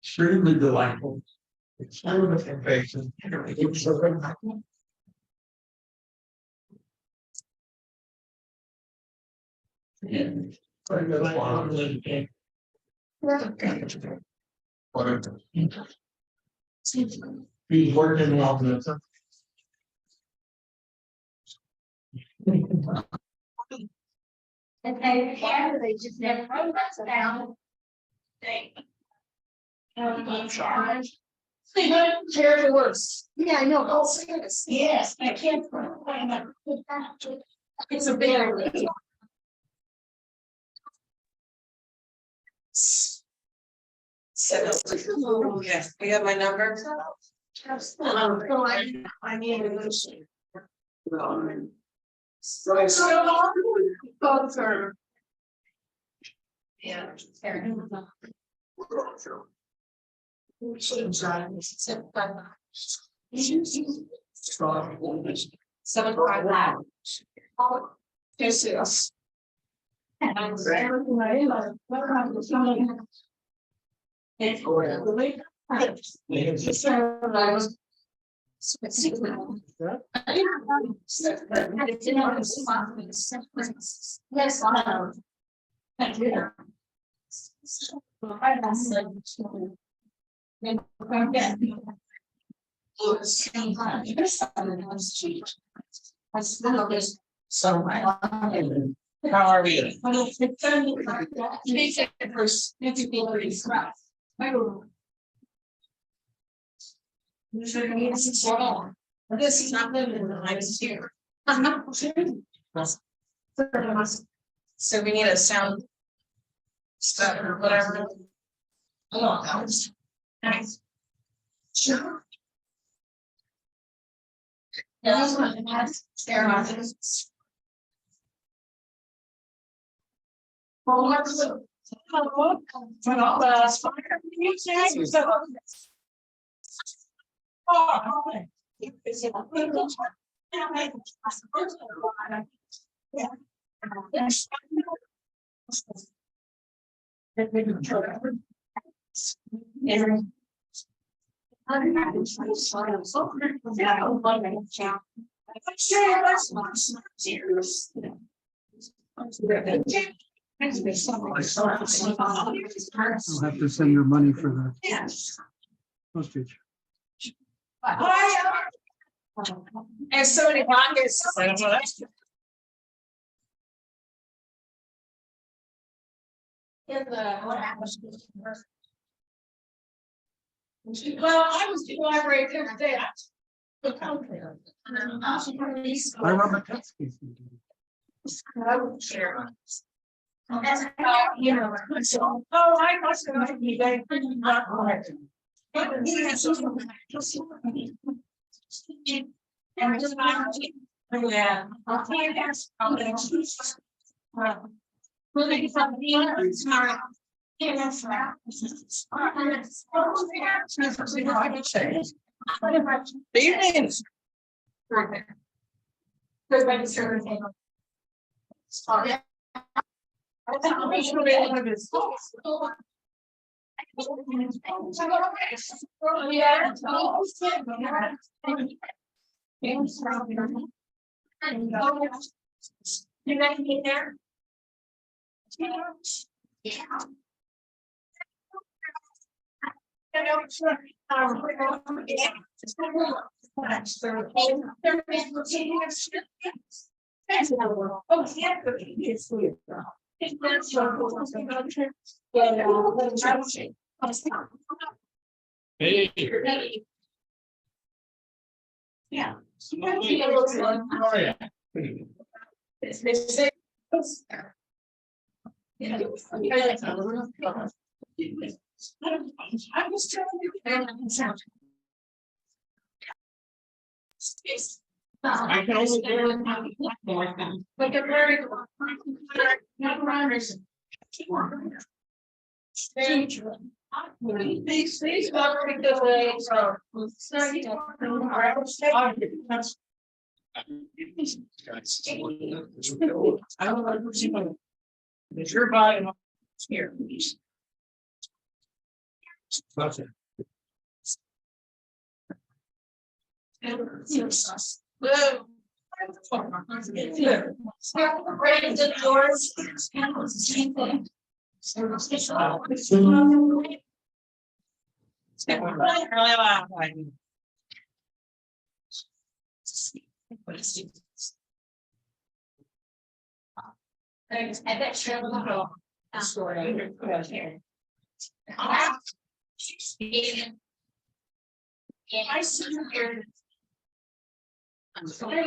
Extremely delightful. Extremely impatient. He's working on this. And they just never wrote that down. Terrible words. Yeah, I know. All serious. Yes, I can't. It's a big. Yes, we have my number. I need a motion. Yeah. Seven five loud. Yes, yes. Yes, thank you. So, how are we? This is not living in the last year. So we need a sound stuff or whatever. Nice. Sure. Yeah, that's what it has. There are things. Well, let's look. I'll have to send your money for the postage. And so many pockets. In the what happens? Well, I was the library the other day. I run my test case. I would share. That's how, you know, so, oh, I must have be very pretty not hard. And just yeah, I'll tell you that's really something smart. Yeah, that's right. Evening. Good register. Sorry. You guys get there? Yeah. Hey. Yeah. How are you? I was telling you. I can only do Like a very. These government delays are. I don't know if you know. It's your body. Here. That's it. Raise the doors. I bet Sherlock Holmes story. Yeah, I see here. I'm sorry.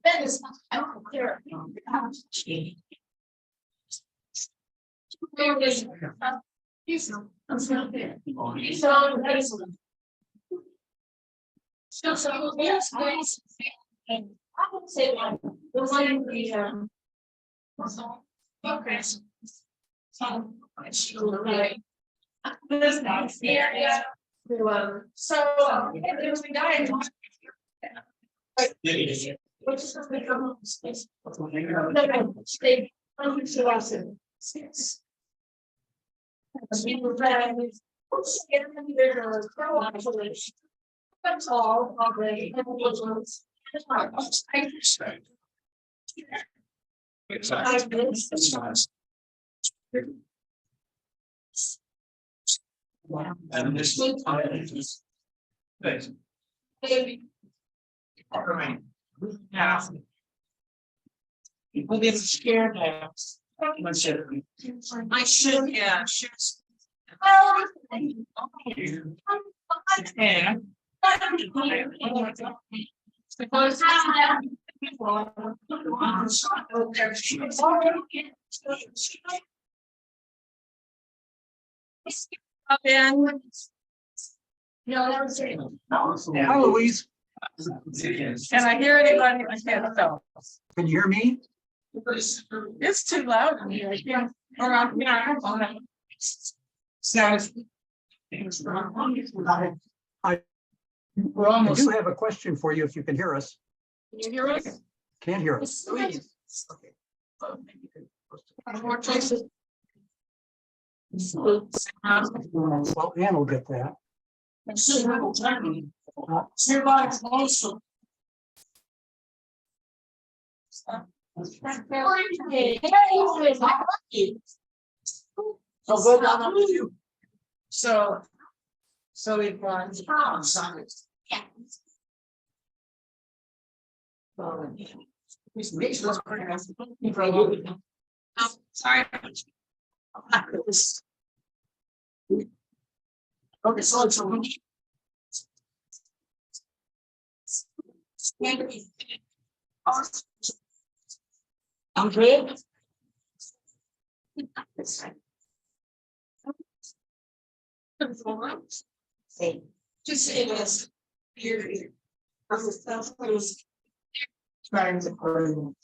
That is, I don't care. There it is. I'm not there. So, yes, guys. And I would say one, the one the okay. So, right. This nice area. So, there's a guy. Which is the space. They come to us in six. That's all already. And this. Thanks. All right. Yeah. People get scared now. I should, yeah, should. Yeah. Up in. No, that was it. Hi, Louise. Can I hear anybody? I can't tell. Can you hear me? It's too loud in here. I can't. Or I'm, yeah, I'm. Sounds. I We're I almost. do have a question for you if you can hear us. Can you hear us? Can't hear us. Please. More choices. Well, Ann will get that. Also. So we've gone. Yeah. Sorry. Okay, so it's. I'm good. Just say this. Here. Trying to burn.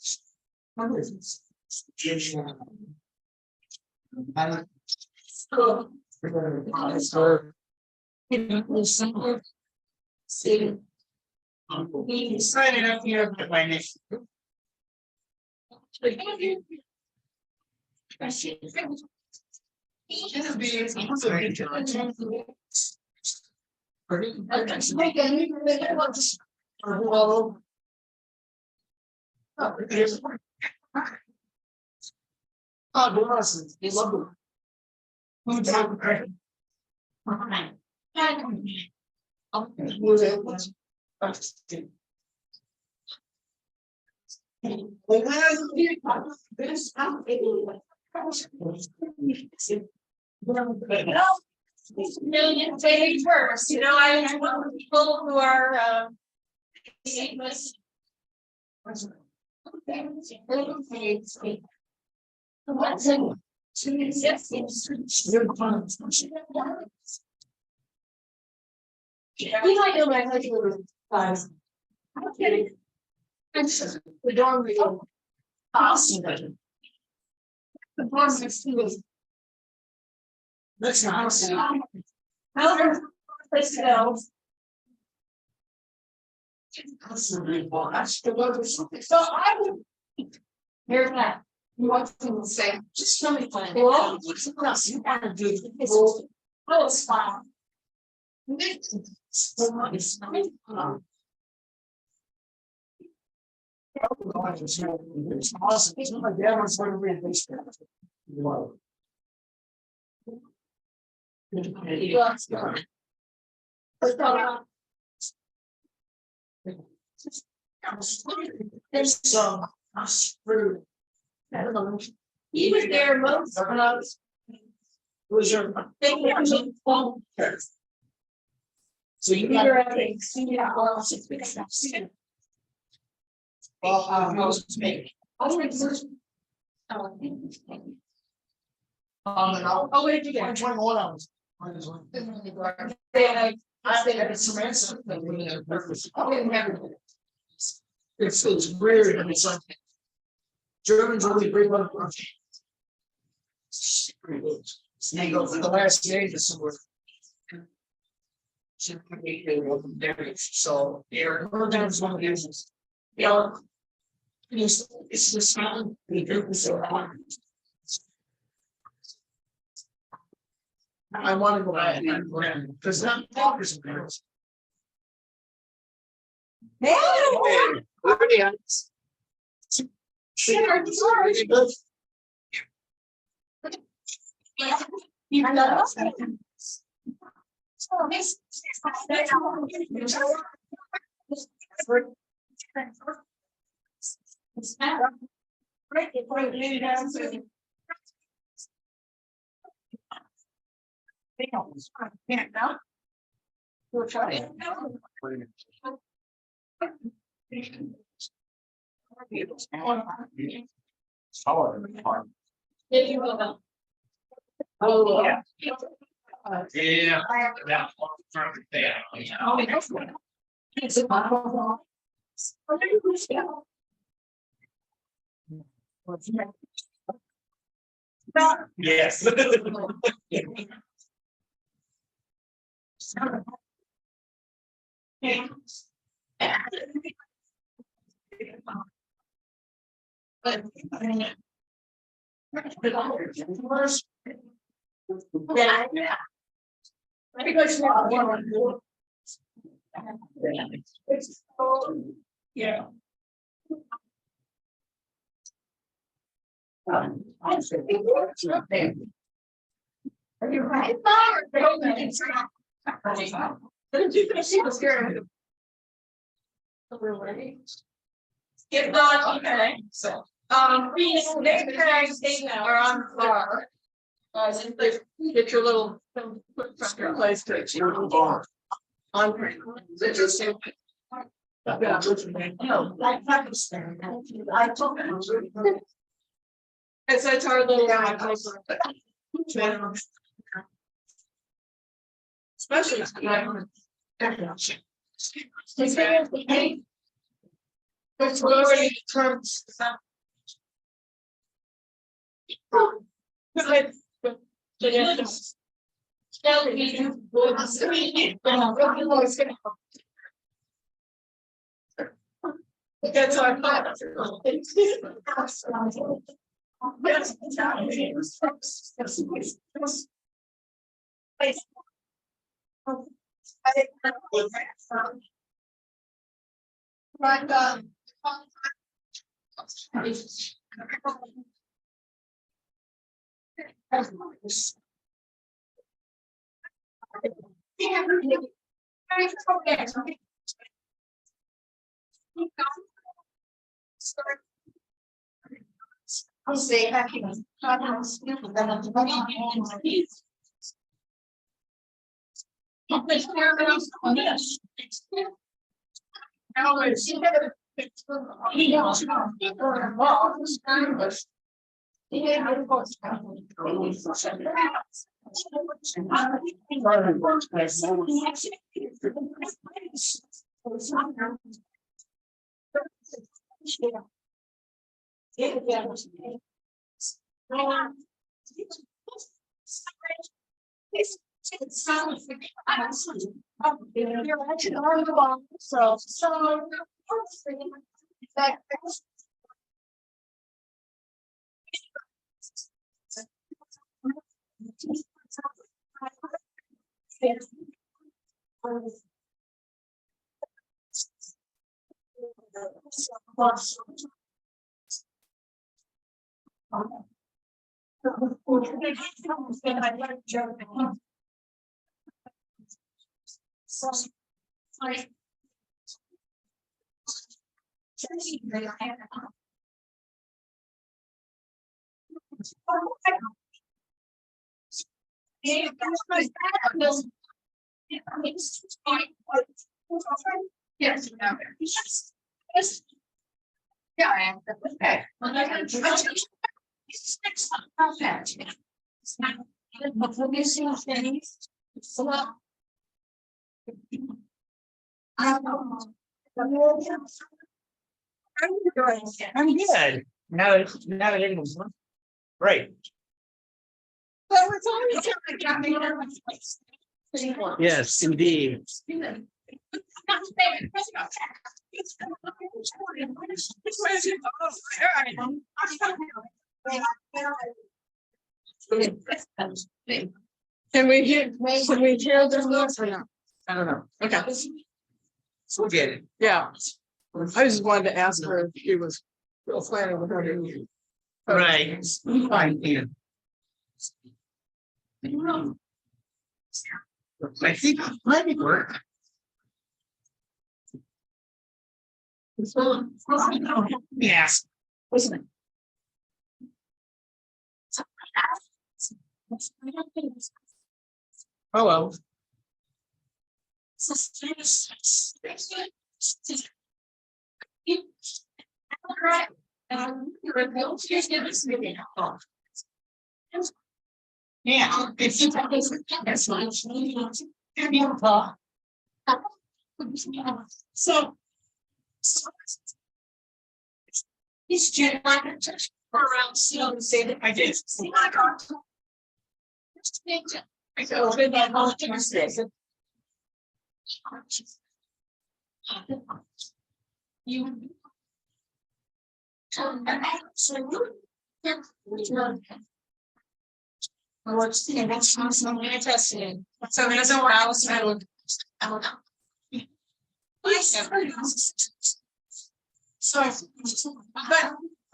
Sign it up here with my name. Oh, you love them. Million days first, you know, I have people who are, famous. What's it? Yes, yes. We might know my husband was I'm kidding. The dorm room. Awesome. The dorm room. That's nice. However, let's go. So I would. Here's that. You want to say, just tell me when. Well, what else you want to do? Oh, it's fine. It's awesome. It's my dad was going to read this. Wow. There's some fruit. He was there most of us. Was your thing? So you got everything. Yeah, well, 6 weeks. Well, I was making. Oh, where did you get? 21 hours. I think it's some answer. It's weird and it's like Germans only bring up. They go for the last day to somewhere. So here, that's one of the reasons. Yeah. It's the sound. The group is so hard. I want to go back and because that talkers and girls. Hey, we'll try it. Oh, yeah. Yeah. Yes. But yeah. Because yeah. You're right. Get on, okay, so, these next things are on the floor. Get your little, place to your little bar. On. No, like Pakistan. I told them. It's our little. Especially. It's already terms. That's our thought. I'll say happy. Yes. Yeah. Okay. I'm good. Now it is. Right. Yes, indeed. Can we hear them or not? I don't know. Okay. We'll get it. Yeah. I just wanted to ask her if she was planning with her. Right. Fine. Yeah. I think let me work. Yes. Listen. Hello. Yeah, it's so he's just around so say that I did. I go to that whole you what's the next one? So I'm testing. So there's a while. So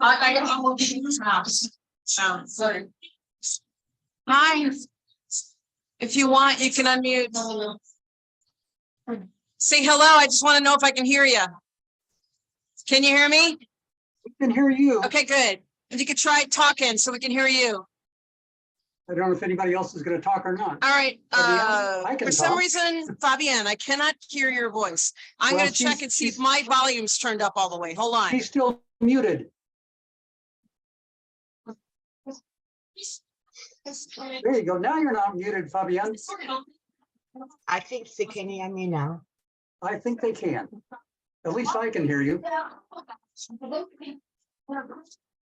but I got all these maps. So Hi. If you want, you can unmute. Say hello. I just want to know if I can hear you. Can you hear me? We can hear you. Okay, good. If you could try talking so we can hear you. I don't know if anybody else is gonna talk or not. All right. Fabienne, I can For some talk. reason, Fabienne, I cannot hear your voice. I'm Well, going to check and see if my volume's turned up all the way. Hold on. She's still muted. There you go. Now you're not muted, Fabienne. I think they can hear me now. I think they can. At least I can hear you. How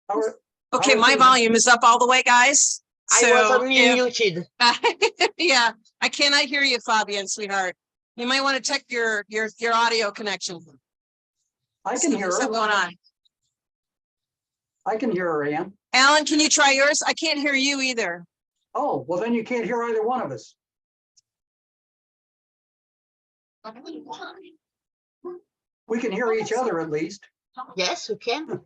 are- Okay, my volume is up all the way, guys. I was So, unmuted. yeah, I cannot hear you, Fabienne, sweetheart. You might want to check your audio connection. I can hear What's her. going on? I can hear her, Ann. Alan, can you try yours? I can't hear you either. Oh, well, then you can't hear either one of us. We can hear each other at least. Yes, we can.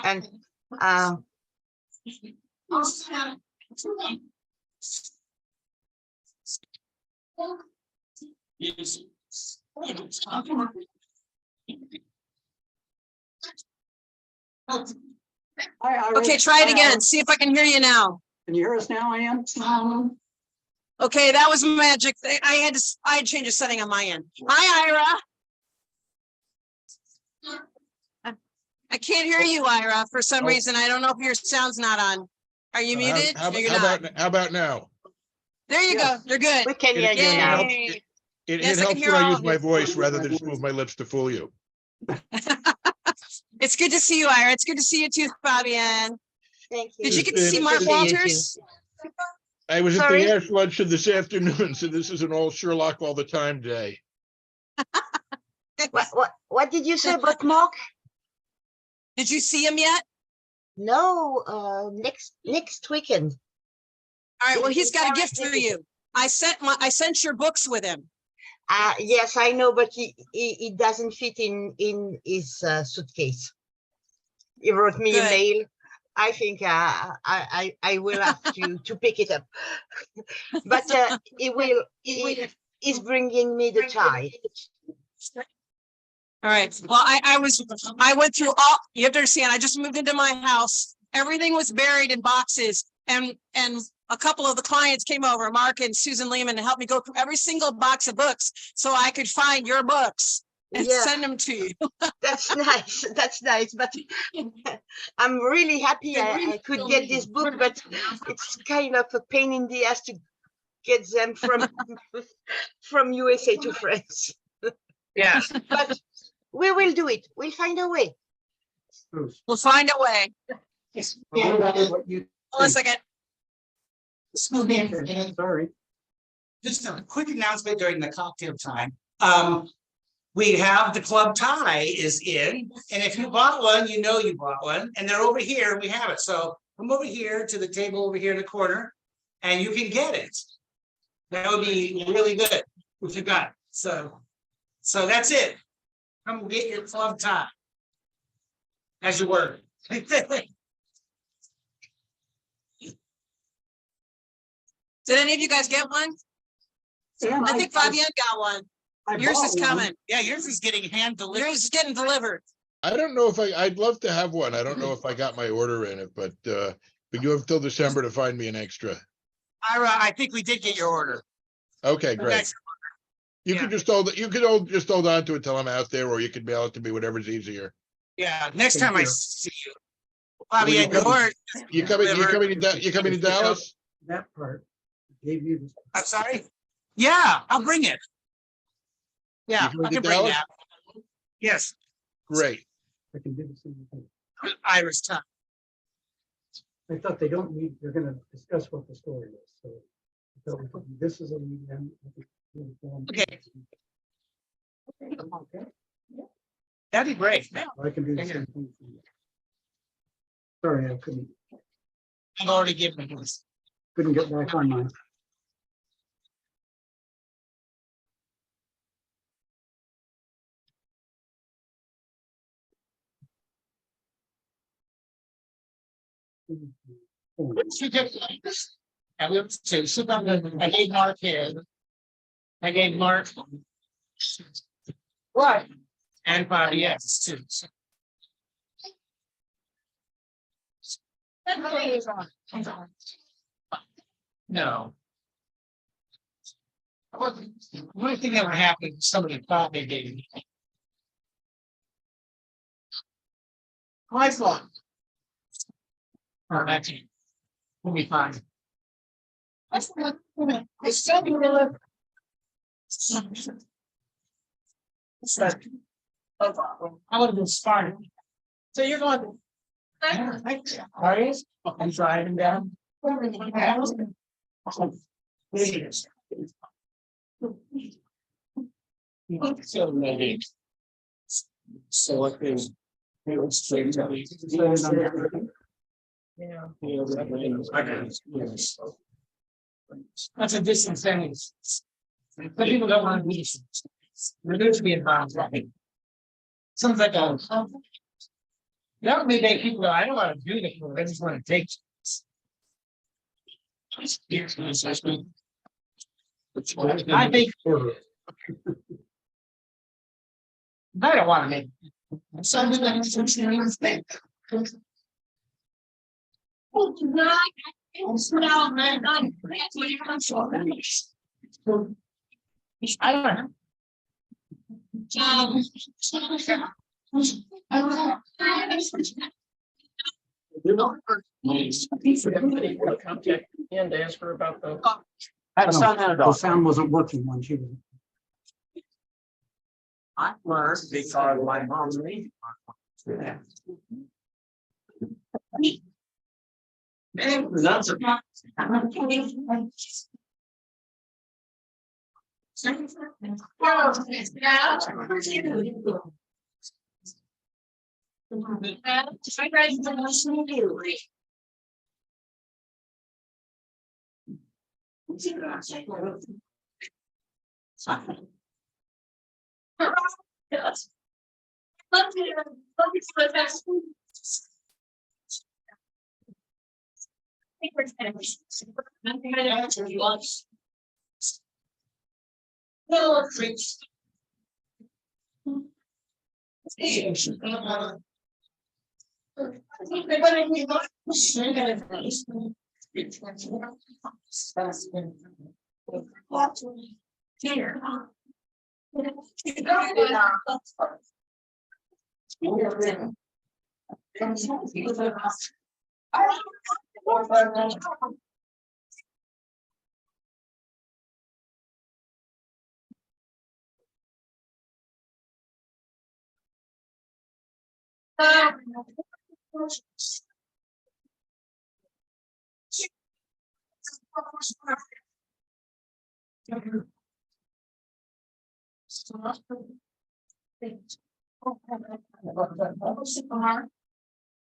And Okay, try it again. See if I can hear you now. Can you hear us now, Ann? Okay, that was magic. I had to change a setting on my end. Hi, Ira. I can't hear you, Ira, for some reason. I don't know if your sound's not on. Are you muted? No, you're not. How about now? There you go. You're good. We can hear you now. Yay. It Yes, I can helps hear when I all use of my you. voice rather than just move my lips to fool you. It's good to see you, Ira. It's good to see you too, Fabian. Thank you. Did you get to see Good Mark to see you Walters? I was at Sorry? the Ash luncheon this afternoon, so this is an all Sherlock all the time day. What did you say about Mark? Did you see him yet? No, next weekend. All right. Well, he's He's got a very gift for busy. you. I sent your books with him. Yes, I know, but he doesn't fit in his suitcase. He wrote me a Good. mail. I think I will have to pick it up. But he's bringing me the tie. All right. Well, I went through you have to understand, I just moved into my house. Everything was buried in boxes and a couple of the clients came over, Mark and Susan Lehman, to help me go through every single box of books so I could find your books and Yeah. send them to you. That's nice. That's nice. But I'm really happy I could get this book, but it's kind of a pain in the ass to get them from USA to France. Yeah. But we will do it. We'll find a way. We'll find a way. What you Hold on a second. think. Sorry. Just a quick announcement during the cocktail time. We have the club tie is in, and if you bought one, you know you bought one, and they're over here, we have it. So come over here to the table over here in the corner, and you can get it. That would be really good if you got it. So that's it. Come get your club tie. As you were. Did any of you guys get one? Sam, I think Fabian got one. I Yours bought is one. coming. Yeah, yours is getting hand delivered. Yours is getting delivered. I don't know if I'd love to have one. I don't know if I got my order in it, but you have till December to find me an extra. Ira, I think we did get your order. Okay, great. That's- You yeah. can just hold on to it till I'm out there, or you can mail it to me, whatever's easier. Yeah, next Thank time I you. see you. Bobby, Well, and yours. You coming to Dallas? That part. Gave you this. I'm sorry? Yeah, I'll bring it. Yeah, coming I to can bring Dallas? that. Yes, Great. I can do the same thing. Ira's time. I thought they're gonna discuss what the story is, so. This is a. Okay. Okay. That'd be great. I can do the same thing. for you. Sorry, I couldn't I've already given it. get back on mine. She did. And we have to sit down. I gave Mark his. I gave Mark. What? And Bobby, yes, too. No. The only thing that would happen is somebody thought they gave me. My fault. That's it. We'll be fine. I still do it. I would have been smart. So you're going. Are you? I'm driving down. So maybe. So what is? Straight. Yeah. That's a distance thing. But people don't want to be. They're going to be involved. Sounds like a. That would make people go, I don't want to do this, I just want to take. I think, I don't want to make. Something that is thing. I don't know. Contact and ask her about the. I have a son and a The daughter. sound wasn't working when she was. I learned because my mom's me.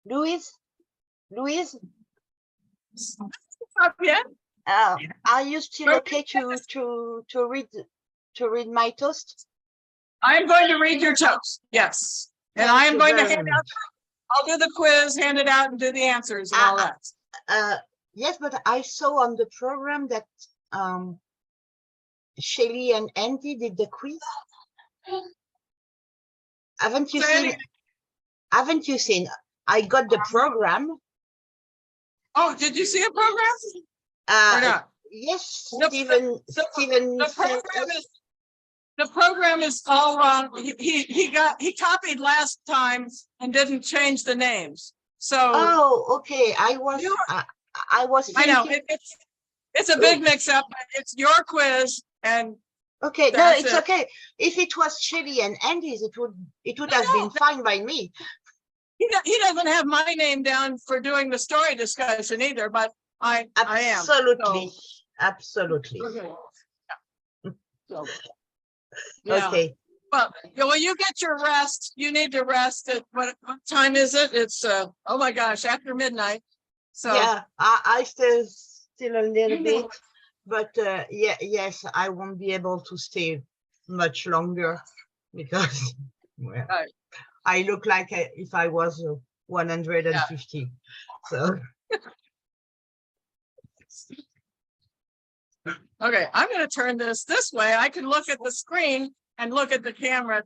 Louise, Yeah. are you still okay to read my toast? I'm going to read your toast. Yes. And Thank I am you going to very hand much. out, I'll do the quiz, hand it out and do the answers and all that. Yes, but I saw on the program that Shelly and Andy did the quiz. Haven't you So seen? any- Haven't you seen? I got the program. Oh, did you see a program? Or not? Yes, The- Stephen. Stephen The sent program us. is, the program is all wrong. He copied last time and didn't change the names. So Oh, okay. I was I know thinking. it's a big mix up. It's your quiz and Okay, no, that's it's it. okay. If it was Shelly and Andy's, it would have been fine by me. he doesn't have my name down for doing the story discussion either, but I am. Absolutely, absolutely. So, yeah. Okay. Well, you get your rest. You need to rest. At what time is it? It's oh my gosh, after midnight. So Yeah, I still a little bit, but yeah, yes, I won't be able to stay much longer because well, Right. I look like if I was 150. So okay, I'm going to turn this way. I can look at the screen and look at the camera.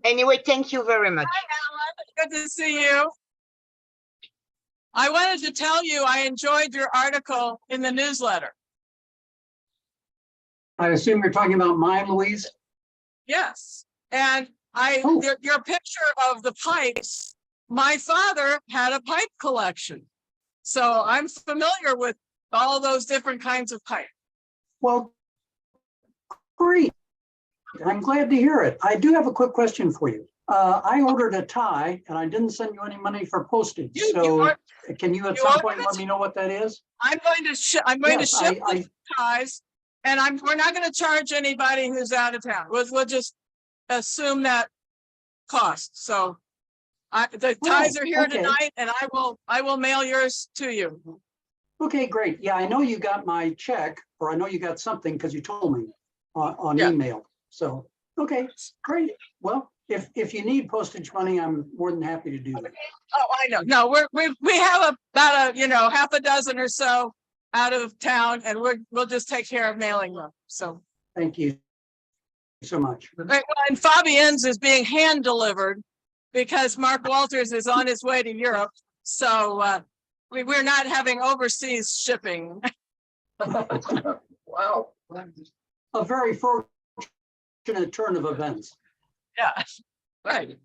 anyway, thank you very much. Hi, Alan. Good to see you. I wanted to tell you I enjoyed your article in the newsletter. I assume you're talking about mine, Louise? Yes, and Oh. your picture of the pipes. My father had a pipe collection, so I'm familiar with all those different kinds of pipe. Well, great. I'm glad to hear it. I do have a quick question for you. I ordered a tie and I didn't send you any money for postage. So can you at some point let me know what that is? I'm going to ship the ties, and we're not going to charge anybody who's out of town. We'll just assume that cost. So the ties are here tonight, and I will mail yours to you. Okay, great. Yeah, I know you got my check, or I know you got something because you told me on Yeah. email. So, okay, great. Well, if you need postage money, I'm more than happy to do that. Oh, I know. No, we have about half a dozen or so out of town, and we'll just take care of mailing them. So, Thank you so much. right, well, and Fabienne's is being hand delivered because Mark Walters is on his way to Europe. So we're not having overseas shipping. Wow. A very fortunate turn of events. Yeah, right.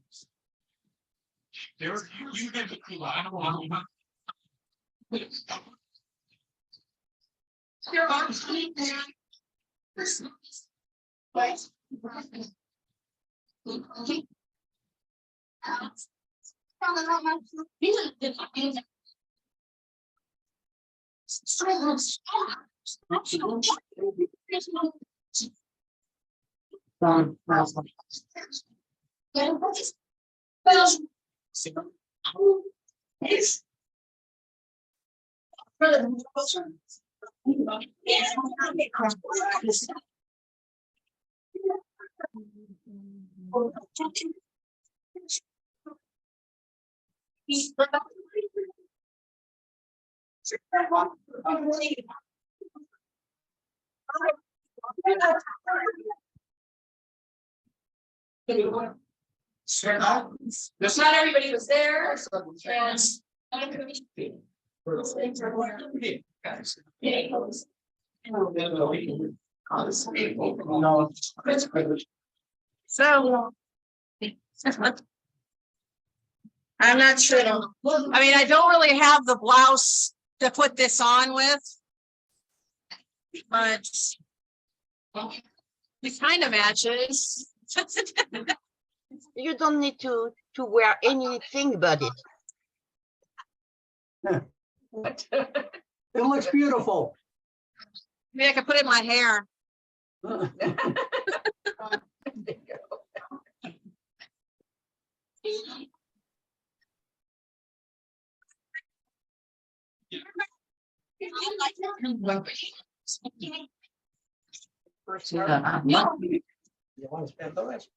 Not everybody was there. So. I'm not sure. I mean, I don't really have the blouse to put this on with. But. It kind of matches. You don't need to wear anything but it. It looks beautiful. Maybe I could put it in my hair. You want to spend the rest?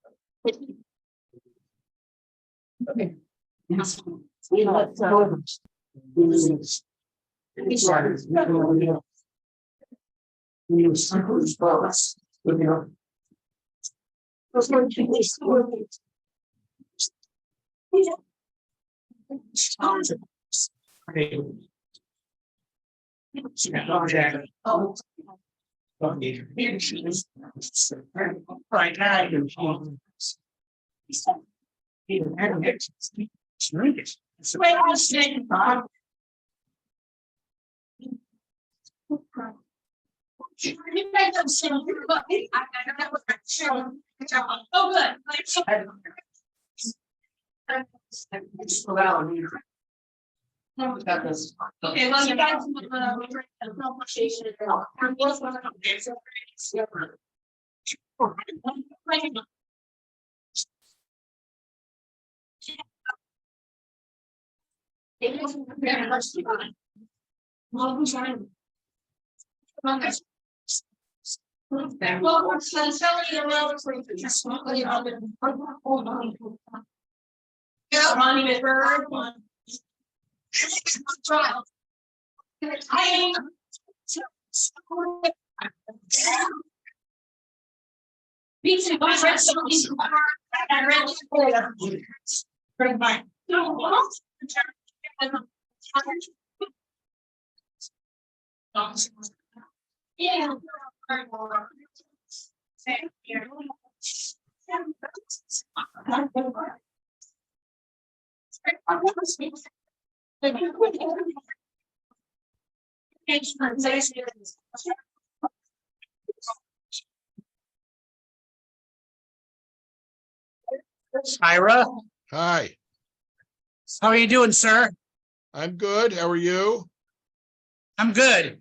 Right now. Oh, good. Okay, well, you guys. Well, so yeah, monument bird. Yeah. Ira, Hi, how are you doing, sir? I'm good. How are you? I'm good.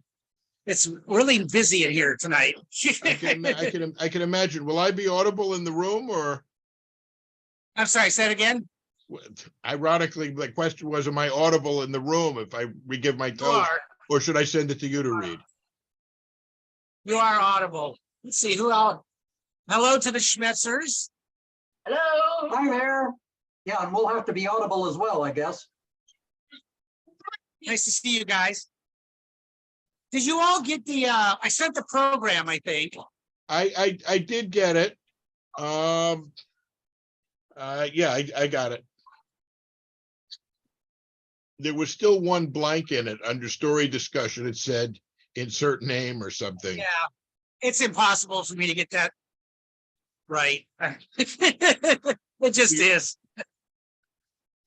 It's really busy in here tonight. I can imagine. Will I be audible in the room or? I'm sorry, say it again. Ironically, the question was, am I audible in the room if I give my You toast, are. or should I send it to you to read? You are audible. Let's see who else. Hello to the Schmetzers. Hello. Hi there. Yeah, and we'll have to be audible as well, I guess. Nice to see you guys. Did you all get the, I sent the program, I think. I did get it. Yeah, I got it. There was still one blank in it under story discussion. It said insert name or something. Yeah, it's impossible for me to get that right. It just is.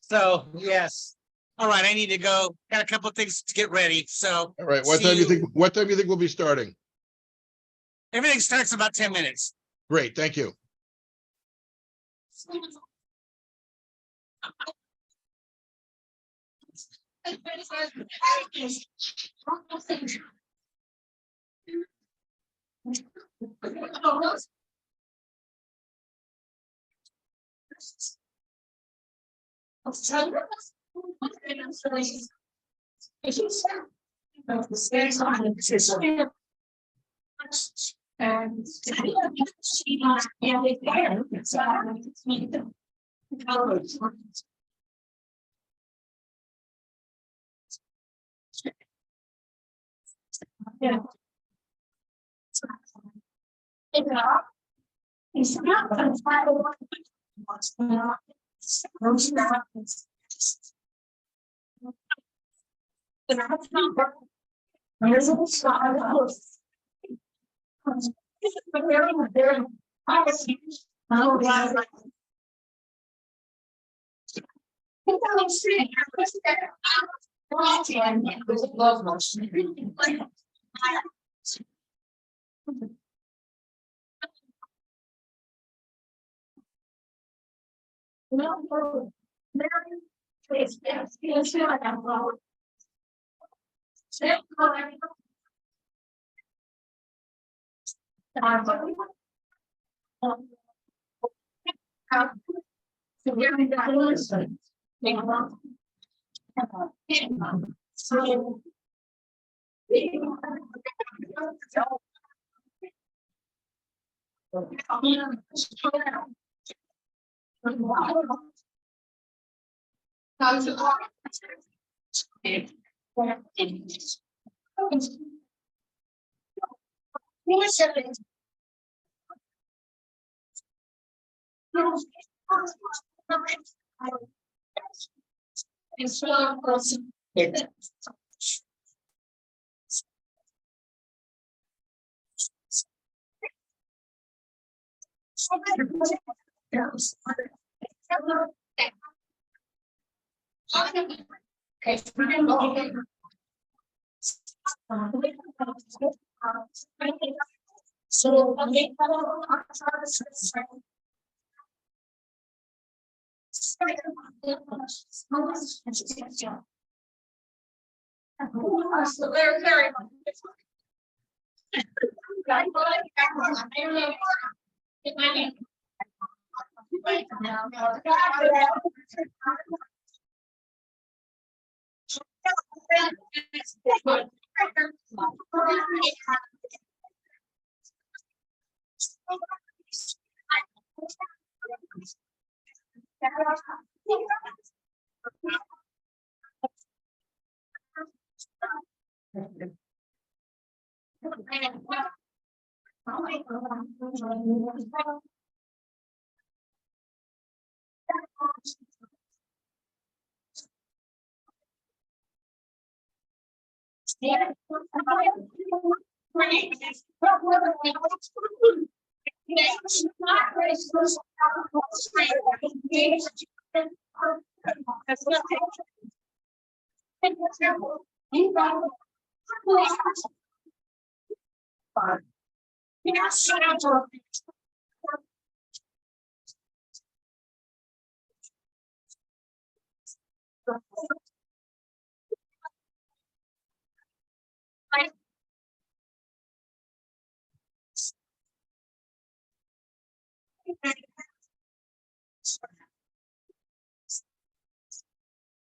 So, yes. All right, I need to go. Got a couple of things to get ready, so. All right, what see time do you think we'll be starting? Everything starts in about 10 minutes. Great, thank you.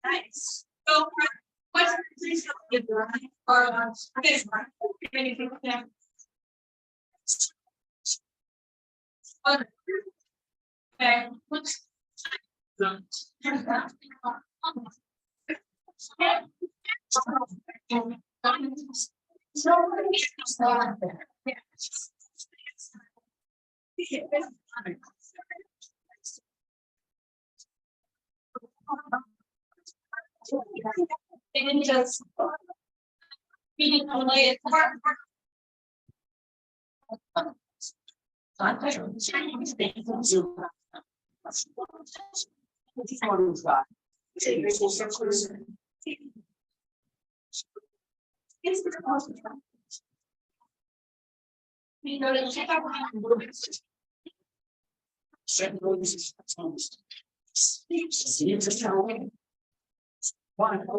Nice. So, what's the or anything? Okay. They didn't just. Meeting only at work. We go to check out.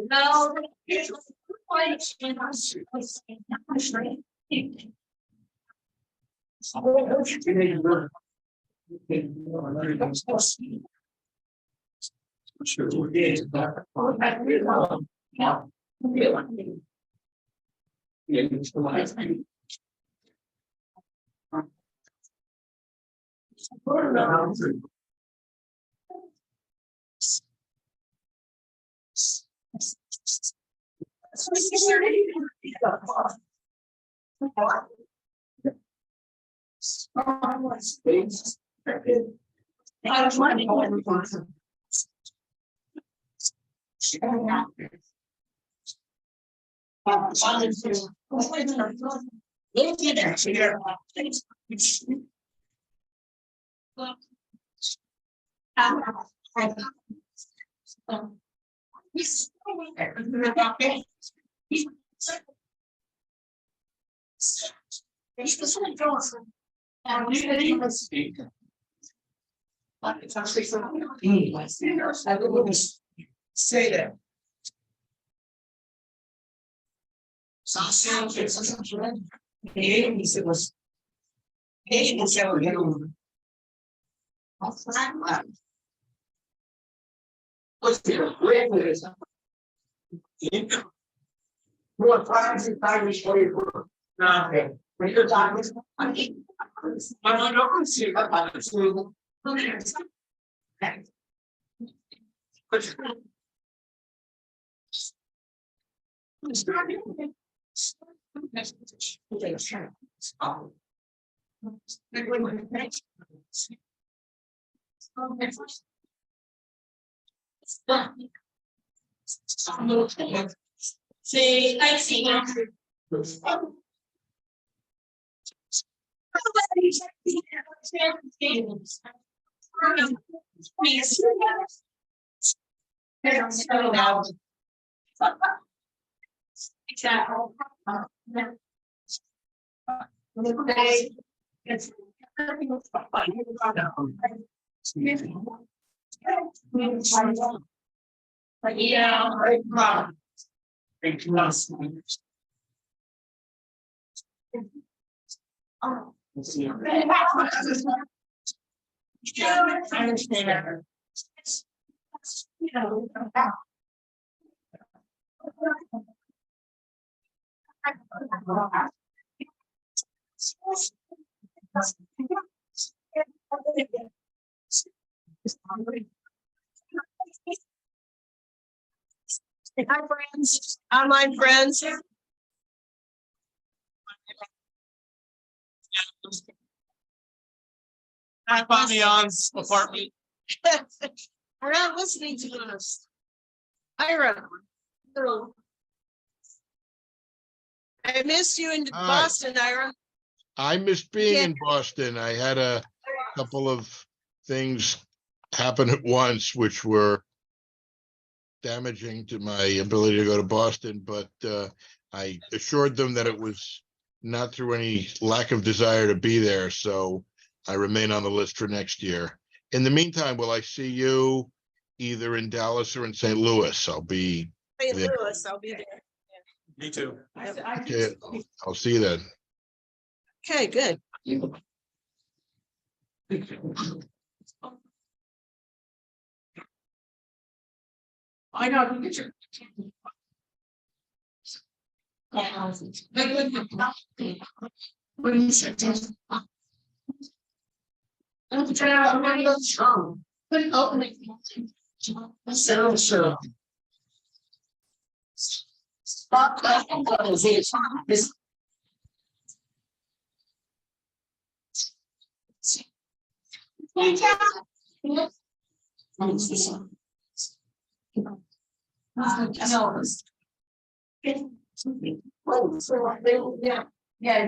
No. It's actually something. I wouldn't say that. Some in the 80s, it was. 80s, they were getting. Was there great? More times in Irish labor. Okay. When you're talking, I don't see it. See, I see now. Yeah, right. Thank you. I understand. Hi, friends, online friends. I found the On's apartment. We're not listening to this. Ira. I missed you in Hi. Boston, Ira. I missed being Yeah. in Boston. I had a couple of things happen at once, which were damaging to my ability to go to Boston, but I assured them that it was not through any lack of desire to be there, so I remain on the list for next year. In the meantime, will I see you either in Dallas or in St. Louis? I'll be St. there. Louis, I'll be there. Me too. Okay, I'll see you then. Okay, good. I got a picture. What do you say? I'm trying to strong. But opening. So. Stop. Yeah,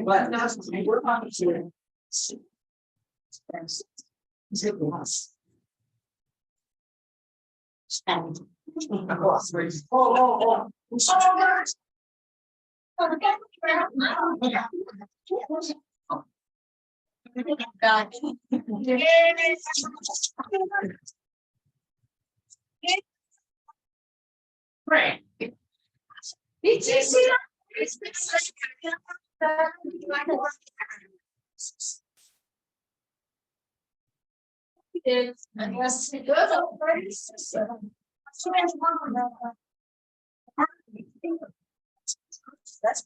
but we're on to Right. Did you see that? Unless it goes over. That's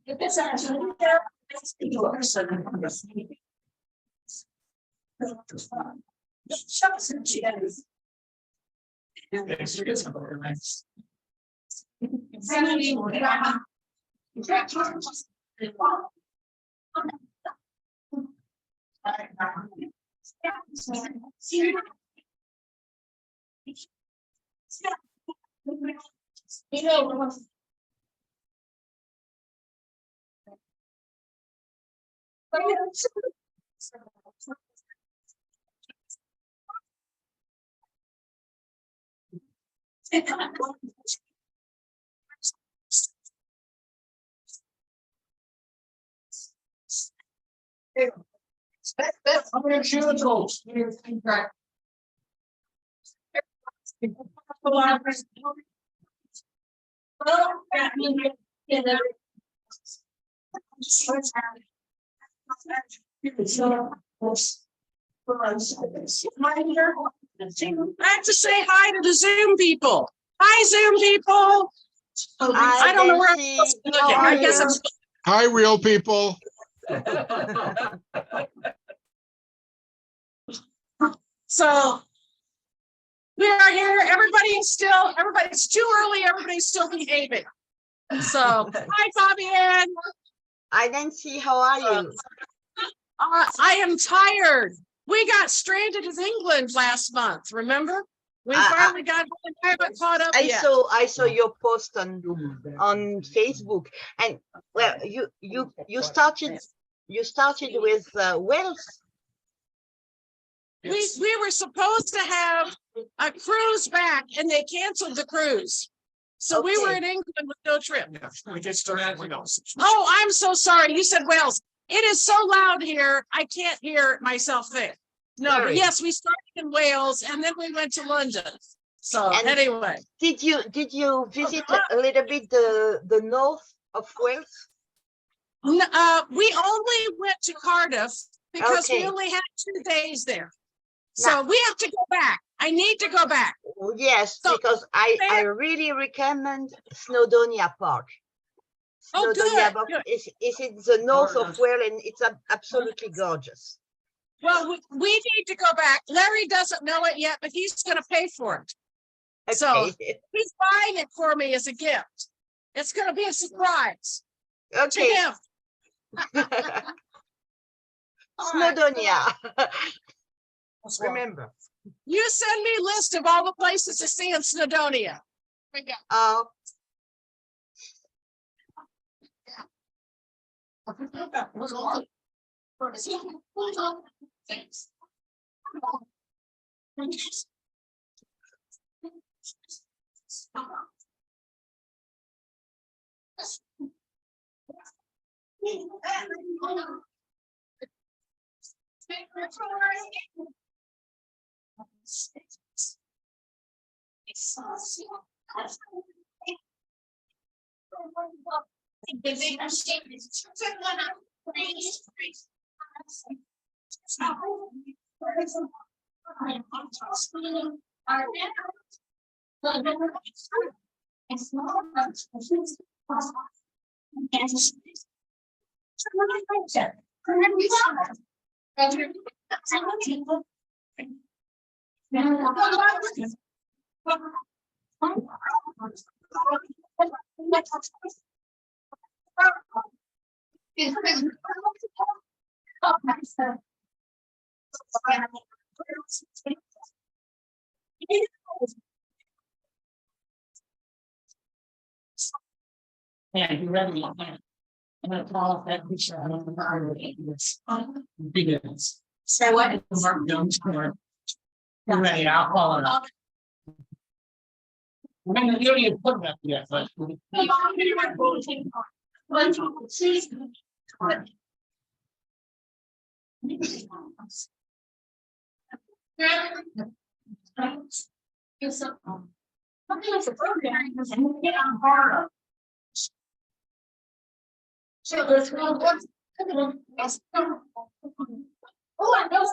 if it's actually you know, I'm gonna shoot it goals. I have to say hi to the Zoom people. Hi, Zoom people. I don't know where I'm Nancy, supposed to be how looking. are I guess you? I'm. Hi, real people. So we are here. Everybody's too early. Everybody's still behaving. So hi, Fabienne. Hi, Nancy, how are you? I am tired. We got stranded in England last month. Remember? We I- finally got home. I haven't caught up yet. I saw your post on Facebook, and well, you started with Wales. We were supposed to have a cruise back and they canceled the cruise. So we were Okay. in England with no trip. We just started with those. Oh, I'm so sorry. You said Wales. It is so loud here. I can't hear myself there. No, but Sorry. yes, we started in Wales and then we went to London. So And anyway, Did you visit a little bit the north of Wales? we only went to Cardiff because we Okay. only had 2 days there. So we have to go back. I need to go back. Oh, yes, So, because I really recommend Snowdonia Park. Oh, Snowdonia good, Park good. is in the north of Wales, and it's absolutely gorgeous. Well, we need to go back. Larry doesn't know it yet, but he's going to pay for it. So Okay. he's buying it for me as a gift. It's going to be a surprise to Okay. him. All right. Snowdonia. Remember. You send me a list of all the places to see in Snowdonia. Oh, Thanks. And you ready? I'm gonna call that picture. I don't know this. Begins. Say what? Mark Jones. You're ready, I'll call it up. I mean, you don't even put that yet, but. So there's one. Oh, I know.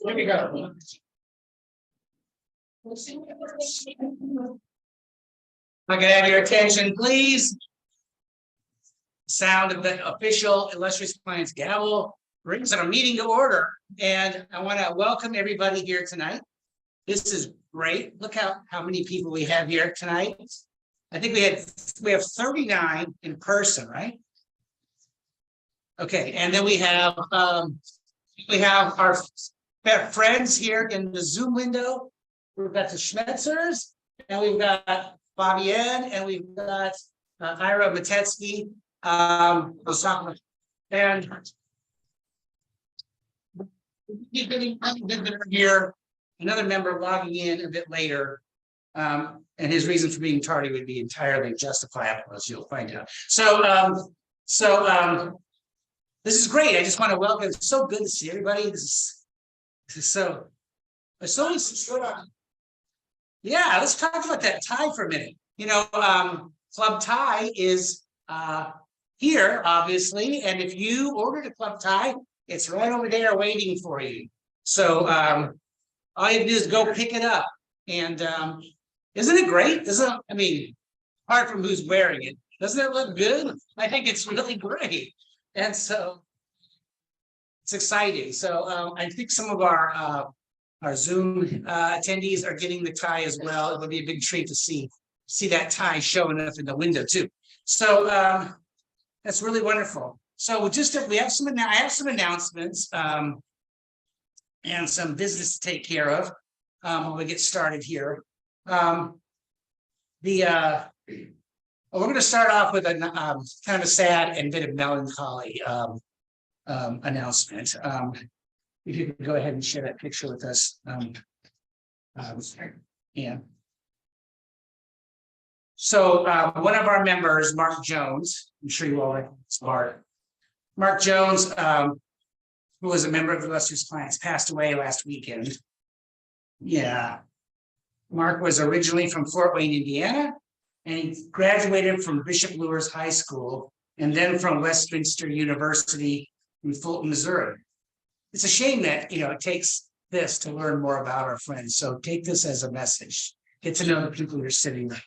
Here we go. I can have your attention, please. Sound of the official Illustrious Clients gavel brings our meeting to order. And I want to welcome everybody here tonight. This is great. Look how many people we have here tonight. I think we have 39 in person, right? Okay, and then we have our friends here in the Zoom window. We've got the Schmetzers, and we've got Fabienne, and we've got Ira Matetsky, and here, another member logging in a bit later, and his reason for being tardy would be entirely justifiable, as you'll find out. So this is great. I just want to welcome. It's so good to see everybody. This is so. Yeah, let's talk about that tie for a minute. You know, Club Tie is here, obviously, and if you ordered a Club Tie, it's right over there waiting for you. So all you have to do is go pick it up. And isn't it great? I mean, apart from who's wearing it, doesn't it look good? I think it's really great. And so it's exciting. So I think some of our Zoom attendees are getting the tie as well. It'll be a big treat to see that tie showing up in the window too. So that's really wonderful. So I have some announcements and some business to take care of when we get started here. We're going to start off with a kind of a sad and bit of melancholy announcement. If you could go ahead and share that picture with us. Yeah. So one of our members, Mark Jones, I'm sure you all recognize Mark Jones, who was a member of the Illustrious Clients, passed away last weekend. Yeah. Mark was originally from Fort Wayne, Indiana, and he graduated from Bishop Luers High School and then from Westminster University in Fulton, Missouri. It's a shame that, it takes this to learn more about our friends. So take this as a message. Get to know the people you're sitting with.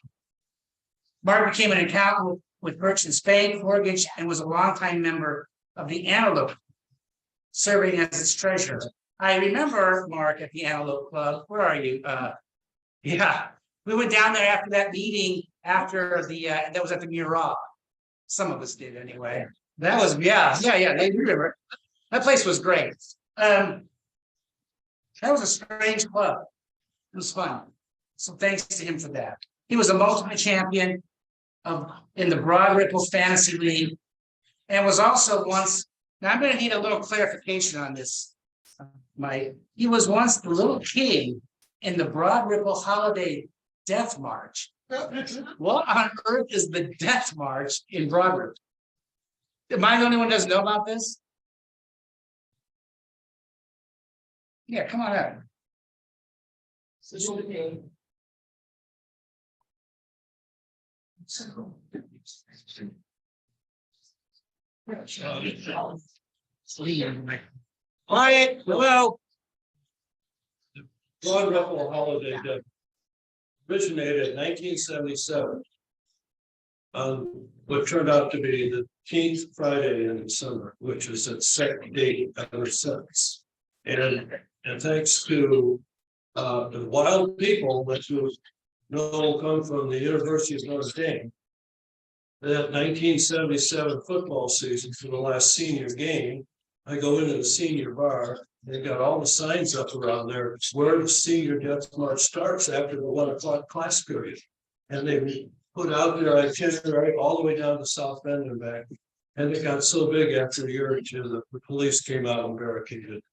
Mark became an accountant with Merchants Bank Mortgage and was a longtime member of the Antelope, serving as its treasurer. I remember Mark at the Antelope Club. Where are you? Yeah, we went down there after that meeting after that was at the Mural. Some of us did anyway. That was, yeah, they remember. That place was great. That was a strange club. It was fun. So thanks to him for that. He was a multiple champion in the Broad Ripple Fantasy League and was also once, now I'm going to need a little clarification on this. He was once the little king in the Broad Ripple Holiday Death March. What on earth is the Death March in Broad Ripple? Am I the only one who doesn't know about this? Yeah, come on out. Quiet, hello. Wonderful holiday that originated in 1977. What turned out to be the 10th Friday in December, which is its second date ever since. And thanks to the wild people that you know come from the University of Notre Dame, that 1977 football season for the last senior game, I go into the senior bar. They got all the signs up around there where the senior death march starts after the 1 o'clock class period. And they put out their itinerary all the way down to South Bend and back. And it got so big after a year or two that the police came out and barricaded.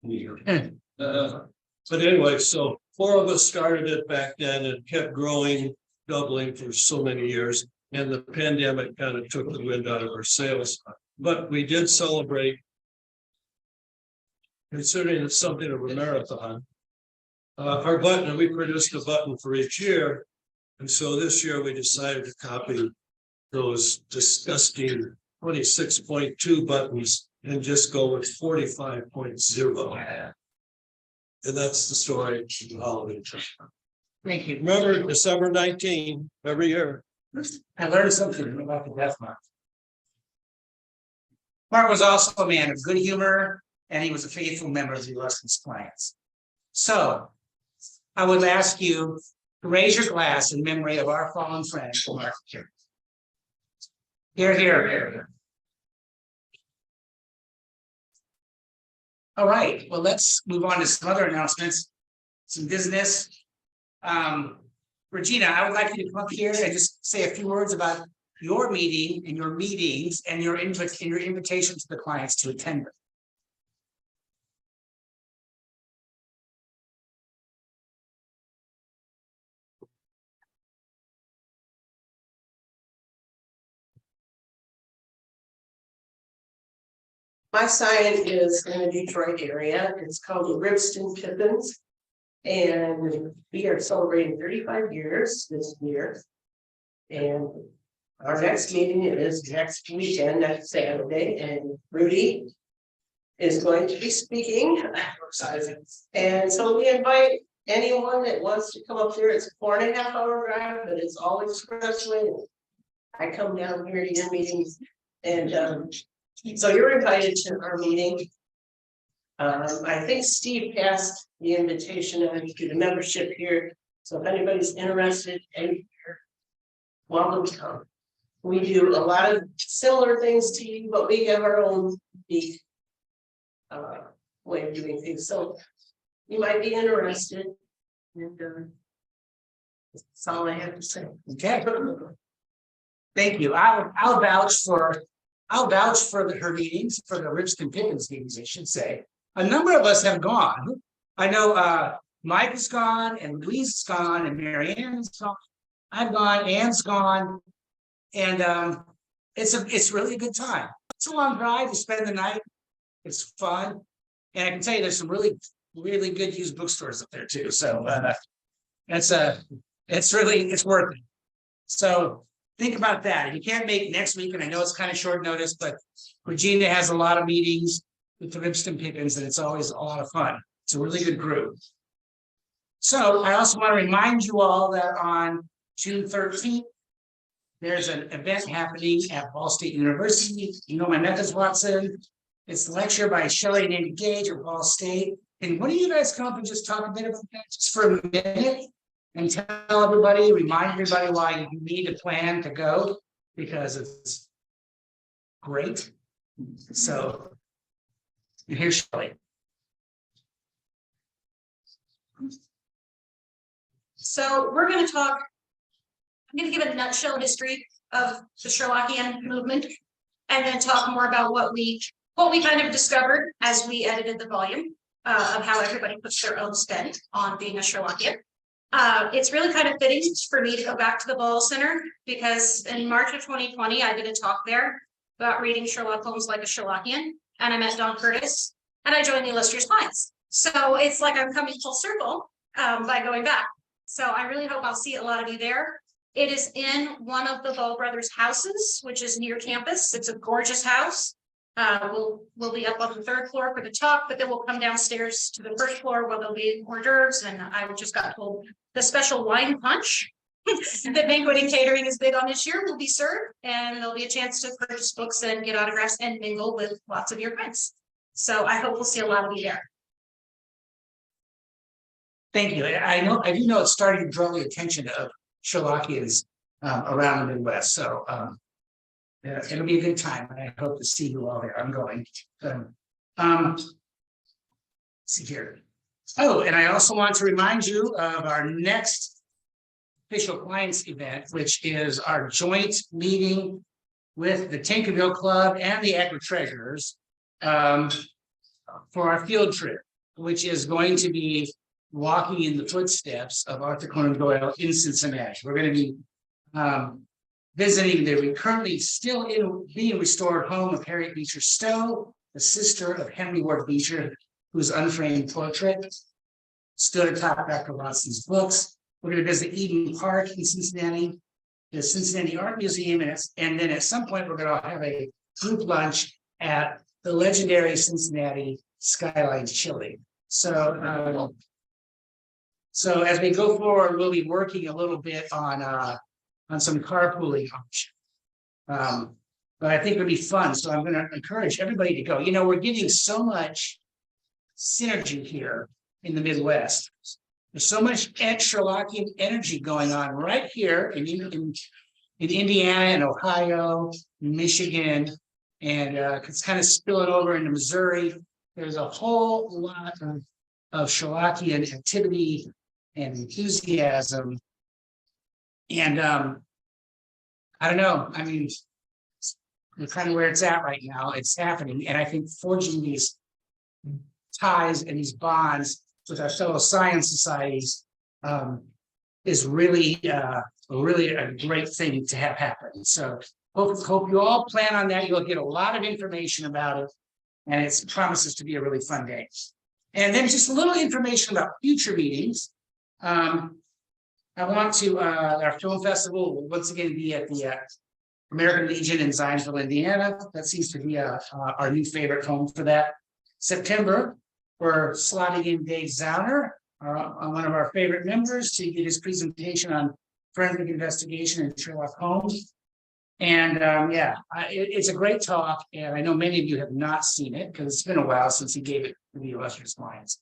But anyway, so 4 of us started it back then and kept growing, doubling for so many years. And the pandemic kind of took the wind out of our sails. But we did celebrate, considering it's something of a marathon. Our button, we produced a button for each year. And so this year we decided to copy those disgusting 26.2 buttons and just go with 45.0. And that's the story of the holiday. Thank you. Remember December 19 every year. I learned something about the death march. Mark was also a man of good humor, and he was a faithful member of the Illustrious Clients. So I would ask you to raise your glass in memory of our fallen friend, Mark. Here, here. All right, well, let's move on to some other announcements, some business. Regina, I would like you to come up here and just say a few words about your meeting and your meetings and your invitation to the clients to attend them. My sign is in the Detroit area. It's called the Ribston Pippins. And we are celebrating 35 years this year. And our next meeting is next weekend, next Saturday, and Rudy is going to be speaking. And so we invite anyone that wants to come up there. It's a 4.5 hour drive, but it's all expressway. I come down here to your meetings, and so you're invited to our meeting. I think Steve passed the invitation on to the membership here. So if anybody's interested, welcome to come. We do a lot of similar things to you, but we have our own unique way of doing things. So you might be interested. And that's all I have to say. Okay. Thank you. I'll vouch for her meetings, for the Ribston Pippins meetings, I should say. A number of us have gone. I know Mike is gone, and Louise is gone, and Mary Ann's gone. I've gone, Ann's gone, and it's really a good time. It's a long drive to spend the night. It's fun, and I can tell you there's some really good used bookstores up there too. So it's worth it. So think about that. If you can't make next week, and I know it's kind of short notice, but Regina has a lot of meetings with the Ribston Pippins, and it's always a lot of fun. It's a really good group. So I also want to remind you all that on June 13th, there's an event happening at Ball State University. You know my methods, Watson. It's the lecture by Shelley and Andy Gage at Ball State. And when do you guys come up and just talk a bit about that, just for a minute, and tell everybody, remind everybody why you need a plan to go, because it's great. So here's Shelley. So we're going to talk, I'm going to give a nutshell history of the Sherlockian movement, and then talk more about what we kind of discovered as we edited the volume of how everybody puts their own spin on being a Sherlockian. It's really kind of fitting for me to go back to the Ball Center, because in March of 2020, I did a talk there about reading Sherlock Holmes like a Sherlockian, and I met Don Curtis, and I joined the Illustrious Clients. So it's like I'm coming full circle by going back. So I really hope I'll see a lot of you there. It is in one of the Ball Brothers houses, which is near campus. It's a gorgeous house. We'll be up on the 3rd floor for the talk, but then we'll come downstairs to the 1st floor where there'll be hors d'oeuvres. And I just got told the special wine punch that Banqueting Catering is big on this year will be served, and there'll be a chance to purchase books and get autographs and mingle with lots of your friends. So I hope we'll see a lot of you there. Thank you. I do know it's starting to draw the attention of Sherlockians around the Midwest. So yeah, it'll be a good time. I hope to see you all there. I'm going. Let's see here. Oh, and I also want to remind you of our next official clients event, which is our joint meeting with the Tinkerville Club and the Agri Treasurers for our field trip, which is going to be walking in the footsteps of Arthur Conan Doyle in Cincinnati. We're going to be visiting the currently still being restored home of Harriet Beecher Stowe, the sister of Henry Ward Beecher, whose unframed portrait stood atop Dr. Watson's books. We're going to visit Eden Park in Cincinnati, the Cincinnati Art Museum, and then at some point we're going to have a group lunch at the legendary Cincinnati Skyline Chili. So as we go forward, we'll be working a little bit on some carpooling options. But I think it'll be fun. So I'm going to encourage everybody to go. You know, we're getting so much synergy here in the Midwest. There's so much Sherlockian energy going on right here in Indiana and Ohio, Michigan, and it's kind of spilling over into Missouri. There's a whole lot of Sherlockian activity and enthusiasm. And I don't know, I mean, kind of where it's at right now, it's happening. And I think forging these ties and these bonds with our fellow science societies is really a great thing to have happen. So hope you all plan on that. You'll get a lot of information about it, and it promises to be a really fun day. And then just a little information about future meetings. I want to, our film festival will once again be at the American Legion in Zionsville, Indiana. That seems to be our new favorite home for that. September, we're slotting in Dave Zauner, one of our favorite members, to give his presentation on forensic investigation in Sherlock Holmes. And it's a great talk, and I know many of you have not seen it because it's been a while since he gave it to the Illustrious Clients.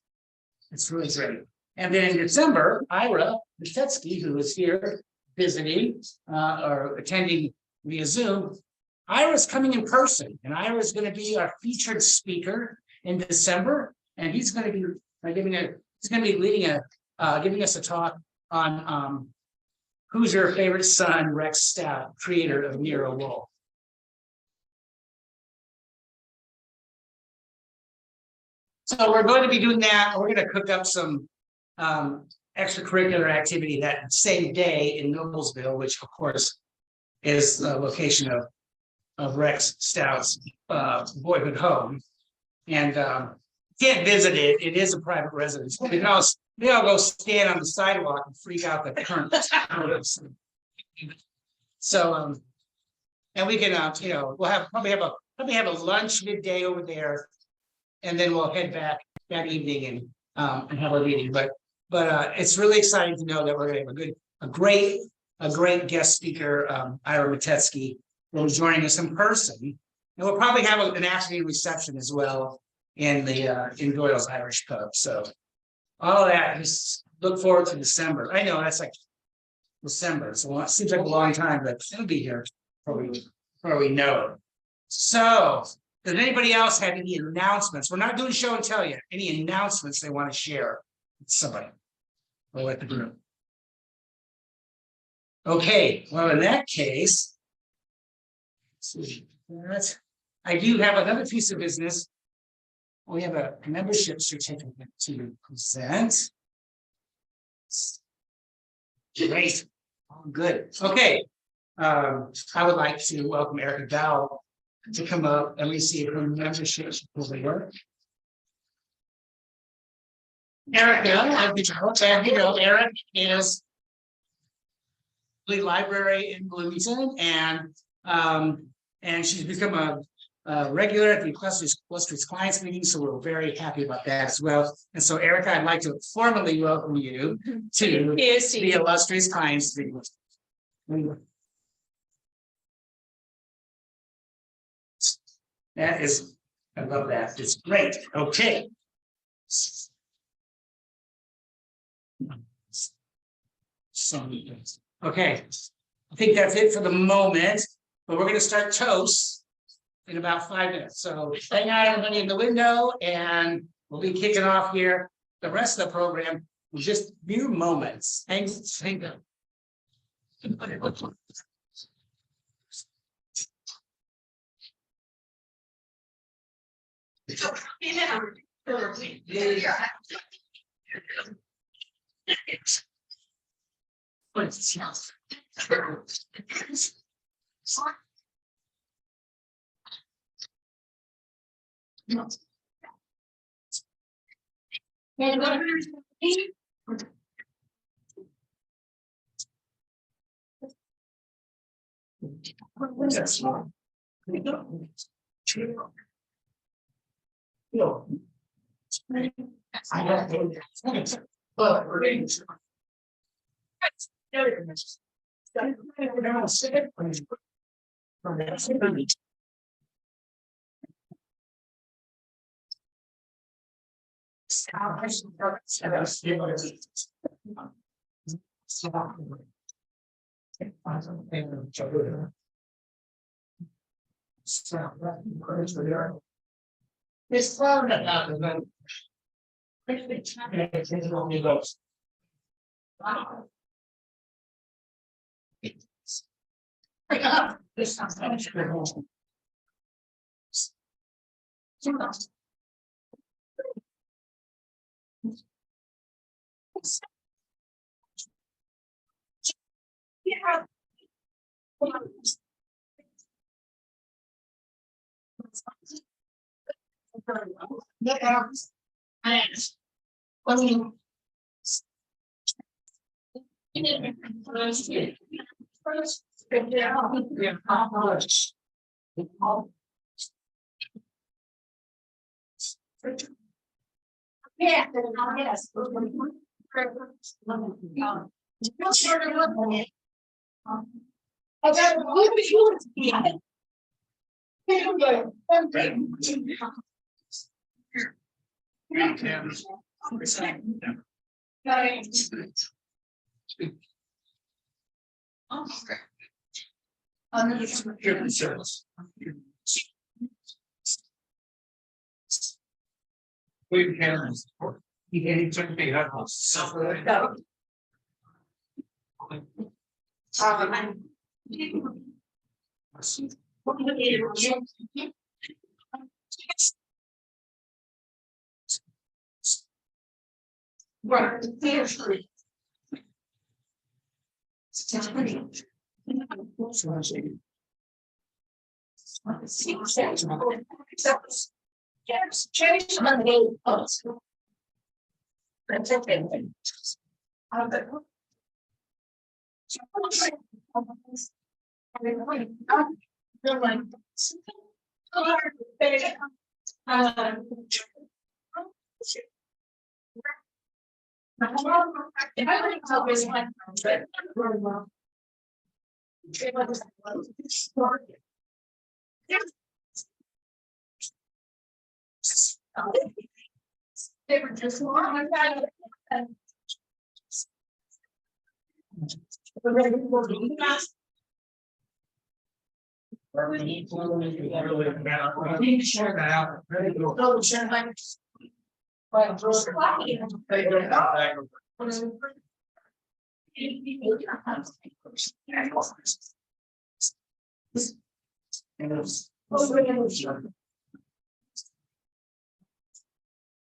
It's really great. And then in December, Ira Mitetsky, who is here visiting or attending via Zoom, Ira's coming in person, and Ira's going to be our featured speaker in December, and he's going to be giving us a talk on who's your favorite son, Rex Stout, creator of Nero Wolfe. So we're going to be doing that. We're going to cook up some extracurricular activity that same day in Noblesville, which of course is the location of Rex Stout's boyhood home. And can't visit it. It is a private residence. We all go stand on the sidewalk and freak out the current. So and we can we'll probably have a lunch midday over there, and then we'll head back that evening and have a meeting. But it's really exciting to know that we're going to have a great guest speaker, Ira Mitetsky, will be joining us in person, and we'll probably have an afternoon reception as well in Doyle's Irish Pub. So all of that, just look forward to December. I know that's like December, so it seems like a long time, but it'll be here before we know it. So does anybody else have any announcements? We're not doing show and tell yet. Any announcements they want to share with somebody or with the group? Okay, well, in that case, let's see that. I do have another piece of business. We have a membership certificate to present. Great, oh, good. Okay, I would like to welcome Erica Dowell to come up and receive her membership certificate. Erica, Eric library in Bloomington, and she's become a regular at the Illustrious Clients meeting, so we're very happy about that as well. And so, Erica, I'd like to formally welcome you to the Illustrious Clients meeting. That is, I love that. It's great. Okay. Okay, I think that's it for the moment, but we're going to start toast in about 5 minutes. So hang out, everybody in the window, and we'll be kicking off here the rest of the program in just mere moments. Thanks. Hang on.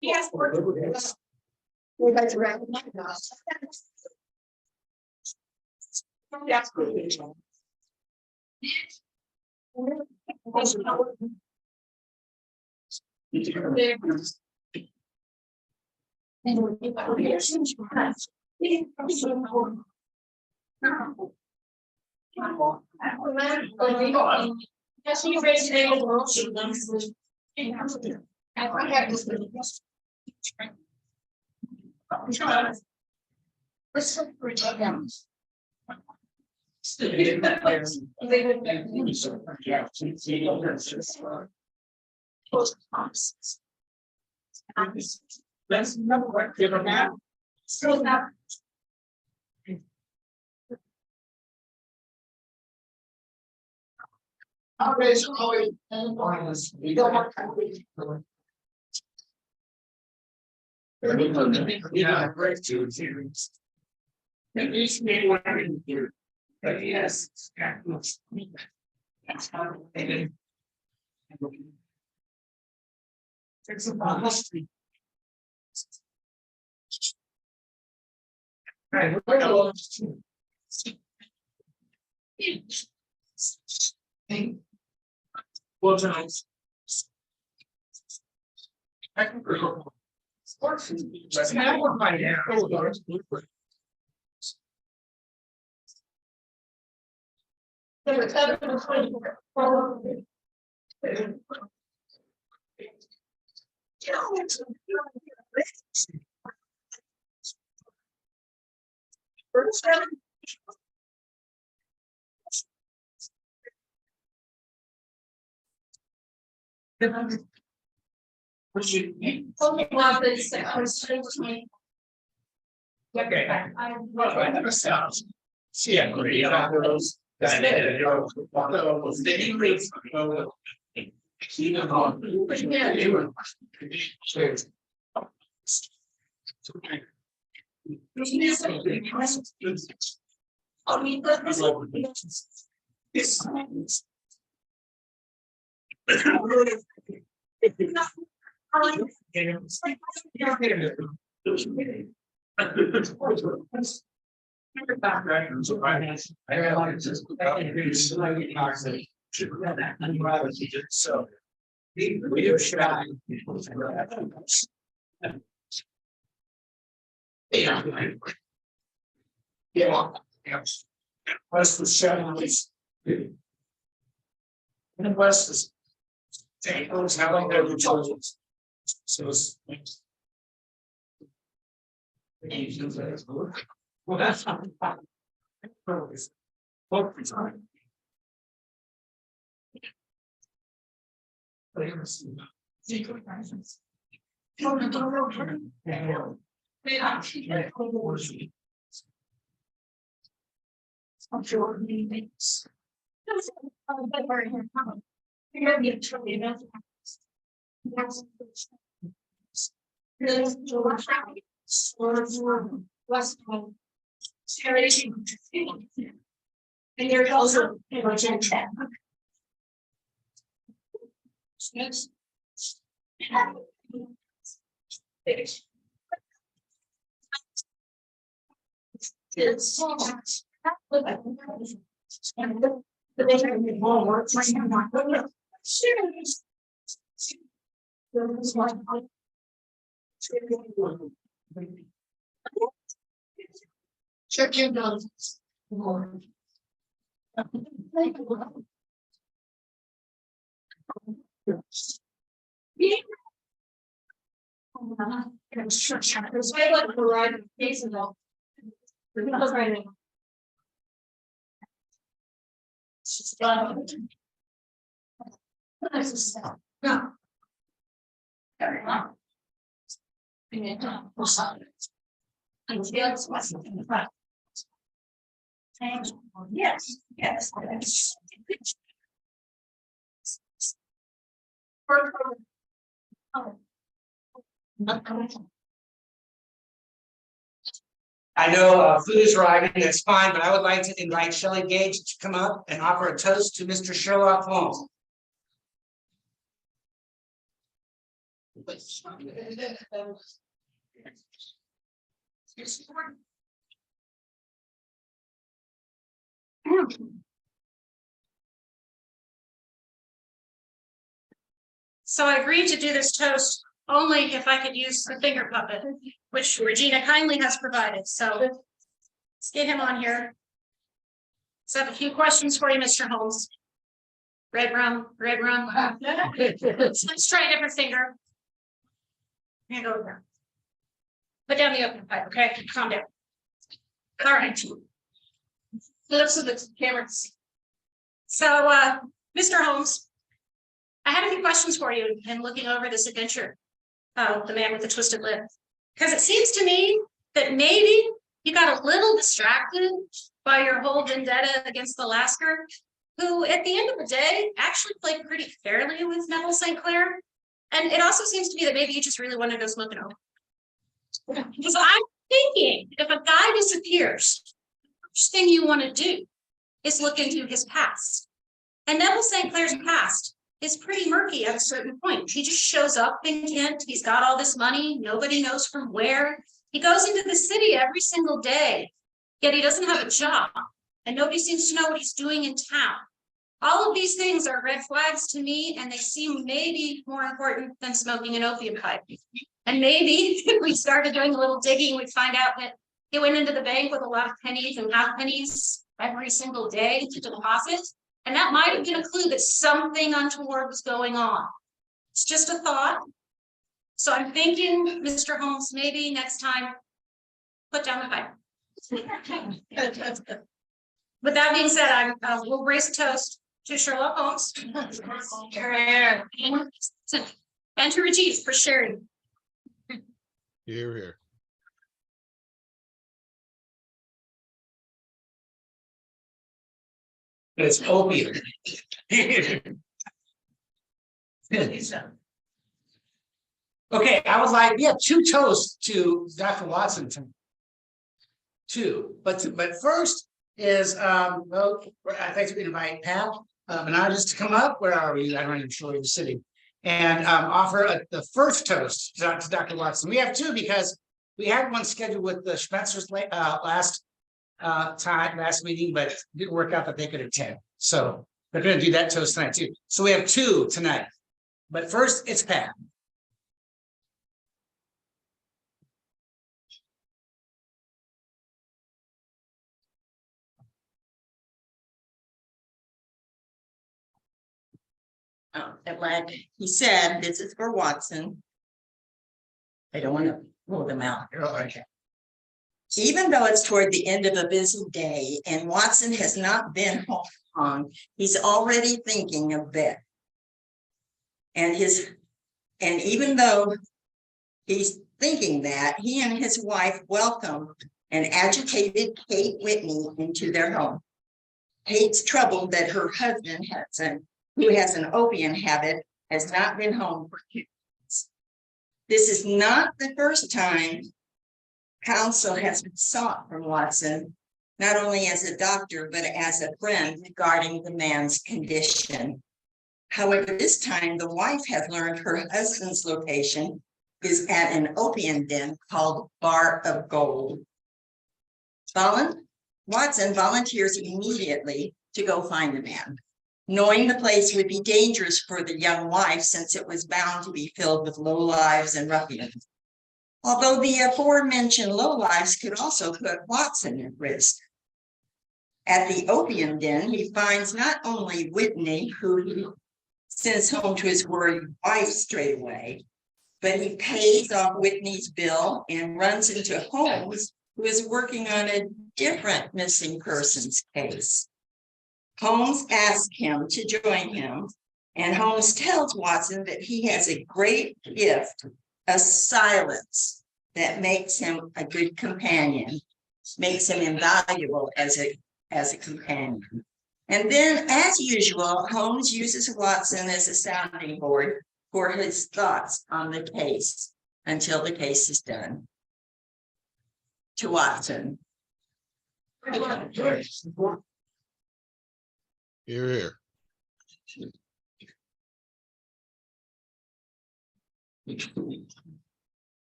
Yes. We'd like to recognize. Yes. Yes, you raised it. Let's remember what given now. Still not. Always, we don't want yeah, great to series. At least maybe what I didn't do. But yes. That's how they did. It's a history. Right, we're gonna well, tonight. I can go. Let's have one by now. Okay. Well, I never sound. See, I'm pretty those. So. We are shy. Yeah. Yeah. West was shut. And West is. Tables, how long they're choices. So it's. Well, that's not. Secret license. And there's also. Yes. Check in on. Yes, yes. I know food is arriving, that's fine, but I would like to invite Shelley Gage to come up and offer a toast to Mr. Sherlock Holmes. So I agreed to do this toast only if I could use the finger puppet, which Regina kindly has provided, so let's get him on here. So I have a few questions for you, Mr. Holmes. Red rum, red rum. Let's try a different finger. Hand over. Put down the open pipe, okay? Calm down. All right. Looks of the cameras. So, Mr. Holmes, I had a few questions for you in looking over this adventure of the man with the twisted lip. Because it seems to me that maybe you got a little distracted by your whole vendetta against the Lasker, who at the end of the day actually played pretty fairly with Neville St. Clair. And it also seems to me that maybe you just really want to go smoke an oak. Because I'm thinking if a guy disappears, the first thing you want to do is look into his past. And Neville St. Clair's past is pretty murky at a certain point. He just shows up in Kent. He's got all this money. Nobody knows from where. He goes into the city every single day, yet he doesn't have a job. And nobody seems to know what he's doing in town. All of these things are red flags to me, and they seem maybe more important than smoking an opium pipe. And maybe if we started doing a little digging, we'd find out that he went into the bank with a lot of pennies and half pennies every single day to deposit. And that might have been a clue that something untoward was going on. It's just a thought. So I'm thinking, Mr. Holmes, maybe next time, put down the pipe. With that being said, we'll raise a toast to Sherlock Holmes. And to Rajiv for sharing. Here, here. It's opium. Okay, I would like, we have two toasts to Dr. Watson. Two, but first is, well, thanks for inviting Pat and I just to come up. Where are we? I don't even know where you're sitting. And offer the first toast to Dr. Watson. We have two because we had one scheduled with the Schmetzers last meeting, but it didn't work out that they could attend. So we're going to do that toast tonight too. So we have two tonight. But first, it's Pat. And like he said, this is for Watson. I don't want to rule them out. Okay. Even though it's toward the end of a busy day and Watson has not been home long, he's already thinking of bed. And even though he's thinking that, he and his wife welcomed an agitated Kate Whitney into their home. Kate's troubled that her husband who has an opium habit, has not been home for 2 months. This is not the first time counsel has been sought from Watson, not only as a doctor, but as a friend regarding the man's condition. However, this time the wife has learned her husband's location is at an opium den called Bar of Gold. Watson volunteers immediately to go find the man, knowing the place would be dangerous for the young wife since it was bound to be filled with lowlives and ruffians. Although the aforementioned lowlives could also put Watson at risk. At the opium den, he finds not only Whitney, who he sends home to his worried wife straight away, but he pays off Whitney's bill and runs into Holmes, who is working on a different missing persons case. Holmes asks him to join him, and Holmes tells Watson that he has a great gift, a silence that makes him a good companion, makes him invaluable as a companion. And then, as usual, Holmes uses Watson as a sounding board for his thoughts on the case until the case is done. To Watson. Here, here.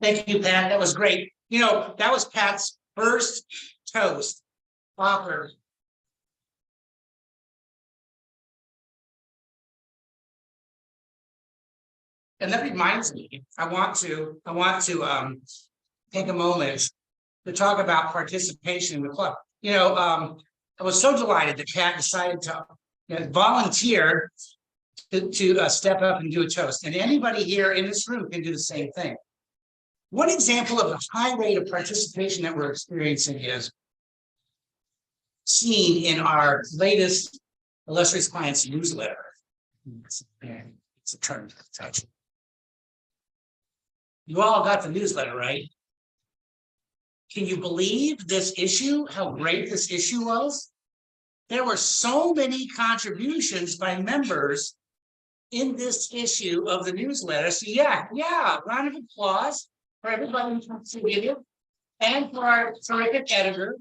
Thank you, Pat. That was great. You know, that was Pat's first toast offered. And that reminds me, I want to take a moment to talk about participation in the club. You know, I was so delighted that Pat decided to volunteer to step up and do a toast. And anybody here in this room can do the same thing. One example of the high rate of participation that we're experiencing is seen in our latest Illustrious Clients newsletter. It's a term to touch. You all got the newsletter, right? Can you believe this issue, how great this issue was? There were so many contributions by members in this issue of the newsletter. So yeah, round of applause for everybody who contributed and for our terrific editor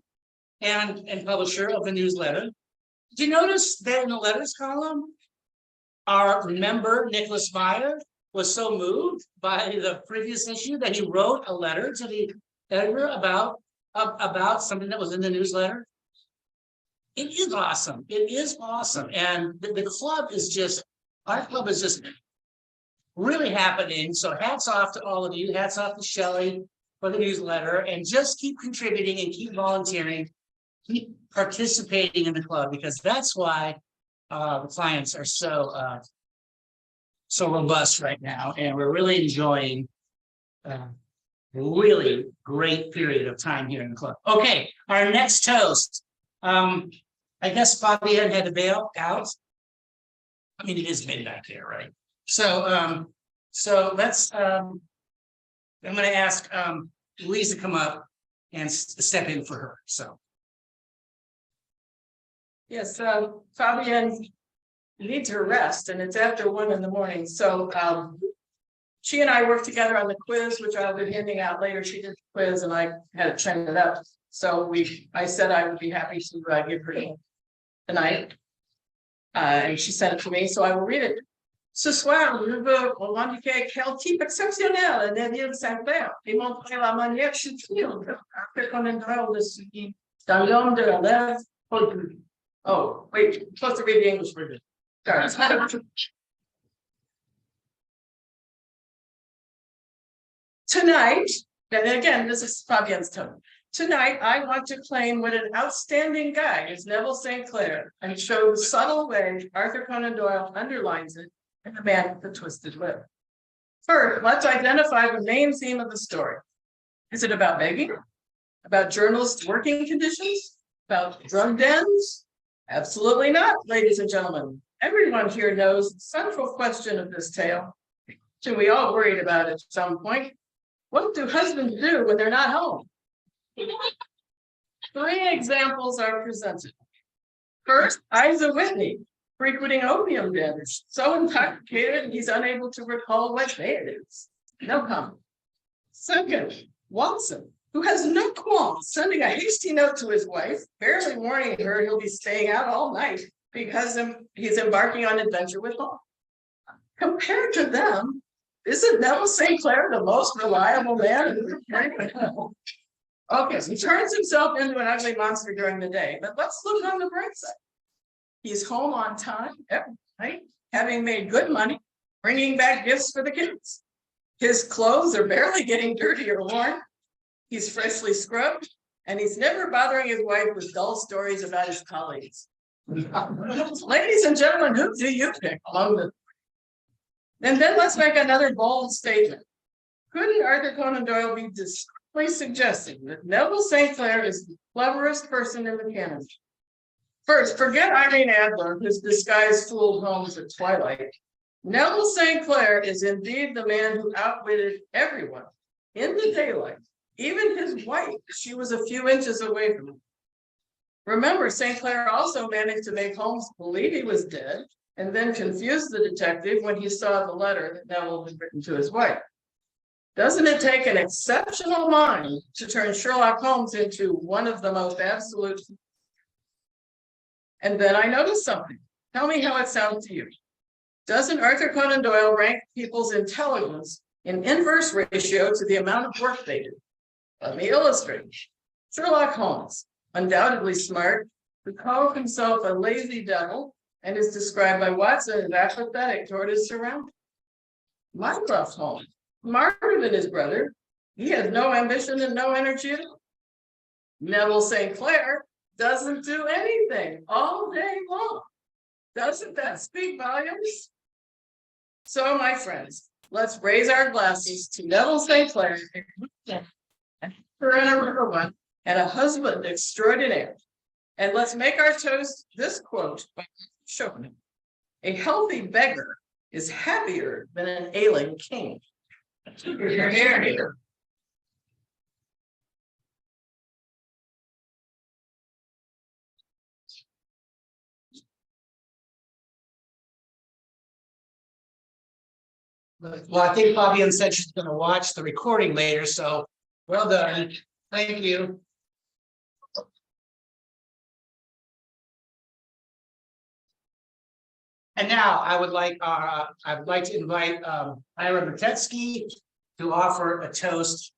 and publisher of the newsletter. Did you notice that in the letters column, our member, Nicholas Meyer, was so moved by the previous issue that he wrote a letter to the editor about something that was in the newsletter? It is awesome. It is awesome. And the club is just, our club is just really happening. So hats off to all of you. Hats off to Shelley for the newsletter, and just keep contributing and keep volunteering, keep participating in the club, because that's why the clients are so robust right now. And we're really enjoying really great period of time here in the club. Okay, our next toast. I guess Fabienne had to bail out. I mean, it is midnight there, right? So let's I'm going to ask Louise to come up and step in for her. So Yes, Fabienne needs her rest, and it's after 1 a.m. So she and I worked together on the quiz, which I'll be handing out later. She did the quiz, and I had it trained it up. So I said I would be happy to give her tonight, and she sent it to me, so I will read it. Ce soir, je veux revendiquer quel type exceptionnel est Neville Saint-Clair et montrer la manière subtile après qu'on endure de ce qui, dans l'homme de la lèvre, produit. Oh, wait, I'm supposed to read the English version. Sorry. Tonight, and again, this is Fabienne's tone. Tonight, I want to claim what an outstanding guy is Neville St. Clair, and show the subtle way Arthur Conan Doyle underlines it in The Man with the Twisted Lip. First, let's identify the main theme of the story. Is it about begging? About journalists' working conditions? About drug dens? Absolutely not, ladies and gentlemen. Everyone here knows the central question of this tale, which we all worried about at some point. What do husbands do when they're not home? 3 examples are presented. First, Isa Whitney, frequenting opium dens, so intoxicated he's unable to recall what day it is. No comment. Second, Watson, who has no qualms sending a hasty note to his wife, barely warning her he'll be staying out all night because he's embarking on an adventure with Paul. Compared to them, isn't Neville St. Clair the most reliable man? Okay, so he turns himself into an ugly monster during the day, but let's look on the bright side. He's home on time every night, having made good money, bringing back gifts for the kids. His clothes are barely getting dirty or worn. He's freshly scrubbed, and he's never bothering his wife with dull stories about his colleagues. Ladies and gentlemen, who do you pick among them? And then let's make another bold statement. Couldn't Arthur Conan Doyle be discreetly suggesting that Neville St. Clair is the cleverest person in the canon? First, forget Irene Adler, whose disguise fooled Holmes at twilight. Neville St. Clair is indeed the man who outwitted everyone in the daylight, even his wife. She was a few inches away from him. Remember, St. Clair also managed to make Holmes believe he was dead, and then confused the detective when he saw the letter that Neville had written to his wife. Doesn't it take an exceptional mind to turn Sherlock Holmes into one of the most absolute? And then I noticed something. Tell me how it sounds to you. Doesn't Arthur Conan Doyle rank people's intelligence in inverse ratio to the amount of work they do? Let me illustrate. Sherlock Holmes, undoubtedly smart, who calls himself a lazy devil and is described by Watson as apathetic toward his surroundings. Mycroft Holmes, smarter than his brother, he has no ambition and no energy at all. Neville St. Clair doesn't do anything all day long. Doesn't that speak volumes? So, my friends, let's raise our glasses to Neville St. Clair, her and a one, and a husband extraordinaire. And let's make our toast this quote by Chopin. A healthy beggar is happier than an ailing king. Here. Well, I think Fabian said she's gonna watch the recording later, so well done. Thank you. And now I would like to invite Ira Matetsky to offer a toast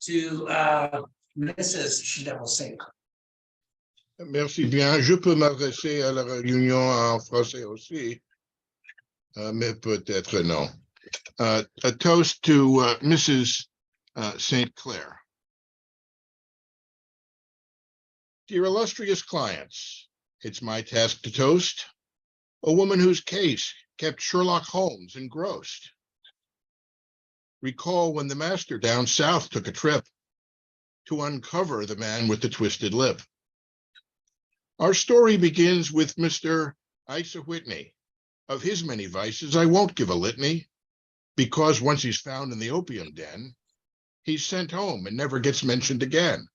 to Mrs. Neville St. Clair. Merci bien. Je peux m'adresser à la réunion en français aussi, mais peut-être non. A toast to Mrs. St. Clair. Dear illustrious clients, it's my task to toast a woman whose case kept Sherlock Holmes engrossed. Recall when the master down south took a trip to uncover the man with the twisted lip. Our story begins with Mr. Isa Whitney. Of his many vices, I won't give a litany, because once he's found in the opium den, he's sent home and never gets mentioned again.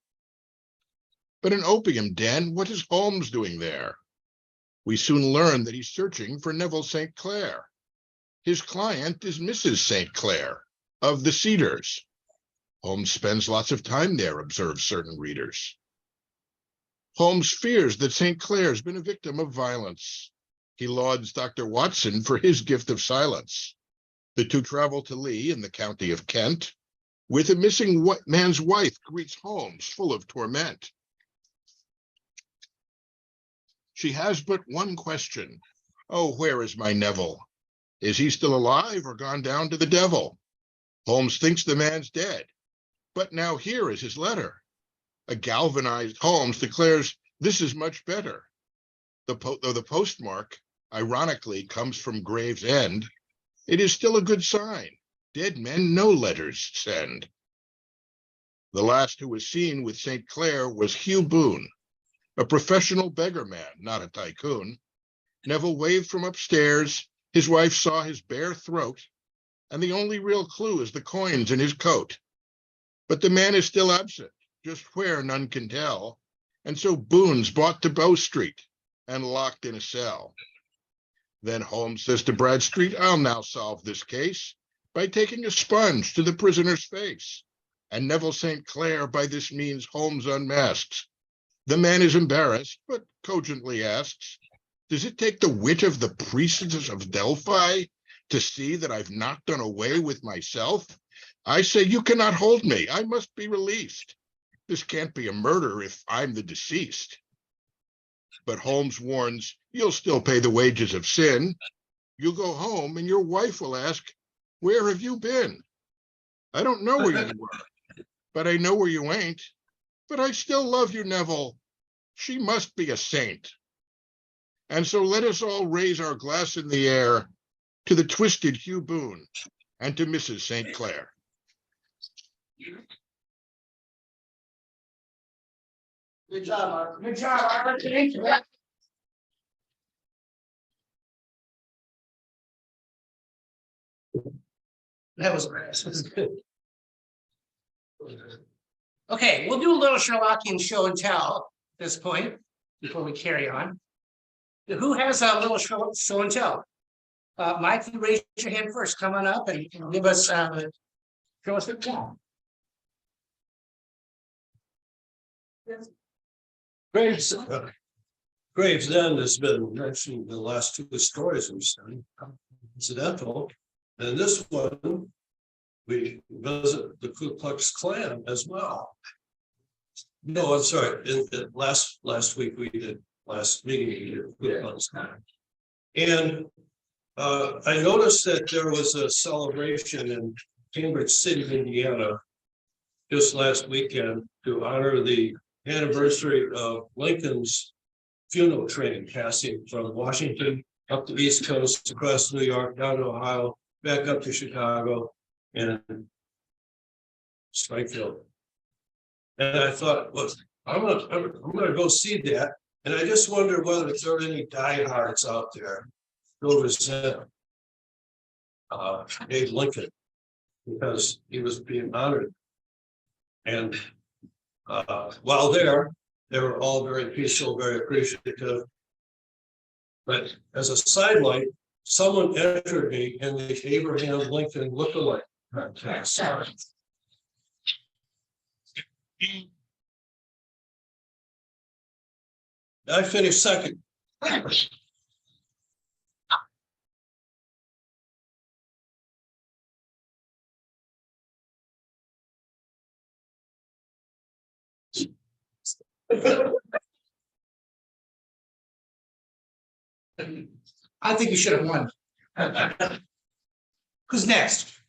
But an opium den, what is Holmes doing there? We soon learn that he's searching for Neville St. Clair. His client is Mrs. St. Clair of the Cedars. Holmes spends lots of time there, observe certain readers. Holmes fears that St. Clair's been a victim of violence. He lauds Dr. Watson for his gift of silence. The two travel to Lee in the county of Kent, with a missing man's wife greets Holmes full of torment. She has but one question. Oh, where is my Neville? Is he still alive or gone down to the devil? Holmes thinks the man's dead, but now here is his letter. A galvanized Holmes declares this is much better. Though the postmark, ironically, comes from Gravesend, it is still a good sign. Dead men no letters send. The last who was seen with St. Clair was Hugh Boone, a professional beggar man, not a tycoon. Neville waved from upstairs. His wife saw his bare throat, and the only real clue is the coins in his coat. But the man is still absent, just where none can tell, and so Boone's brought to Bow Street and locked in a cell. Then Holmes says to Bradstreet, I'll now solve this case by taking a sponge to the prisoner's face. And Neville St. Clair by this means Holmes unmasks. The man is embarrassed, but cogently asks, does it take the wit of the priests of Delphi to see that I've not done away with myself? I say, you cannot hold me. I must be released. This can't be a murder if I'm the deceased. But Holmes warns, you'll still pay the wages of sin. You'll go home and your wife will ask, where have you been? I don't know where you were, but I know where you ain't. But I still love you, Neville. She must be a saint. And so let us all raise our glass in the air to the twisted Hugh Boone and to Mrs. St. Clair. Good job, Art. Good job, Art. Thank you. That was good. Okay, we'll do a little Sherlockian show and tell at this point before we carry on. Who has a little show and tell? Mike, you raise your hand first. Come on up and give us show us the tell. Gravesend has been mentioned the last two stories we've done, incidental, and this one we visit the Ku Klux Klan as well. No, I'm sorry. Last week we did last meeting we did Ku Klux Klan, and I noticed that there was a celebration in Cambridge City, Indiana, just last weekend to honor the anniversary of Lincoln's funeral train passing from Washington up the East Coast, across New York, down to Ohio, back up to Chicago and Springfield. And I thought, well, I'm gonna go see that. And I just wonder whether there are any diehards out there who resent Abe Lincoln because he was being honored. And while there, they were all very peaceful, very appreciative. But as a sidelight, someone entered me in the Abraham Lincoln lookalike contest. I finished second. I think you should have won. Who's next?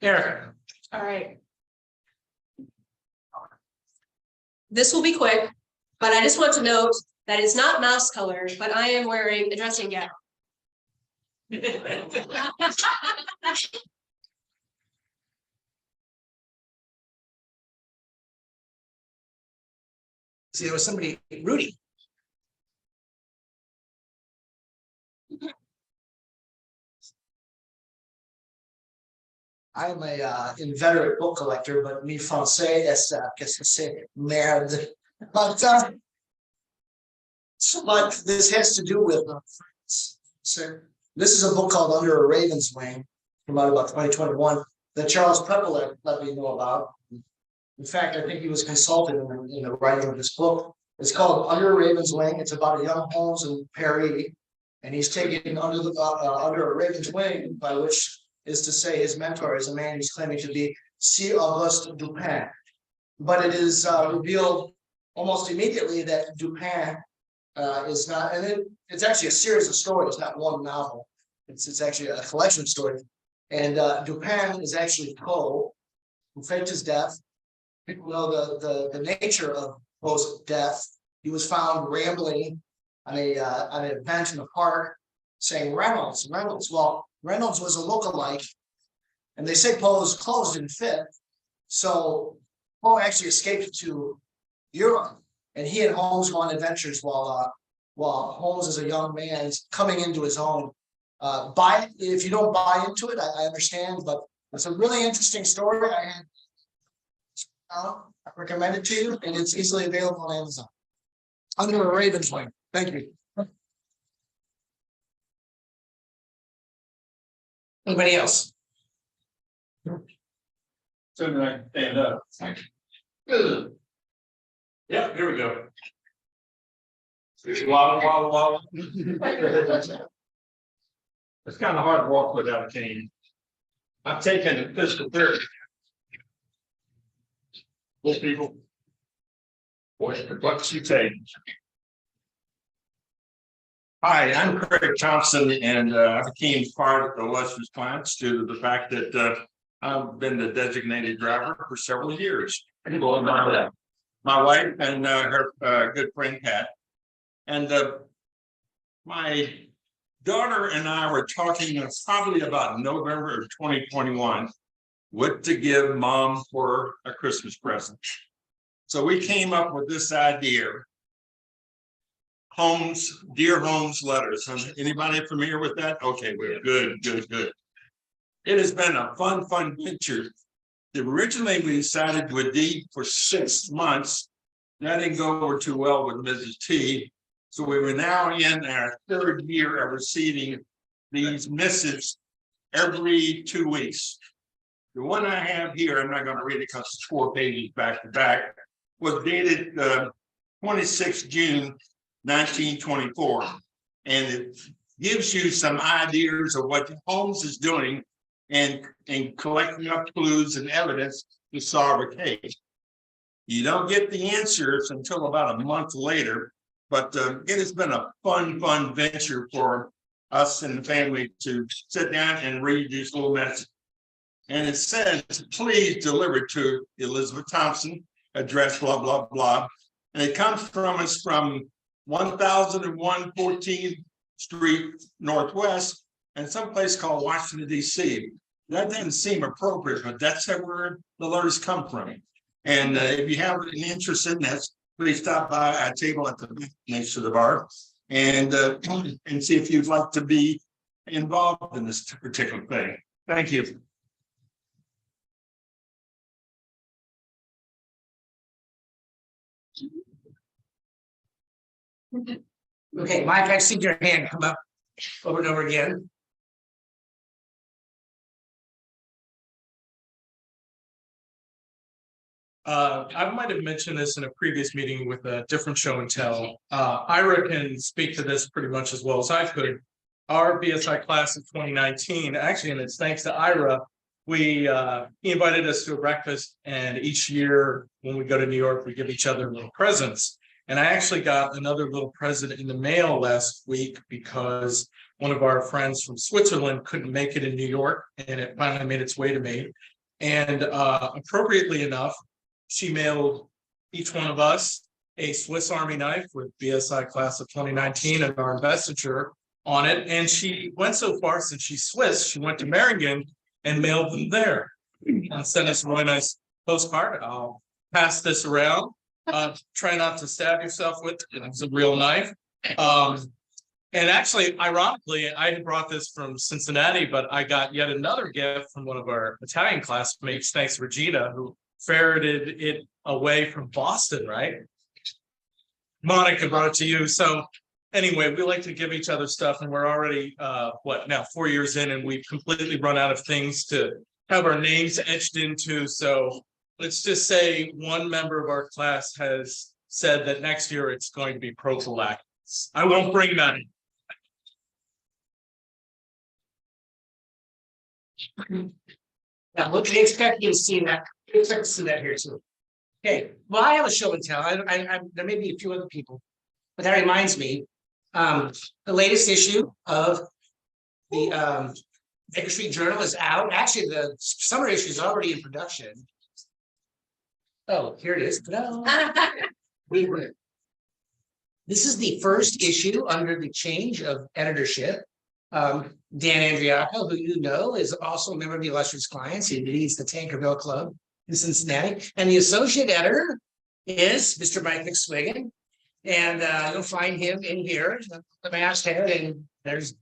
Eric. All right. This will be quick, but I just want to note that it's not mouse color, but I am wearing a dressing gown. See, there was somebody, Rudy. I'm a inveterate book collector, but mi français est qu'est-ce que c'est merde. But this has to do with so this is a book called Under a Raven's Wing, came out about 2021, that Charles Pepper let me know about. In fact, I think he was consulted in the writing of this book. It's called Under a Raven's Wing. It's about a young Holmes in Paris, and he's taken under a raven's wing, by which is to say his mentor is a man he's claiming to be C. Auguste Dupin. But it is revealed almost immediately that Dupin is not, and it's actually a series of stories, not one novel. It's actually a collection of stories. And Dupin is actually Poe, who faked his death. People know the nature of Poe's death. He was found rambling on an bench in the park, saying Reynolds. Well, Reynolds was a lookalike, and they say Poe's clothes didn't fit. So Poe actually escaped to Europe, and he and Holmes go on adventures while Holmes is a young man coming into his own. If you don't buy into it, I understand, but it's a really interesting story. I recommend it to you, and it's easily available on Amazon. Under a Raven's Wing. Thank you. Anybody else? So then I stand up. Good. Yeah, here we go. Wobble. It's kind of hard to walk without a cane. I've taken physical therapy. Most people. What you take? Hi, I'm Craig Thompson, and I became part of the Illustrious Clients due to the fact that I've been the designated driver for several years. My wife and her good friend Pat, and my daughter and I were talking probably about November of 2021, what to give mom for a Christmas present. So we came up with this idea. Holmes, Dear Holmes letters. Anybody familiar with that? Okay, we're good. It has been a fun venture. Originally, we decided to deed for 6 months. That didn't go over too well with Mrs. T. So we were now in our 3rd year of receiving these missives every 2 weeks. The one I have here, I'm not going to read it because it's 4 pages back to back, was dated 26 June 1924, and it gives you some ideas of what Holmes is doing and collecting up clues and evidence to solve a case. You don't get the answers until about a month later, but it has been a fun venture for us and the family to sit down and read these little messages. And it says, please deliver to Elizabeth Thompson, address, blah, blah, blah. And it comes from us from 1001 14th Street Northwest and someplace called Washington, D.C. That doesn't seem appropriate, but that's where the letters come from. And if you have an interest in this, please stop by our table at the next to the bar and see if you'd like to be involved in this particular thing. Thank you. Okay, Mike, I've seen your hand come up over and over again. I might have mentioned this in a previous meeting with a different show and tell. Ira can speak to this pretty much as well as I could. Our BSI class of 2019, actually, and it's thanks to Ira, he invited us to a breakfast, and each year when we go to New York, we give each other little presents. And I actually got another little present in the mail last week because one of our friends from Switzerland couldn't make it in New York, and it finally made its way to me. And appropriately enough, she mailed each one of us a Swiss Army knife with BSI class of 2019 and our investiture on it. And she went so far, since she's Swiss, she went to Meiringen and mailed them there and sent us a really nice postcard. I'll pass this around. Try not to stab yourself with it. It's a real knife. And actually, ironically, I had brought this from Cincinnati, but I got yet another gift from one of our Italian classmates, thanks Regina, who ferreted it away from Boston, right? Monica brought it to you. So anyway, we like to give each other stuff, and we're already, 4 years in, and we've completely run out of things to have our names etched into. So let's just say one member of our class has said that next year it's going to be prophylactics. I won't bring that in. Now, look, they expect you to see that. They expect to see that here too. Okay, well, I have a show and tell. There may be a few other people, but that reminds me, the latest issue of the Baker Street Journal is out. Actually, the summer issue is already in production. Oh, here it is. This is the first issue under the change of editorship. Dan Andriaco, who you know, is also a member of the Illustrious Clients. He leads the Tankerville Club in Cincinnati. And the associate editor is Mr. Mike McSwigan. And you'll find him in here, the masthead, and there's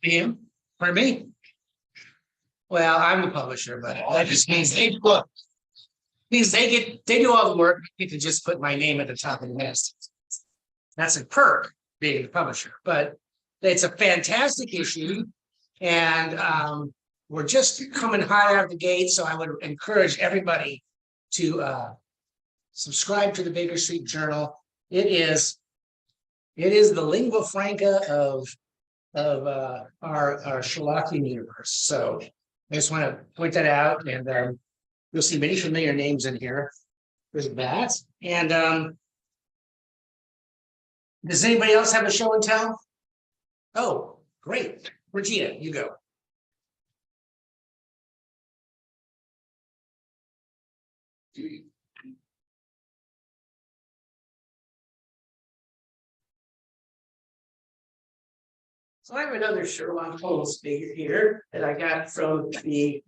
him. Pardon me? Well, I'm the publisher, but that just means they do all the work. You can just put my name at the top of the list. That's a perk, being the publisher, but it's a fantastic issue, and we're just coming hot out of the gate. So I would encourage everybody to subscribe to the Baker Street Journal. It is the lingua franca of our Sherlockian universe. So I just want to point that out, and you'll see many familiar names in here. There's that, and does anybody else have a show and tell? Oh, great. Regina, you go. So I have another Sherlock Holmes figure here that I got from the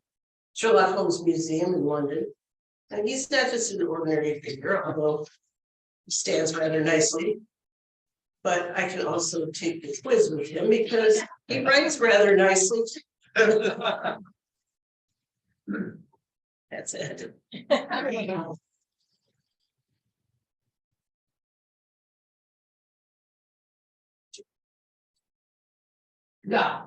Sherlock Holmes Museum in London. And he's not just an ordinary figure, although he stands rather nicely. But I can also take the quiz with him because he writes rather nicely. That's it. Yeah.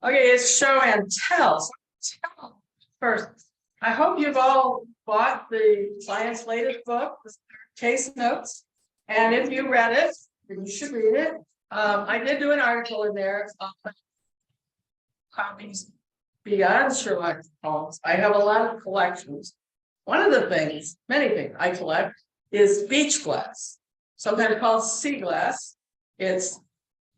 Okay, it's show and tell. First, I hope you've all bought the client's latest book, Case Notes. And if you read it, then you should read it. I did do an article in there. Copies beyond Sherlock Holmes. I have a lot of collections. One of the things, many things I collect is beach glass, sometimes called sea glass. It's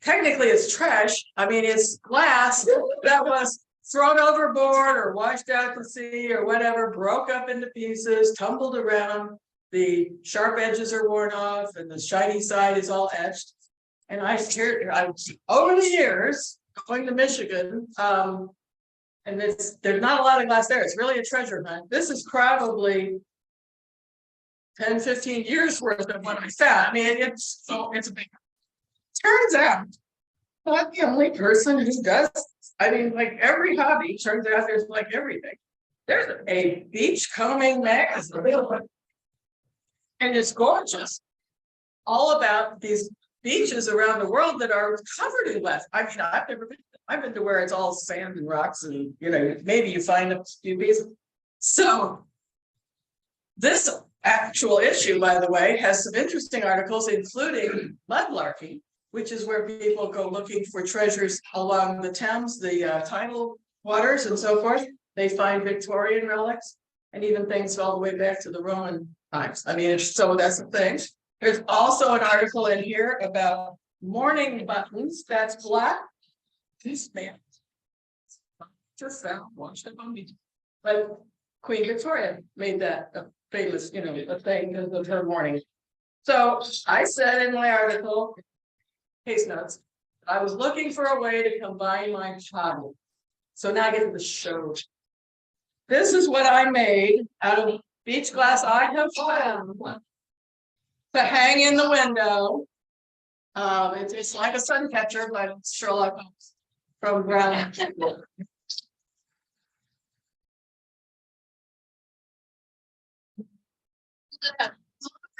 technically it's trash. I mean, it's glass that was thrown overboard or washed out to sea or whatever, broke up into pieces, tumbled around. The sharp edges are worn off and the shiny side is all etched. And I over the years, going to Michigan, and there's not a lot of glass there. It's really a treasure hunt. This is probably 10, 15 years worth of what I found. I mean, it's a big. Turns out, not the only person who does. I mean, like every hobby, turns out there's like everything. There's a beachcombing magazine, and it's gorgeous. All about these beaches around the world that are covered in glass. I mean, I've never been. I've been to where it's all sand and rocks, and maybe you find a few pieces. So this actual issue, by the way, has some interesting articles, including mudlarking, which is where people go looking for treasures along the Thames, the tidal waters and so forth. They find Victorian relics and even things all the way back to the Roman times. I mean, so that's the thing. There's also an article in here about mourning buttons. That's black. This man just found, watched it on me. But Queen Victoria made that a famous, a thing because of her mourning. So I said in my article, case notes, I was looking for a way to combine my hobby. So now I get to the show. This is what I made out of beach glass I have found to hang in the window. It's like a sun catcher, but it's Sherlock Holmes from Brown.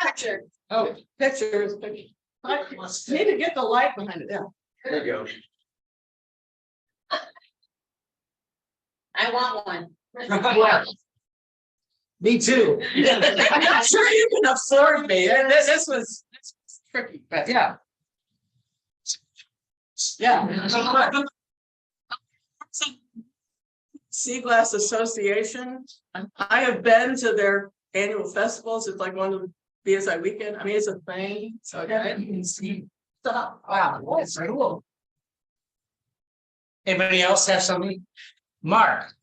Picture. Oh, pictures. I need to get the light behind it. Yeah. There you go. I want one. Me too. I'm not sure you can afford me. This was tricky, but yeah. Yeah. Sea Glass Association. I have been to their annual festivals. It's like one of the BSI weekend. I mean, it's a thing. So yeah, you can see stuff. Wow, that's cool. Anybody else have something? Mark.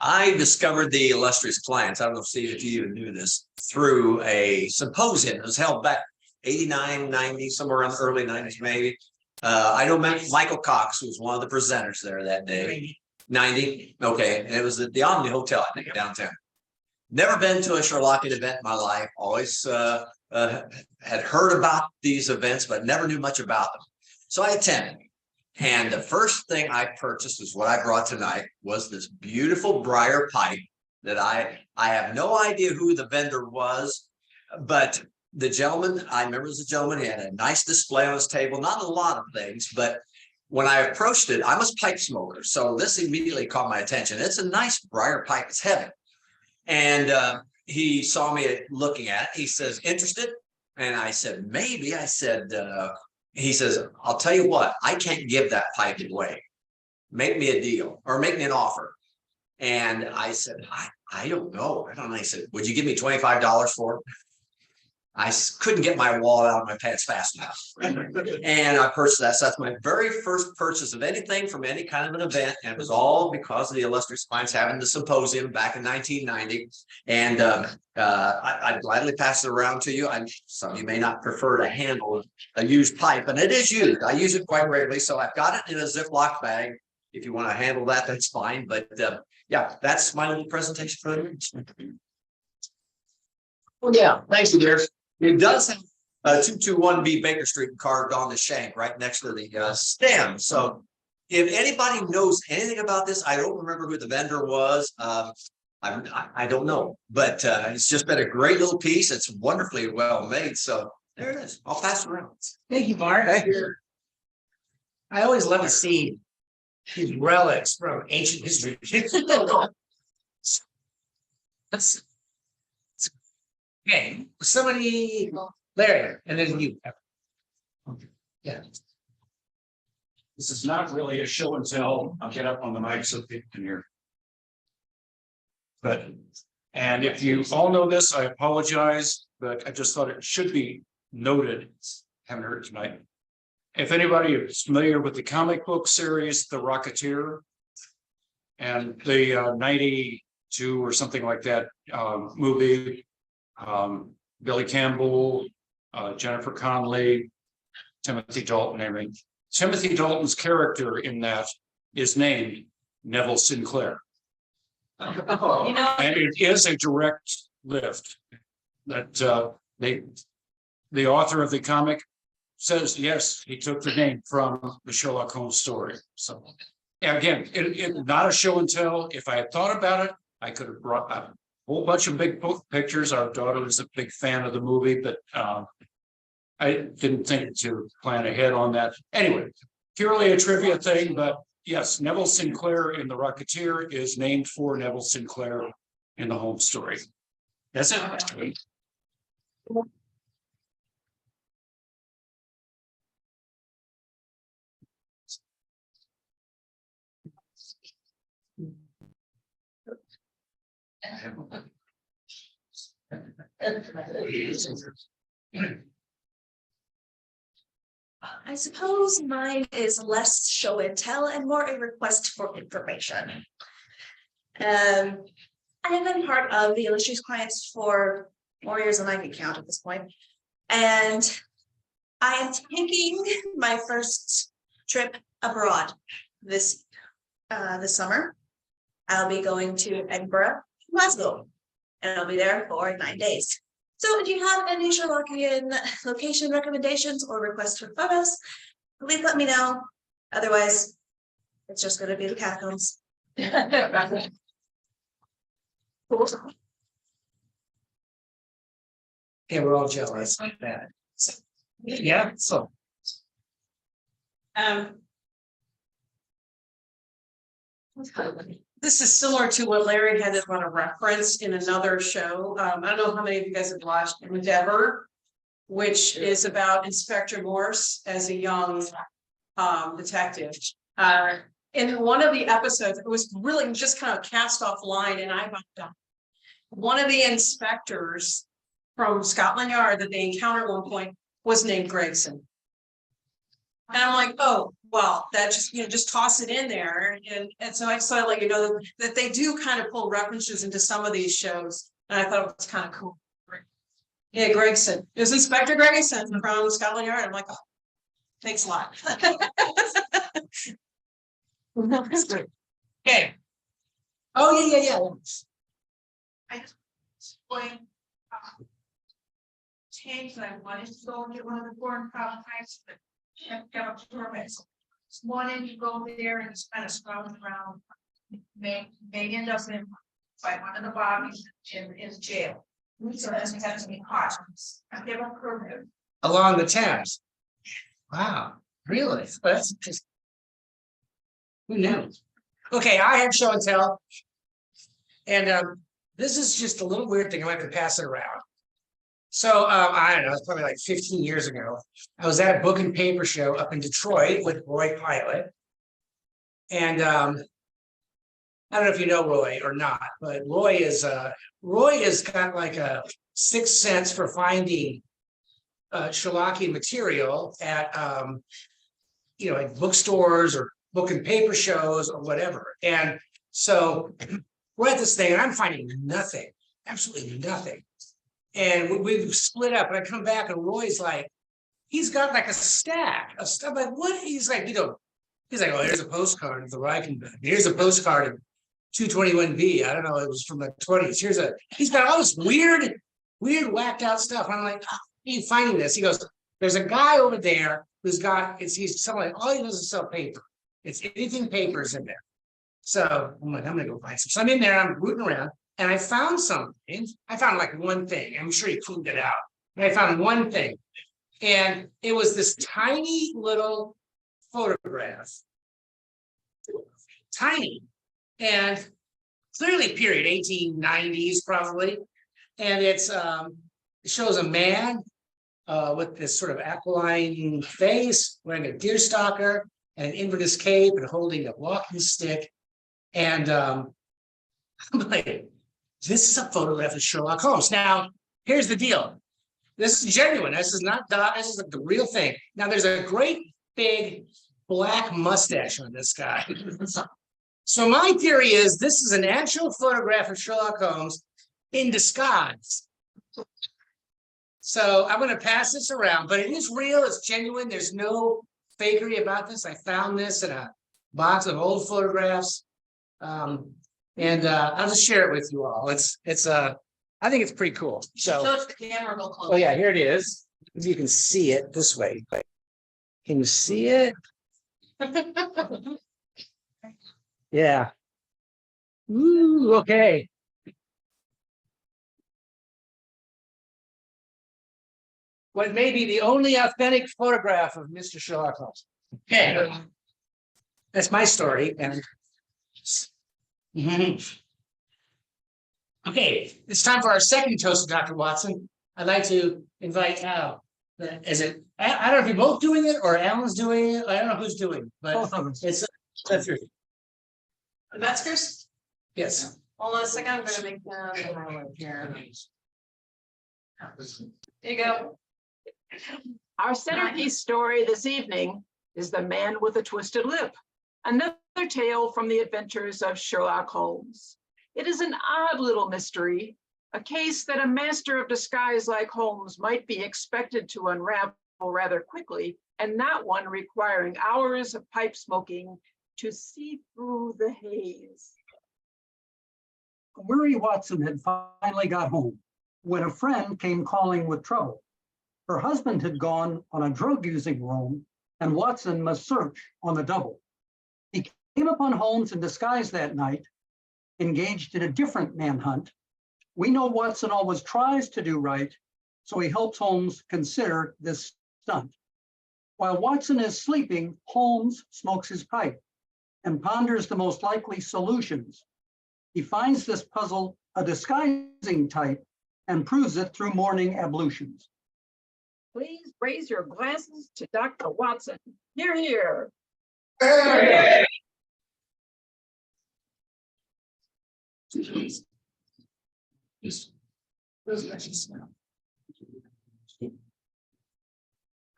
I discovered the Illustrious Clients. I don't know, Steve, if you even knew this, through a symposium. It was held back 89, 90, somewhere around the early 90s, maybe. I know Michael Cox was one of the presenters there that day. 90. Okay. And it was at the Omni Hotel, I think, downtown. Never been to a Sherlockian event in my life. Always had heard about these events, but never knew much about them. So I attended. And the first thing I purchased is what I brought tonight, was this beautiful briar pipe that I have no idea who the vendor was, but the gentleman, I remember as a gentleman, he had a nice display on his table, not a lot of things, but when I approached it, I'm a pipe smoker. So this immediately caught my attention. It's a nice briar pipe. It's heavy. And he saw me looking at it. He says, interested? And I said, maybe. I said, he says, I'll tell you what, I can't give that pipe away. Make me a deal or make me an offer. And I said, I don't know. I don't know. He said, would you give me $25 for it? I couldn't get my wallet out of my pants fast enough. And I purchased that. So that's my very first purchase of anything from any kind of an event. And it was all because of the Illustrious Clients having the symposium back in 1990. And I'd gladly pass it around to you. Some of you may not prefer to handle a used pipe, and it is used. I use it quite regularly. So I've got it in a Ziploc bag. If you want to handle that, that's fine. But yeah, that's my little presentation for the week. Well, yeah, thanks, dear. It does have 221B Baker Street carved on the shank right next to the stem. So if anybody knows anything about this, I don't remember who the vendor was. I don't know, but it's just been a great little piece. It's wonderfully well made. So there it is. I'll pass it around. Thank you, Mark. Okay. I always love to see these relics from ancient history. That's okay. Somebody, Larry, and then you. Yeah. This is not really a show and tell. I'll get up on the mic so people can hear. But And if you all know this, I apologize, but I just thought it should be noted. Haven't heard it tonight. If anybody is familiar with the comic book series, The Rocketeer, and the 92 or something like that movie, Billy Campbell, Jennifer Connelly, Timothy Dalton, I mean, Timothy Dalton's character in that is named Neville Sinclair. And it is a direct lift that the author of the comic says, yes, he took the name from the Sherlock Holmes story. So again, it not a show and tell. If I had thought about it, I could have brought a whole bunch of big pictures. Our daughter is a big fan of the movie, but I didn't think to plan ahead on that. Anyway, purely a trivia thing, but yes, Neville Sinclair in The Rocketeer is named for Neville Sinclair in the Holmes story. That's it. I suppose mine is less show and tell and more a request for information. I have been part of the Illustrious Clients for more years than I can count at this point. And I am taking my first trip abroad this summer. I'll be going to Edinburgh, Glasgow, and I'll be there for 9 days. So if you have any Sherlockian location recommendations or requests for photos, please let me know. Otherwise, it's just going to be the catacombs. Yeah, we're all jealous of that. So, yeah, so. This is similar to what Larry had on a reference in another show. I don't know how many of you guys have watched Endeavor, which is about Inspector Morse as a young detective. In one of the episodes, it was really just kind of cast offline, and I found one of the inspectors from Scotland Yard that they encountered at one point was named Gregson. And I'm like, oh, well, that just, just toss it in there. And so I just thought I'd let you know that they do kind of pull references into some of these shows. And I thought it was kind of cool. Yeah, Gregson. It was Inspector Gregson from Scotland Yard. I'm like, oh, thanks a lot. Okay. Oh, yeah. I just explained change that I wanted to go and get one of the foreign properties, but can't get a permit. Wanted to go there and just kind of scrounge around, may end up in by one of the bodies in jail. So that's has to be cautious. I give a permit. Along the Thames. Wow, really? That's just. Who knew? Okay, I have show and tell. And this is just a little weird thing. I might have to pass it around. So I don't know, it's probably like 15 years ago. I was at a book and paper show up in Detroit with Roy Pilot. And I don't know if you know Roy or not, but Roy is got like a sixth sense for finding Sherlockian material at like bookstores or book and paper shows or whatever. And so we're at this thing and I'm finding nothing, absolutely nothing. And we've split up and I come back and Roy's like, he's got like a stack of stuff. Like, what? He's like, oh, here's a postcard of the Reichenbach. Here's a postcard of 221B. I don't know, it was from the 20s. He's got all this weird, whacked out stuff. I'm like, how are you finding this? He goes, there's a guy over there who's got, he's selling, all he does is sell paper. It's anything papers in there. So I'm like, I'm gonna go find some. So I'm in there, I'm rooting around. And I found something. I found like one thing. I'm sure he cleaned it out. And I found one thing. And it was this tiny little photograph. Tiny. And clearly period 1890s probably. And it shows a man with this sort of aquiline face, wearing a deerstalker and an Inverness cape and holding a walking stick. And I'm like, This is a photograph of Sherlock Holmes. Now, here's the deal. This is genuine. This is not, this is the real thing. Now, there's a great big black mustache on this guy. So my theory is this is an actual photograph of Sherlock Holmes in disguise. So I'm going to pass this around, but it is real. It's genuine. There's no fakery about this. I found this in a box of old photographs. I'll just share it with you all. I think it's pretty cool. So, Show us the camera real close. oh yeah, here it is. If you can see it this way. Can you see it? Yeah. Ooh, okay. What may be the only authentic photograph of Mr. Sherlock Holmes. Okay. That's my story. And okay, it's time for our second toast, Dr. Watson. I'd like to invite Al. Is it? I don't know if you're both doing it or Alan's doing it. I don't know who's doing it, but it's that's your. That's Chris. Yes. Hold on a second, I'm gonna make them here. There you go. Our centerpiece story this evening is The Man with a Twisted Lip, another tale from the adventures of Sherlock Holmes. It is an odd little mystery, a case that a master of disguise like Holmes might be expected to unravel rather quickly, and not one requiring hours of pipe smoking to see through the haze. Weary Watson had finally got home when a friend came calling with trouble. Her husband had gone on a drug-using roam, and Watson must search on the double. He came upon Holmes in disguise that night, engaged in a different manhunt. We know Watson always tries to do right, so he helps Holmes consider this stunt. While Watson is sleeping, Holmes smokes his pipe and ponders the most likely solutions. He finds this puzzle a disguising type and proves it through morning ablutions. Please raise your glasses to Dr. Watson. Hear, hear.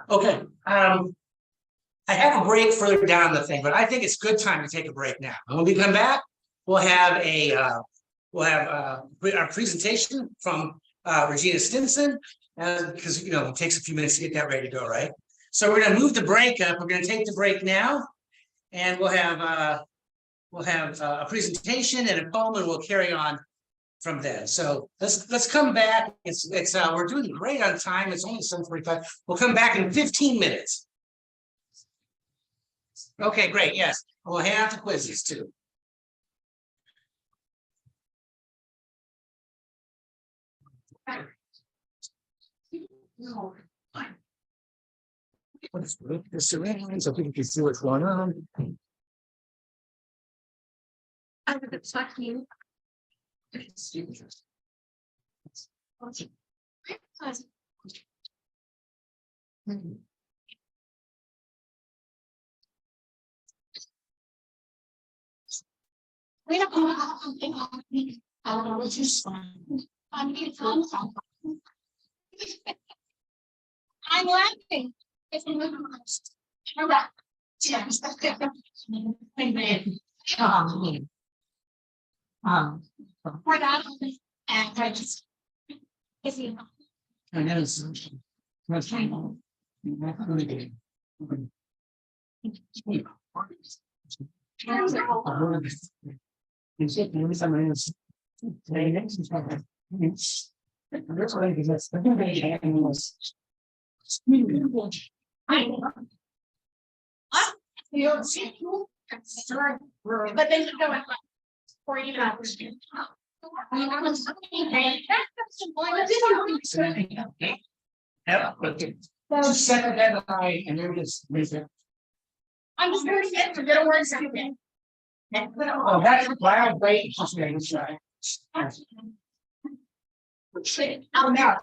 Okay. I have a break further down the thing, but I think it's good time to take a break now. When we come back, we'll have our presentation from Regina Stinson, because it takes a few minutes to get that ready to go, right? So we're going to move the break up. We're going to take the break now, and we'll have a presentation and a poem, and we'll carry on from then. So let's come back. We're doing great on time. It's only 7:45. We'll come back in 15 minutes. Okay, great. Yes, we'll hand out the quizzes too. Let's look at the surroundings so we can see what's going on. I would talk to you. I'm laughing. For that, and I just, if you know. I know something. You don't see you. But then you go and for you to understand. Yeah, okay. Just second that eye and then just raise it. I'm just very fit to get a word something. Oh, that's wild, great. Just making sure. I'm there.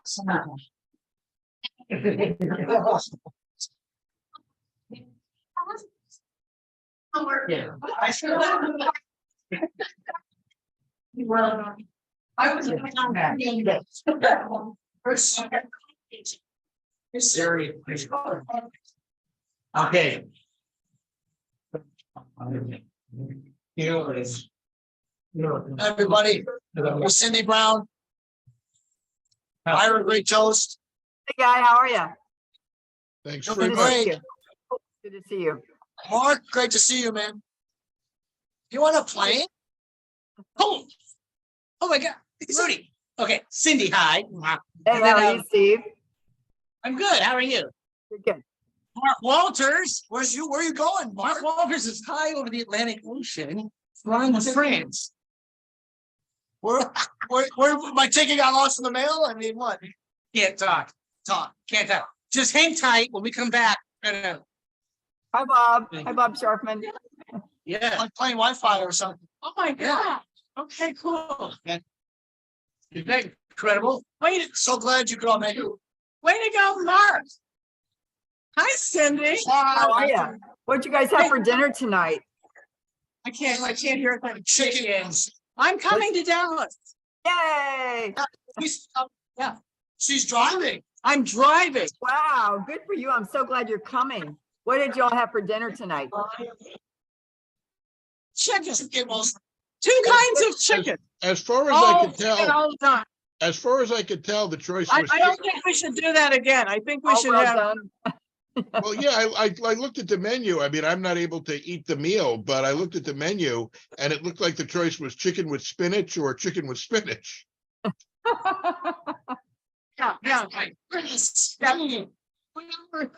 Yeah. You were. I was on that. Okay. Everybody, with Cindy Brown. Ira, great toast. Hey, Guy, how are you? Thanks Good very to much. see you. Good to see you. Mark, great to see you, man. You want to play? Oh my God, Rudy. Okay, Cindy, hi. Hey, And how then, are you, Steve? I'm good. How are you? You're good. Mark Walters. Where are you going, Mark Walters is high over the Atlantic Ocean, flying to France. Where my ticket got lost in the mail? I mean, what? Can't talk. Can't talk. Just hang tight when we come back. Hi, Bob. Hi, Bob Sharpman. Yeah. Like playing Wi-Fi or something. Oh my God. Okay, cool. Isn't that incredible? So glad you could all make it. Way to go, Mark. Hi, Cindy. How are you? What'd you guys have for dinner tonight? I can't hear a thing. Chickens. I'm coming to Dallas. Yay! Yeah. She's driving. I'm driving. Wow, good for you. I'm so glad you're coming. What did y'all have for dinner tonight? Chicken. Two kinds of chicken. As far as I could tell, all the time. as far as I could tell, the choice I was. don't think we should do that again. I think we should well have. done. Well, yeah, I looked at the menu. I mean, I'm not able to eat the meal, but I looked at the menu and it looked like the choice was chicken with spinach or chicken with spinach. Yeah. We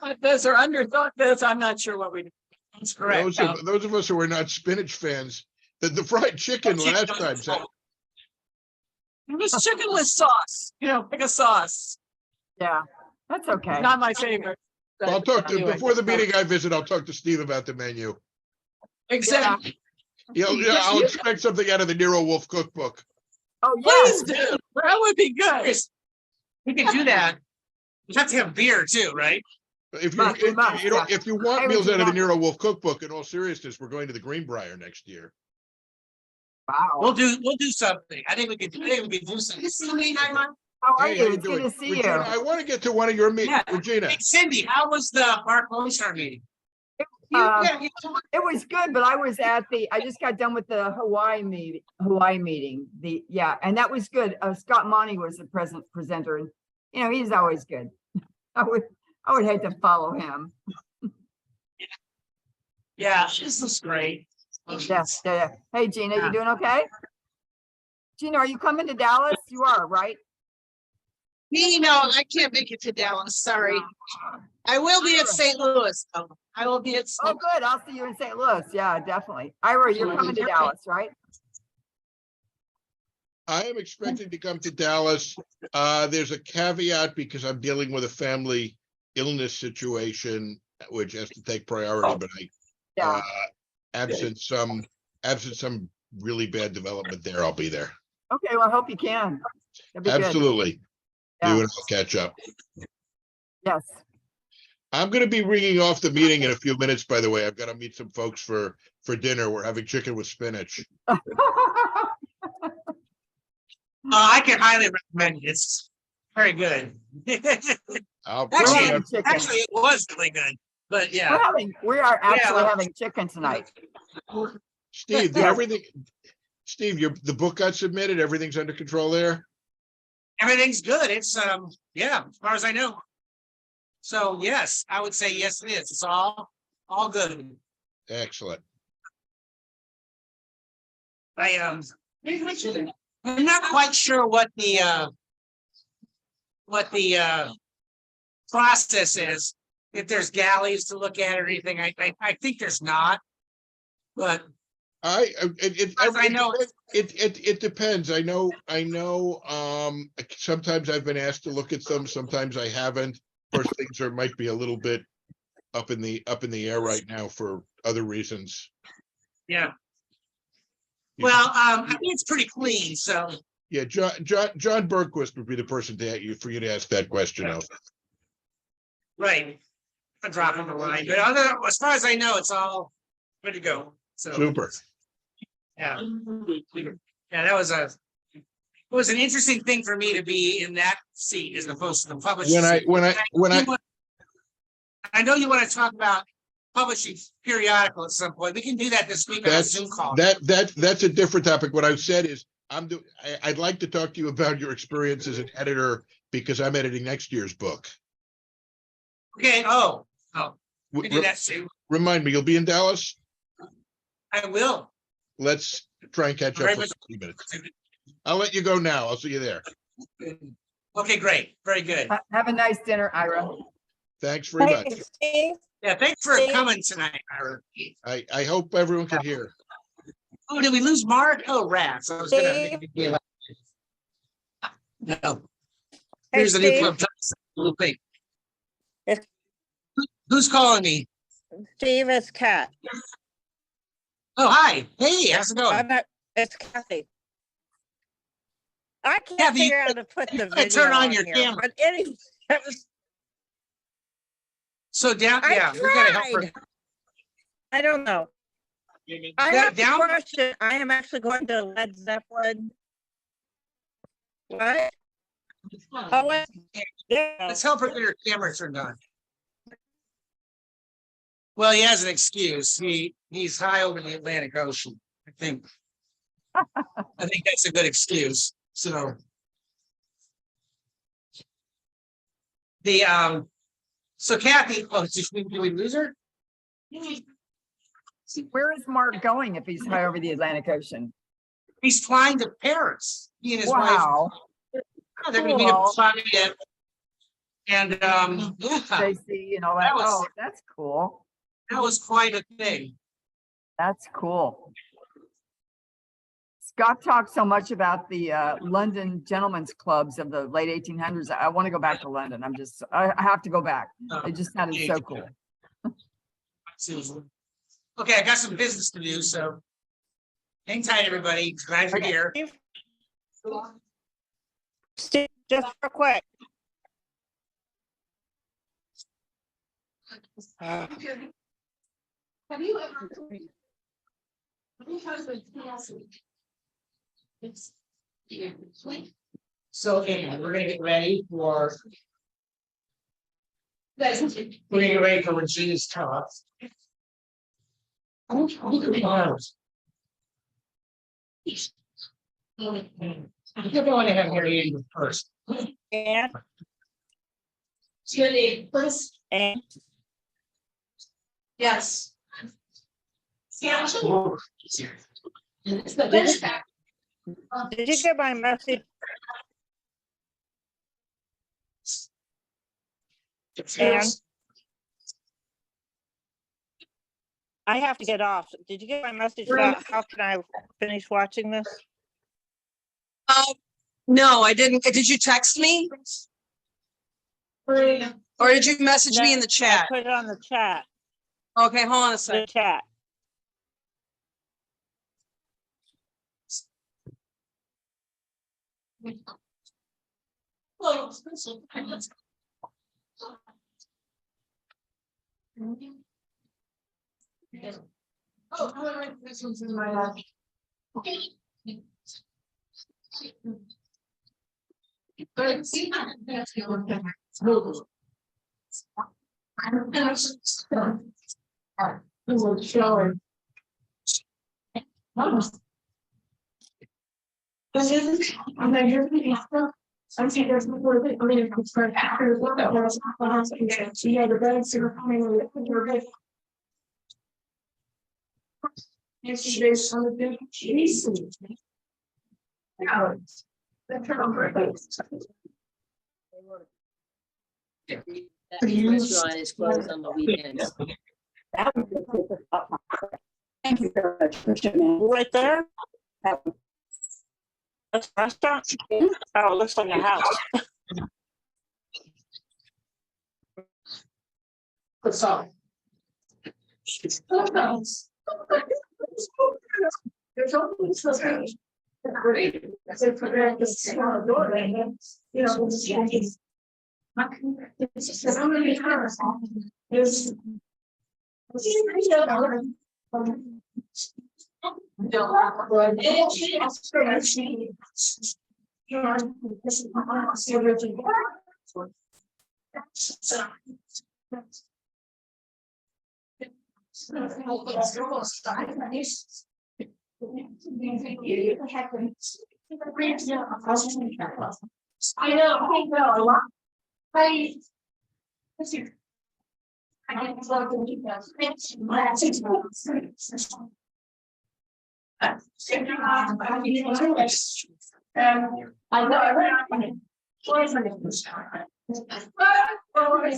thought this or underthought this. I'm not sure what we did. That's correct. Those of us who are not spinach fans, the fried chicken last time. It was chicken with sauce. Pick a sauce. Yeah, that's okay. Not my favorite. I'll talk to Anyway. before the meeting I visit. I'll talk to Steve about the menu. Exactly. I'll expect something out of the Nero Wolf cookbook. Oh, Please do. That would be good. We can do that. You have to have beer too, right? If Must, yeah. if you want Hey, meals would out you of the want- Nero Wolf cookbook, in all seriousness, we're going to the Greenbrier next year. Wow. We'll do something. I think we could do something. How are Hey, you? how It's good doing? to see Regina, you. I want to get to one of your meetings, Yeah. Regina. Hey, Cindy, how was the Mark Lone Star meeting? It was good, but I was I just got done with the Hawaii meeting. And that was good. Scott Monty was the presenter, and he's always good. I would hate to follow him. Yeah, this was great. Yes. Yeah. Hey, Gina, you doing okay? Gina, are you coming to Dallas? You are, right? No, I can't make it to Dallas. Sorry. I will be at St. Louis. Though. I will be at. Oh, good. I'll see you in St. Louis. Yeah, definitely. Ira, you're coming to Dallas, right? I am expecting to come to Dallas. There's a caveat because I'm dealing with a family illness situation, which has to take priority, but Yeah. absent some really bad development there, I'll be there. Okay. Well, I hope you can. That'd be good. Absolutely. Yeah. You and I'll catch up. Yes. I'm going to be ringing off the meeting in a few minutes, by the way. I've got to meet some folks for dinner. We're having chicken with spinach. I can highly recommend it. It's very good. Actually, it was really good. But yeah, we are actually having chicken tonight. Steve, did Steve, the book got submitted. Everything's under control there. everything's good. It's as far as I know. So yes, I would say yes, it is. It's all good. Excellent. I'm not quite sure what the process is. If there's galleys to look at or anything, I think there's not. But it depends. I know. Sometimes I've been asked to look at them. Sometimes I haven't. Of course, things might be a little bit up in the air right now for other reasons. Yeah. Well, I think it's pretty clean. So yeah, John Bergquist would be the person for you to ask that question of. Right. I'm dropping the line, but as far as I know, it's all good to go. So Super. yeah, that was was an interesting thing for me to be in that seat as opposed to the publishing. I know you want to talk about publishing periodical at some point. We can do that this week on a Zoom call. That's a different topic. What I've said is I'd like to talk to you about your experience as an editor because I'm editing next year's book. Okay. Oh, we do that too. Remind me, you'll be in Dallas? I will. Let's try and catch up for 30 minutes. I'll let you go now. I'll see you there. Okay, great. Very good. Have a nice dinner, Ira. Thanks very much. Yeah, thanks for coming tonight, Ira. I hope everyone can hear. Oh, did we lose Mark? Oh, rats. I was gonna no. Here's the new club. Little thing. Who's calling me? Steve, it's Kat. Oh, hi. Hey, how's it going? It's Kathy. I can't figure out how to put the video turn on your here, camera. But anyway, that was, So down, I yeah, we gotta help her. tried. I don't know. I have a question. I am actually going to Led Zeppelin. What? Oh, wait. Let's help her get her camera turned on. Well, he has an excuse. He's high over the Atlantic Ocean. I think that's a good excuse. So so Kathy, do we lose her? Where is Mark going if he's high over the Atlantic Ocean? He's flying to Paris. He and his Wow. wife. They're going to be Cool. flying and JC and all that. Oh, that's cool. That was quite a thing. That's cool. Scott talked so much about the London gentlemen's clubs of the late 1800s. I want to go back to London. I have to go back. It just sounded so cool. Okay, I got some business to do, so hang tight, everybody. Glad you're here. Steve, just real quick. Have you ever? So anyway, we're gonna get ready for Regina's talk. I think I want to have her in first. And First. And Yes. Yeah. It's the Did best you- back. did you get my message? And I have to get off. Did you get my message about how can I finish watching this? No, I didn't. Did you text me? Or did you message me in the chat? I put it on the chat. Okay, hold on a The second. chat. Oh, this one's in my lap. But see, that's the one thing. Showing. I'm not here. I'm saying there's more than I mean, it's for after the that was she had the beds that were coming with her. Yesterday's on the big cheese. Yeah. That's her That restaurant is closed on the weekends. Thank you very much for showing. Right there? That's a restaurant? Oh, it looks like a house. What's up? There's only something. Great. I said, for that, small door, you know, it's just how many times there's. I know. I. I know.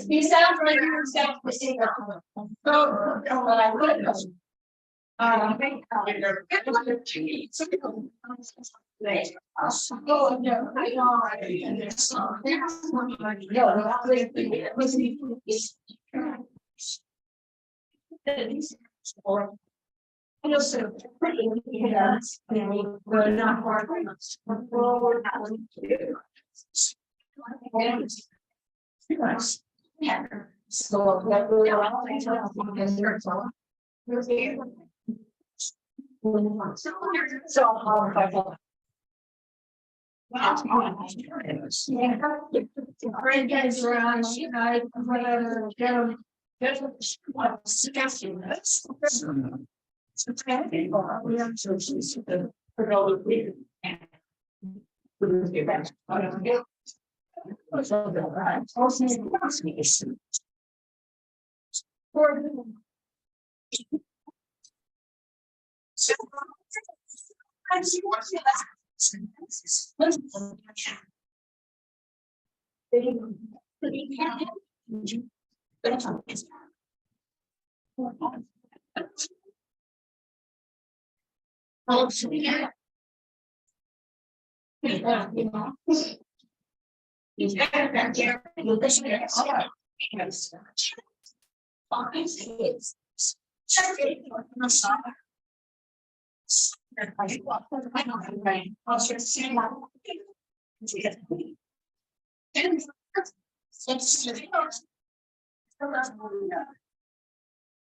You sound like you're exactly. But I would.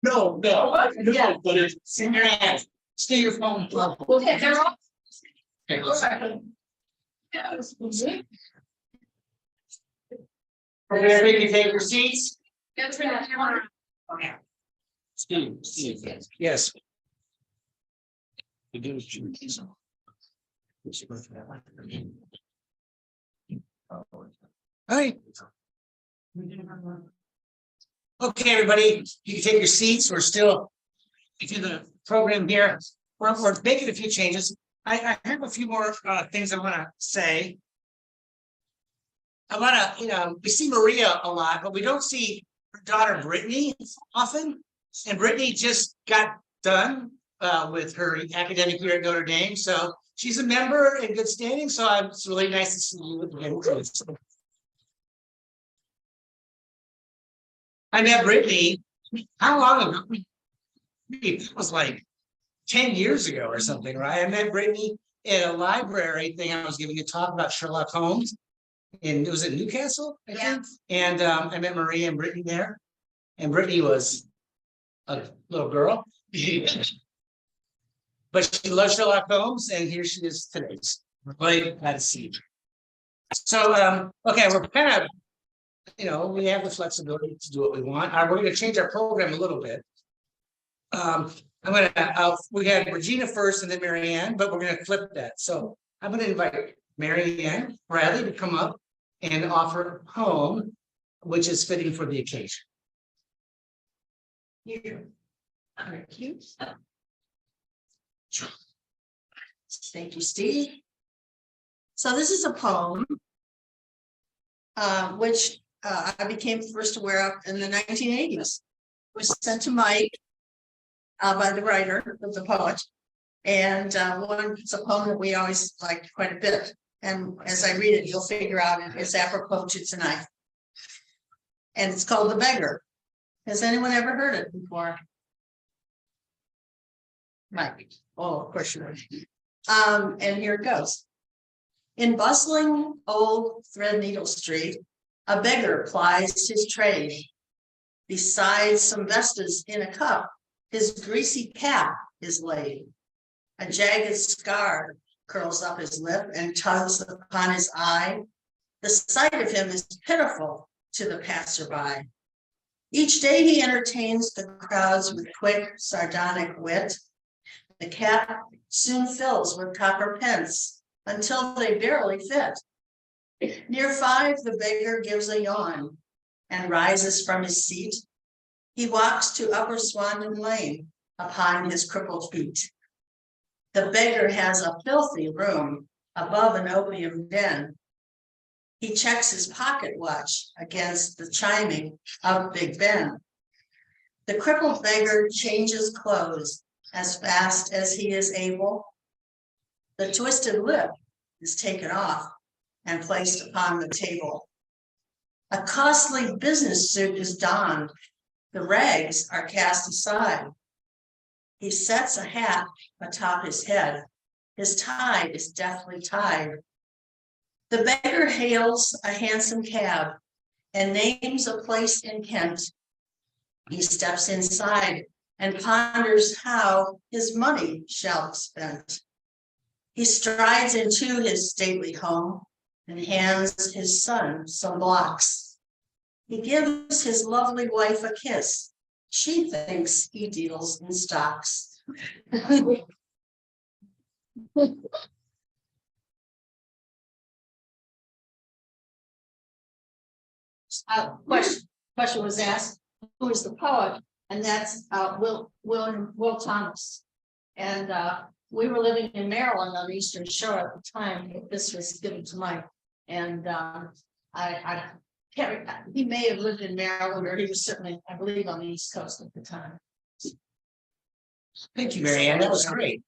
No, but it's in your hands. Stay your phone. Okay, they're all. Okay, go ahead. Everybody can take your seats. Steve, yes. Hi. Okay, everybody, you can take your seats. We're still into the program here. We're making a few changes. I have a few more things I want to say. I want to, we see Maria a lot, but we don't see her daughter Brittany often. And Brittany just got done with her academic year at Notre Dame. So she's a member in good standing. So it's really nice to see you again. I met Brittany, how long ago? It was like 10 years ago or something, right? I met Brittany in a library thing. I was giving a talk about Sherlock Holmes. And it was in Newcastle, I think. And I met Maria and Brittany there. And Brittany was a little girl. But she loves Sherlock Holmes, and here she is today. Really glad to see you. So, okay, we're kind of, we have the flexibility to do what we want. We're going to change our program a little bit. We had Regina first and then Mary Ann, but we're going to flip that. So I'm going to invite Mary Ann Bradley to come up and offer a poem, which is fitting for the occasion. Here. Thank you. Thank you, Steve. So this is a poem, which I became first aware of in the 1980s. It was sent to Mike by the writer of the poet. And it's a poem that we always liked quite a bit. And as I read it, you'll figure out it's apropos to tonight. And it's called The Beggar. Has anyone ever heard it before? Mike. Oh, of course you would. And here it goes. In bustling old Threadneedle Street, a beggar plies his trade. Beside some vestas in a cup, his greasy cap is laid. A jagged scar curls up his lip and tugs upon his eye. The sight of him is pitiful to the passerby. Each day he entertains the crowds with quick, sardonic wit. The cap soon fills with copper pence until they barely fit. Near 5, the beggar gives a yawn and rises from his seat. He walks to Upper Swanton Lane upon his crippled feet. The beggar has a filthy room above an opium den. He checks his pocket watch against the chiming of Big Ben. The crippled beggar changes clothes as fast as he is able. The twisted lip is taken off and placed upon the table. A costly business suit is donned. The rags are cast aside. He sets a hat atop his head. His tie is deftly tied. The beggar hails a hansom cab and names a place in Kent. He steps inside and ponders how his money shall be spent. He strides into his stately home and hands his son some blocks. He gives his lovely wife a kiss. She thinks he deals in stocks. Question was asked, who is the poet? And that's Will Thomas. And we were living in Maryland on the Eastern Shore at the time that this was given to Mike. And I can't, he may have lived in Maryland, or he was certainly, I believe, on the East Coast at the time. Thank you, Mary Ann. That was great.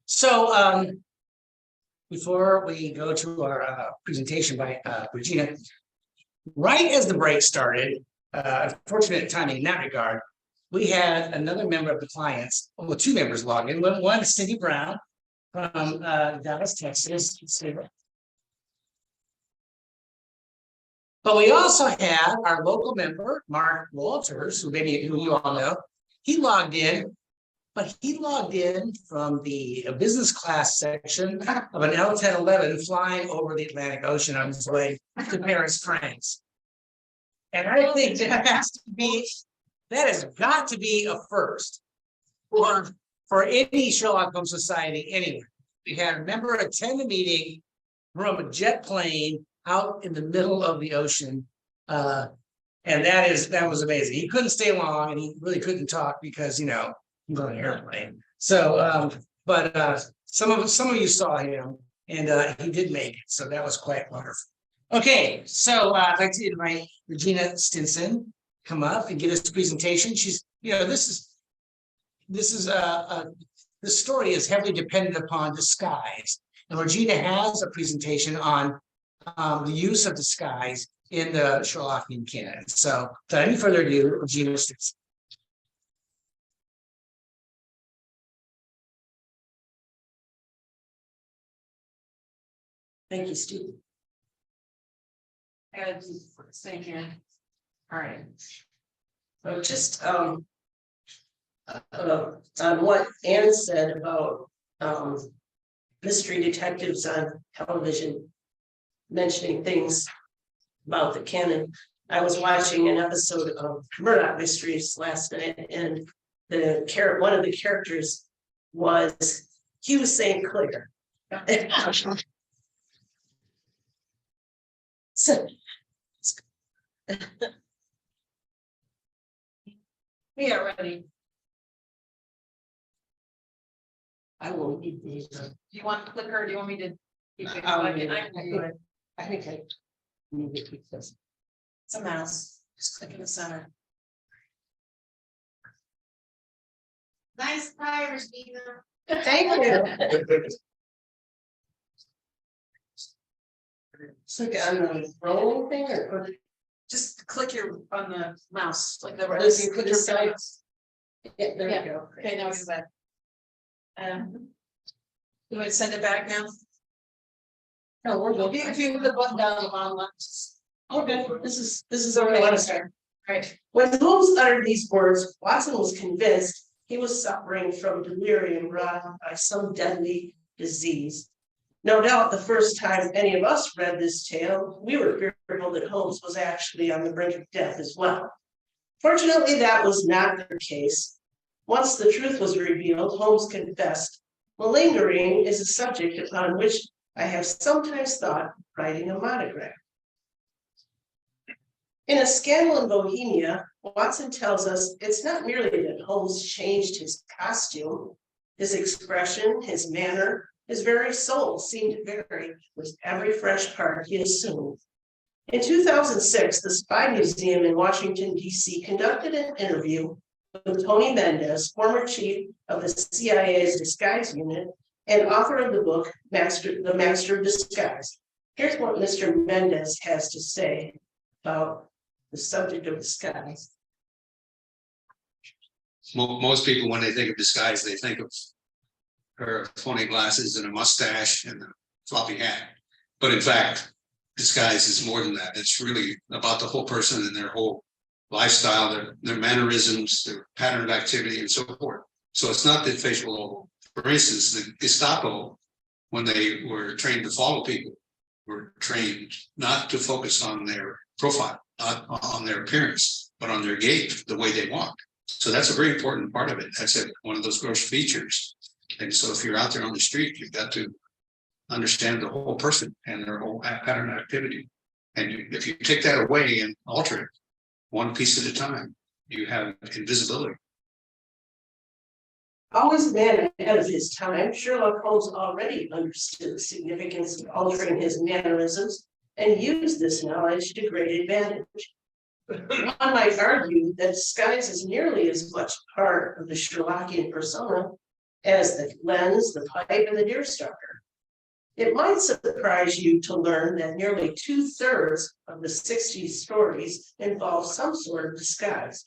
So before we go to our presentation by Regina, right as the break started, unfortunate timing in that regard, we had another member of the clients, well, 2 members log in. One is Cindy Brown from Dallas, Texas. But we also had our local member, Mark Walters, who you all know. He logged in, but he logged in from the business class section of an L-1011 flying over the Atlantic Ocean on his way to Paris, France. And I think that has got to be a first for any Sherlock Holmes society anywhere. We had a member attend the meeting from a jet plane out in the middle of the ocean. And that was amazing. He couldn't stay long and he really couldn't talk because, he's on an airplane. So, but some of you saw him and he did make it. So that was quite wonderful. Okay, so I'd like to invite Regina Stinson come up and give us a presentation. She's, this story is heavily dependent upon disguise. And Regina has a presentation on the use of disguise in the Sherlockian canon. So without any further ado, Regina Stinson. Thank you, Steve. And thank you. All right. So just on what Ann said about mystery detectives on television mentioning things about the canon. I was watching an episode of Murdoch Mysteries last night, and one of the characters was Hugh St. Clair. So we are ready. I will need these. Do you want to click or do you want me to? Keep it? I think I need to keep this. It's a mouse. Just click in the center. Nice tires, Dina. Thank you. So on the rolling thing or just click on the mouse, like the Does you click your sides? Yeah, there you go. Okay, now we do that. You want to send it back now? No, we're good. If you put the button down on the bottom left. Okay, this is okay. Let us start. All right. When Holmes uttered these words, Watson was convinced he was suffering from delirium brought by some deadly disease. No doubt the first time any of us read this tale, we were fearful that Holmes was actually on the brink of death as well. Fortunately, that was not the case. Once the truth was revealed, Holmes confessed, malingering is a subject upon which I have sometimes thought of writing a monograph. In A Scandal in Bohemia, Watson tells us it's not merely that Holmes changed his costume, his expression, his manner, his very soul seemed to vary with every fresh part he assumed. In 2006, the Spy Museum in Washington, D.C. conducted an interview with Tony Mendez, former chief of the CIA's disguise unit and author of the book, The Master of Disguise. Here's what Mr. Mendez has to say about the subject of disguise. Most people, when they think of disguise, they think of a pair of funny glasses and a mustache and a floppy hat. But in fact, disguise is more than that. It's really about the whole person and their whole lifestyle, their mannerisms, their pattern of activity, and so forth. So it's not the facial. For instance, the Gestapo, when they were trained to follow people, were trained not to focus on their profile, not on their appearance, but on their gait, the way they walk. So that's a very important part of it. That's one of those gross features. And so if you're out there on the street, you've got to understand the whole person and their whole pattern of activity. And if you take that away and alter it one piece at a time, you have invisibility. Always a man ahead of his time, Sherlock Holmes already understood the significance of altering his mannerisms and used this knowledge to great advantage. One might argue that disguise is nearly as much part of the Sherlockian persona as the lens, the pipe, and the deerstalker. It might surprise you to learn that nearly 2/3 of the 60 stories involve some sort of disguise.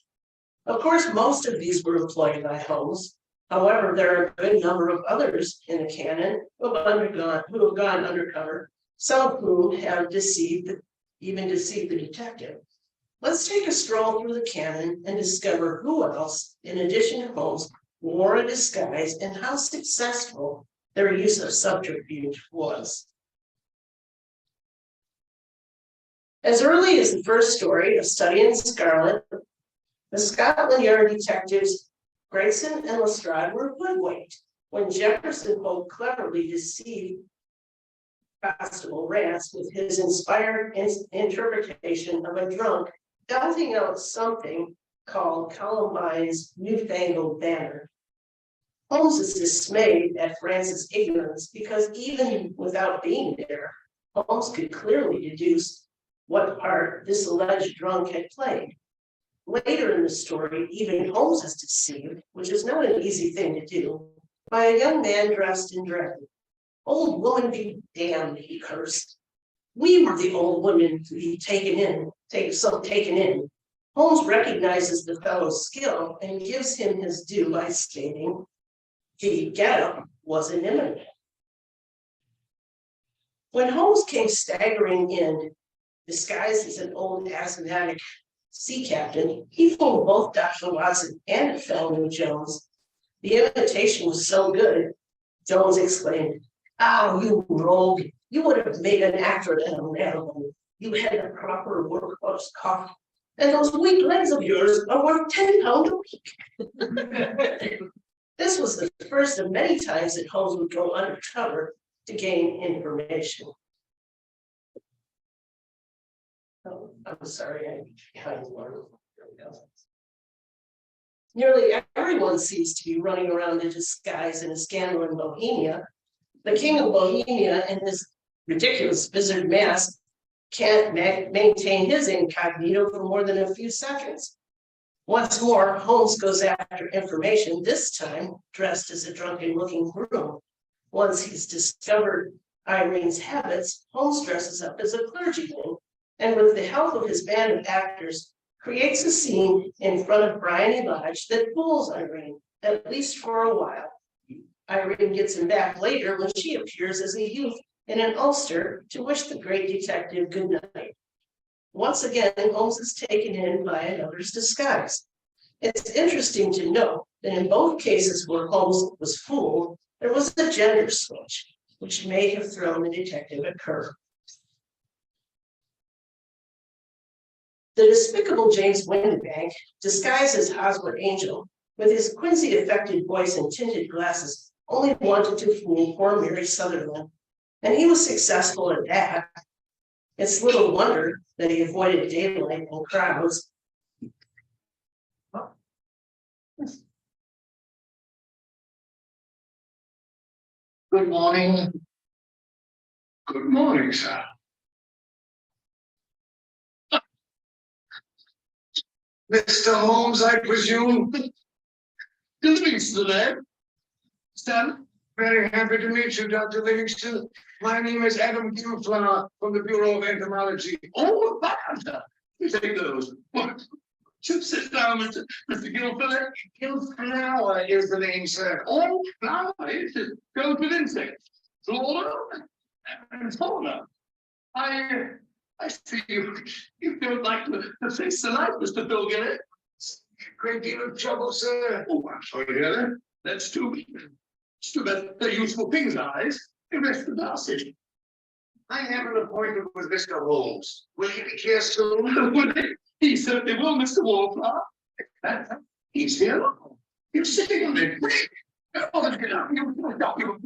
Of course, most of these were employed by Holmes. However, there are a good number of others in the canon who have gone undercover, some of whom have even deceived the detective. Let's take a stroll through the canon and discover who else, in addition to Holmes, wore a disguise and how successful their use of subterfuge was. As early as the first story, A Study in Scarlet, the Scotland Yard detectives Grayson and Lestrade were hoodwinked when Jefferson Hope cleverly deceived Constable Rance with his inspired interpretation of a drunk belting out something called Columbine's newfangled banner. Holmes is dismayed at France's ignorance because even without being there, Holmes could clearly deduce what part this alleged drunk had played. Later in the story, even Holmes is deceived, which is not an easy thing to do, by a young man dressed in drag. Old woman be damned, he cursed. We were the old women to be taken in. Holmes recognizes the fellow's skill and gives him his due by stating the getup was inimitable. When Holmes came staggering in, disguised as an old asthmatic sea captain, he fooled both Dr. Watson and the fellow Jones. The imitation was so good, Jones exclaimed, "Ah, you rogue, you would have made an actor and a man. You had a proper workforce cough, and those weak legs of yours are worth £10 a week." This was the first of many times that Holmes would go undercover to gain information. Oh, I'm sorry, I'm behind one. There we go. Nearly everyone seems to be running around in disguise in A Scandal in Bohemia. The King of Bohemia and his ridiculous wizard mask can't maintain his incognito for more than a few seconds. Once more, Holmes goes after information, this time dressed as a drunken-looking groom. Once he's discovered Irene's habits, Holmes dresses up as a clergyman, and with the help of his band of actors, creates a scene in front of Bryony Lodge that fools Irene, at least for a while. Irene gets him back later when she appears as a youth in an ulster to wish the great detective good night. Once again, Holmes is taken in by another's disguise. It's interesting to note that in both cases where Holmes was fooled, there was a gender switch. which may have thrown the detective a curve. The despicable James Windibank, disguised as Hosmer Angel, with his Quincy-affected voice and tinted glasses, only wanted to fool poor Mary Sutherland, and he was successful at that. It's little wonder that he avoided daylight and crowds. Good morning. Good morning, sir. Mr. Holmes, I presume. Livingston, eh? Stan, very happy to meet you, Dr. Livingston. My name is Adam Gilflower from the Bureau of Entomology. Oh, that! You take those. Just sit down, Mr. Gilflower. Gilflower is the name, sir. Oh, flower, is it? Goes with insects. Flora and fauna. I see you don't like to face the light, Mr. Bilgett. Great deal of trouble, sir. Oh, I'm sorry to hear that. That's too bad. They're useful things, eyes. The rest of the passage. I have an appointment with Mr. Holmes. Will he be here soon? He certainly will, Mr. Wallflower. He's here. He's sitting on it. Oh, let's get out. You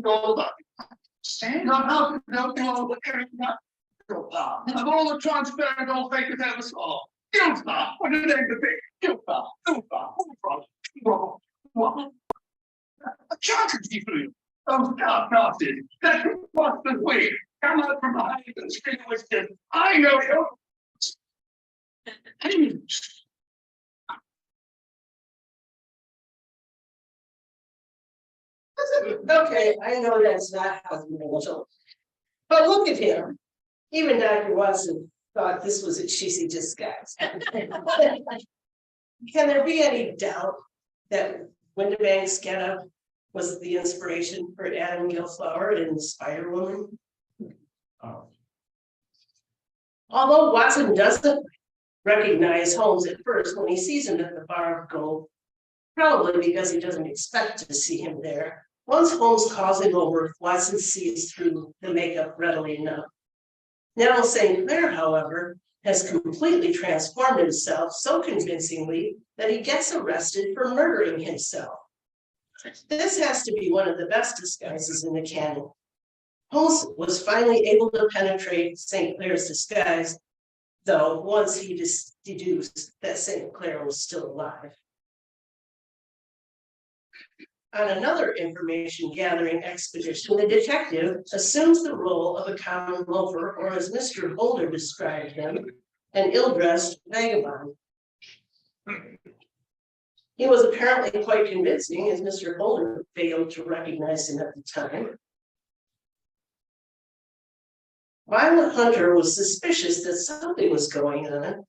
all about it. Stand up. No. Of all the transparent old fakers ever saw. Gilflower. What a name to be. Gilflower. What? A charcuterie for you. Oh, God-nasty. That's what's the way. Come out from behind and scream with this. I know you. Okay, I know that's not Hosmer Angel. But look at him. Even Dr. Watson thought this was a cheesy disguise. Can there be any doubt that Windibank's getup was the inspiration for Adam Gilflower in Spider Woman? Oh. Although Watson doesn't recognize Holmes at first when he sees him at the Bar of Gold, probably because he doesn't expect to see him there. Once Holmes calls him over, Watson sees through the makeup readily enough. Now St. Clair, however, has completely transformed himself so convincingly that he gets arrested for murdering himself. This has to be one of the best disguises in the canon. Holmes was finally able to penetrate St. Clair's disguise, though once he deduced that St. Clair was still alive. On another information gathering expedition, the detective assumes the role of a common loafer, or as Mr. Boulder described him, an ill-dressed vagabond. He was apparently quite convincing, as Mr. Boulder failed to recognize him at the time. Violet Hunter was suspicious that something was going on,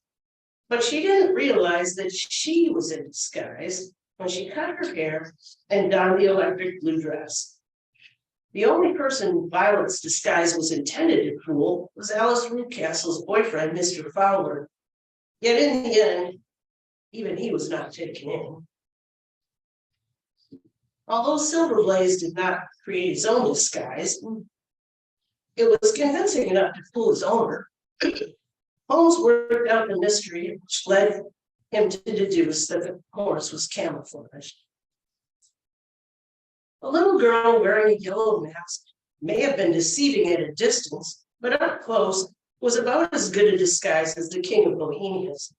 but she didn't realize that she was in disguise when she cut her hair and donned the electric blue dress. The only person Violet's disguise was intended to fool was Alice Rootcastle's boyfriend, Mr. Fowler. Yet in the end, even he was not taken in. Although Silverblaze did not create his own disguise, it was convincing enough to fool his owner. Holmes worked out the mystery, which led him to deduce that the horse was camouflaged. A little girl wearing a yellow mask may have been deceiving at a distance, but up close was about as good a disguise as the King of Bohemia's.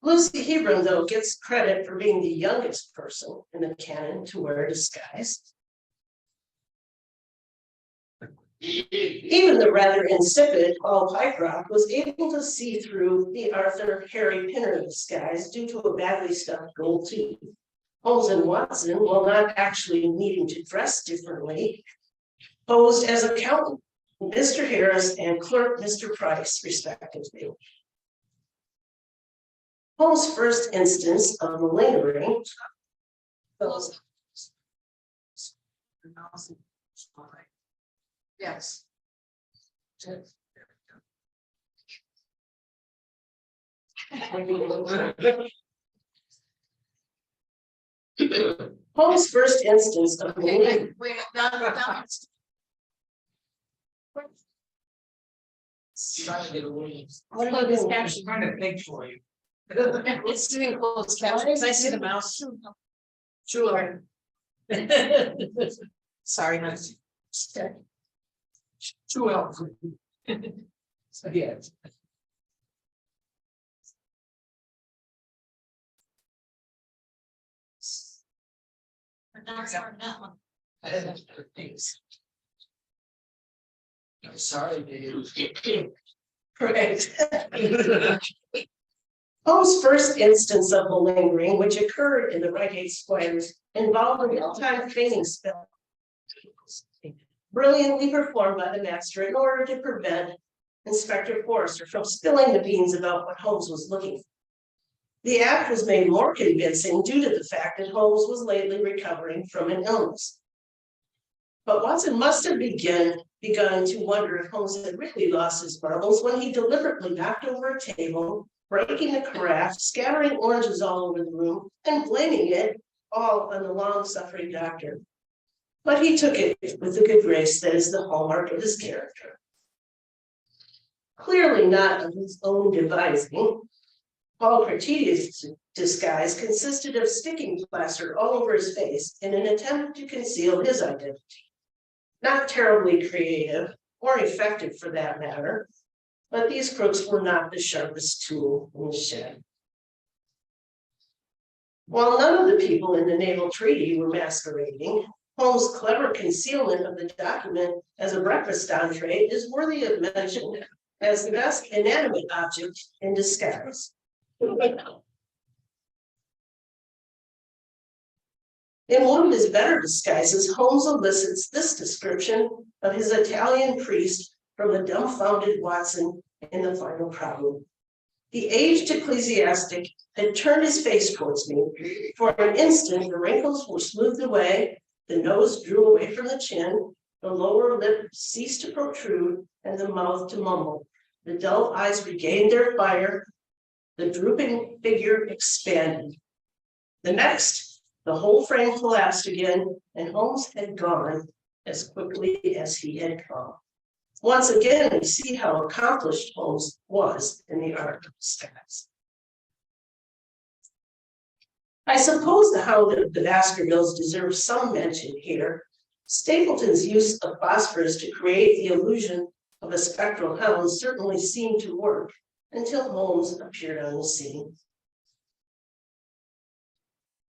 Lucy Hebron, though, gets credit for being the youngest person in the canon to wear a disguise. Even the rather insipid Paul Pycroft was able to see through the Arthur Harry Pinner disguise due to a badly stuffed gold tooth. Holmes and Watson, while not actually needing to dress differently, posed as accountant Mr. Harris and clerk Mr. Price, respectively. Holmes' first instance of malingering yes. Holmes' first instance of malingering. What about this caption? Trying to think for you. It's doing closed caption, because I see the mouse. Sure. Sorry, man. Two L's. Yeah. I'm sorry, dude. Correct. Holmes' first instance of malingering, which occurred in the Reigate Squires, involved a real-time training spell, brilliantly performed by the master in order to prevent Inspector Forrester from spilling the beans about what Holmes was looking for. The act was made more convincing due to the fact that Holmes was lately recovering from an illness. But Watson must have begun to wonder if Holmes had really lost his marbles when he deliberately knocked over a table, breaking a carafe, scattering oranges all over the room, and blaming it all on the long-suffering doctor. But he took it with the good grace that is the hallmark of his character. Clearly not of his own devising, Paul Cretidi's disguise consisted of sticking plaster all over his face in an attempt to conceal his identity. Not terribly creative or effective for that matter, but these crooks were not the sharpest tool in the shed. While none of the people in the naval treaty were masquerading, Holmes' clever concealment of the document as a breakfast entree is worthy of mention as the best inanimate object in disguise. In one of his better disguises, Holmes elicits this description of his Italian priest from the dumbfounded Watson in the final problem. The aged ecclesiastic had turned his face towards me. For an instant, the wrinkles were smoothed away, the nose drew away from the chin, the lower lip ceased to protrude, and the mouth to mumble. The dull eyes regained their fire, the drooping figure expanded. The next, the whole frame collapsed again, and Holmes had gone as quickly as he had come. Once again, we see how accomplished Holmes was in the art of disguise. I suppose the Hound of the Baskervilles deserves some mention here. Stapleton's use of phosphorus to create the illusion of a spectral hound certainly seemed to work until Holmes appeared on the scene.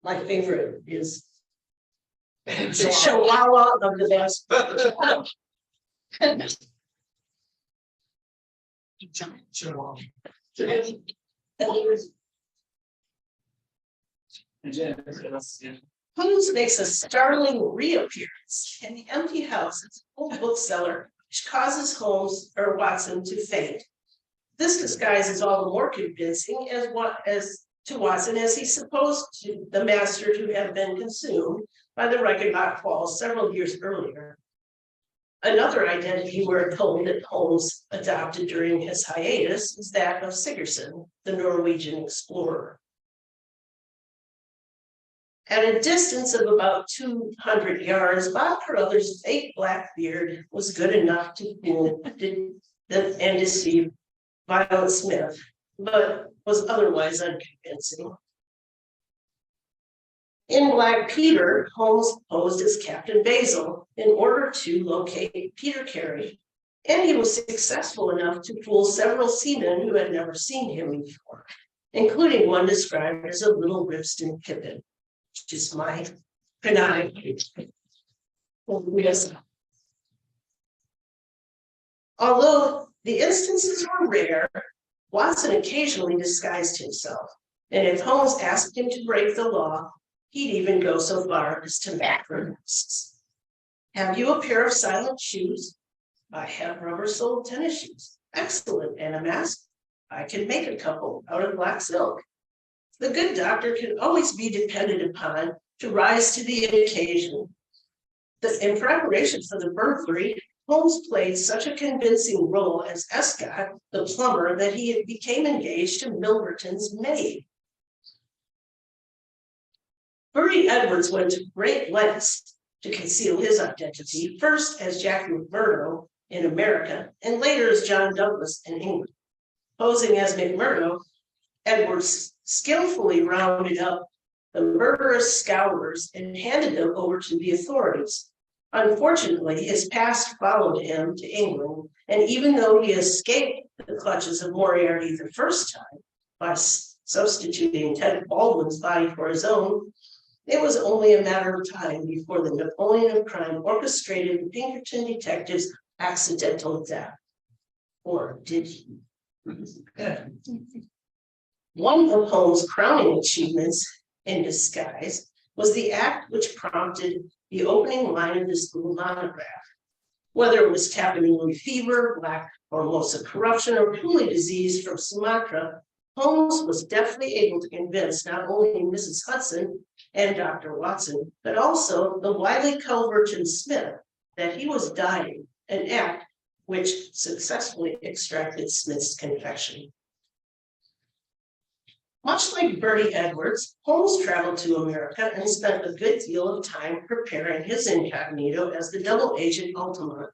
My favorite is the Chihuahua of the Baskervilles. Holmes makes a startling reappearance in the empty house at the old bookseller, which causes Holmes or Watson to faint. This disguise is all the more convincing as to Watson as he supposed the master to have been consumed by the Reichenbach falls several years earlier. Another identity we're told that Holmes adopted during his hiatus is that of Sigerson, the Norwegian explorer. At a distance of about 200 yards, Bob Carruthers' fake black beard was good enough to fool and deceive Violet Smith, but was otherwise unconvincing. In Black Peter, Holmes posed as Captain Basil in order to locate Peter Carey, and he was successful enough to fool several seamen who had never seen him before, including one described as a little Ribston Pippin, which is my canine. Yes. Although the instances were rare, Watson occasionally disguised himself, and if Holmes asked him to break the law, he'd even go so far as to macro masks. Have you a pair of silent shoes? I have rubber-soled tennis shoes. Excellent. And a mask? I can make a couple out of black silk. The good doctor can always be depended upon to rise to the occasion. In preparation for the burglary, Holmes played such a convincing role as Escott, the plumber, that he became engaged to Milverton's maid. Bertie Edwards went to great lengths to conceal his identity, first as Jack McMurdo in America, and later as John Douglas in England. Posing as McMurdo, Edwards skillfully rounded up the murderous scourers and handed them over to the authorities. Unfortunately, his past followed him to England, and even though he escaped the clutches of Moriarty the first time by substituting Ted Baldwin's body for his own, it was only a matter of time before the Napoleon of crime orchestrated the Pinkerton detective's accidental death. Or did he? One of Holmes' crowning achievements in disguise was the act which prompted the opening line of this little monograph. Whether it was Tapanuli fever, black Formosa corruption, or coolie disease from Sumatra, Holmes was deftly able to convince not only Mrs. Hudson and Dr. Watson, but also the wily Culverton Smith that he was dying, an act which successfully extracted Smith's confession. Much like Bertie Edwards, Holmes traveled to America and spent a good deal of time preparing his incognito as the double agent Altamont.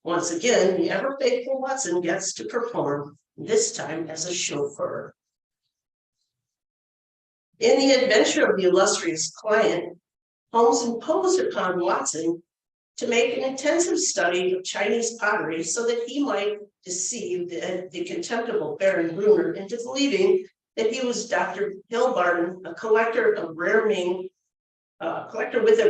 Once again, the ever-faithful Watson gets to perform, this time as a chauffeur. In The Adventure of the Illustrious Client, Holmes imposed upon Watson to make an intensive study of Chinese pottery so that he might deceive the contemptible Baron Brunner into believing that he was Dr. Hilbarden, a collector with a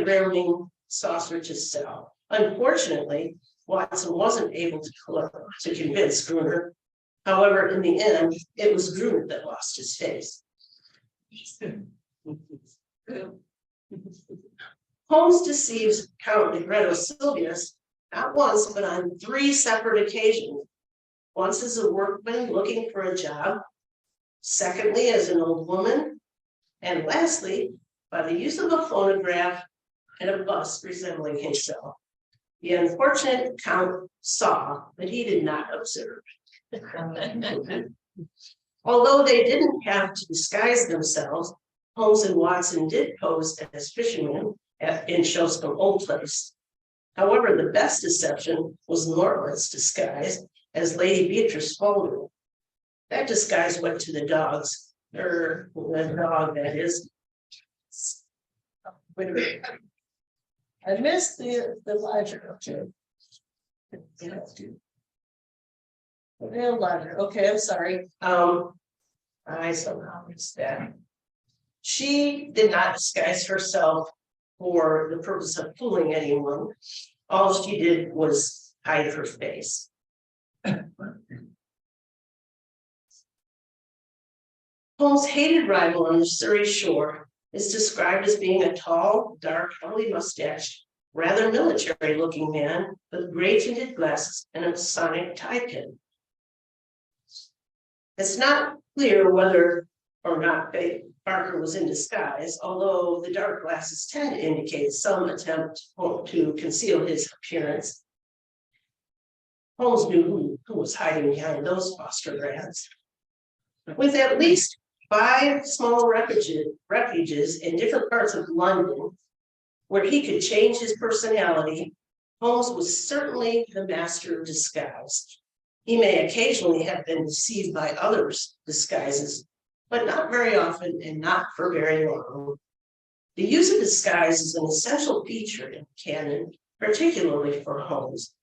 rare Ming saucer to sell. Unfortunately, Watson wasn't able to convince Brunner. However, in the end, it was Brunner that lost his face. Holmes deceives Count Negretto Silvius not once, but on 3 separate occasions. Once as a workman looking for a job, secondly as an old woman, and lastly, by the use of a phonograph and a bust resembling himself. The unfortunate Count saw, but he did not observe. Although they didn't have to disguise themselves, Holmes and Watson did pose as fishermen in Shoscombe Old Place. However, the best deception was Nortlett's disguise as Lady Beatrice Spaulding. That disguise went to the dogs, or the dog that is. Wait a minute. I missed the ledger. The ledger. Okay, I'm sorry. I somehow missed that. She did not disguise herself for the purpose of fooling anyone. All she did was hide her face. Holmes' hated rival on the Surrey shore is described as being a tall, dark, heavily mustached, rather military-looking man with gray-tinted glasses and a Masonic tie pin. It's not clear whether or not Barker was in disguise, although the dark glasses tend to indicate some attempt to conceal his appearance. Holmes knew who was hiding behind those foster grads. With at least 5 small refuges in different parts of London, where he could change his personality, Holmes was certainly the master of disguise. He may occasionally have been deceived by others' disguises, but not very often and not for very long. The use of disguise is an essential feature in canon, particularly for Holmes.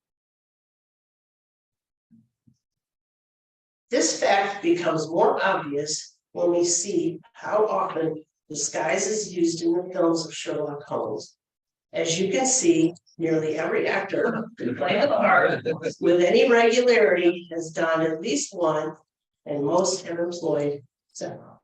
This fact becomes more obvious when we see how often disguise is used in the films of Sherlock Holmes. As you can see, nearly every actor who played the part with any regularity has done at least one, and most have employed several.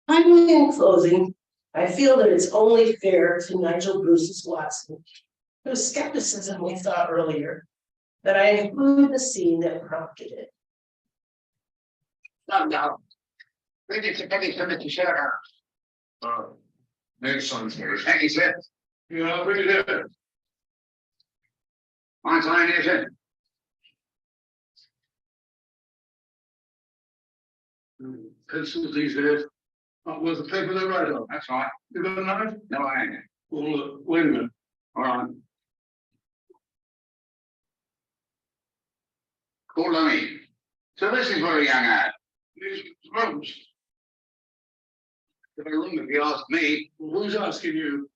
Finally, in closing, I feel that it's only fair to Nigel Bruce's Watson, whose skepticism we saw earlier, that I include the scene that prompted it. No. Read it to Penny to share her. Next one, thank you, sir. Yeah, read it. Mine's lying here, sir. Pencils these days. Not worth the paper they write on. That's right. You got a knife? No, I ain't. Well, look, wait a minute. All right. Call on me. So this is where a young ad. These rooms. The room, if you ask me. Who's asking you?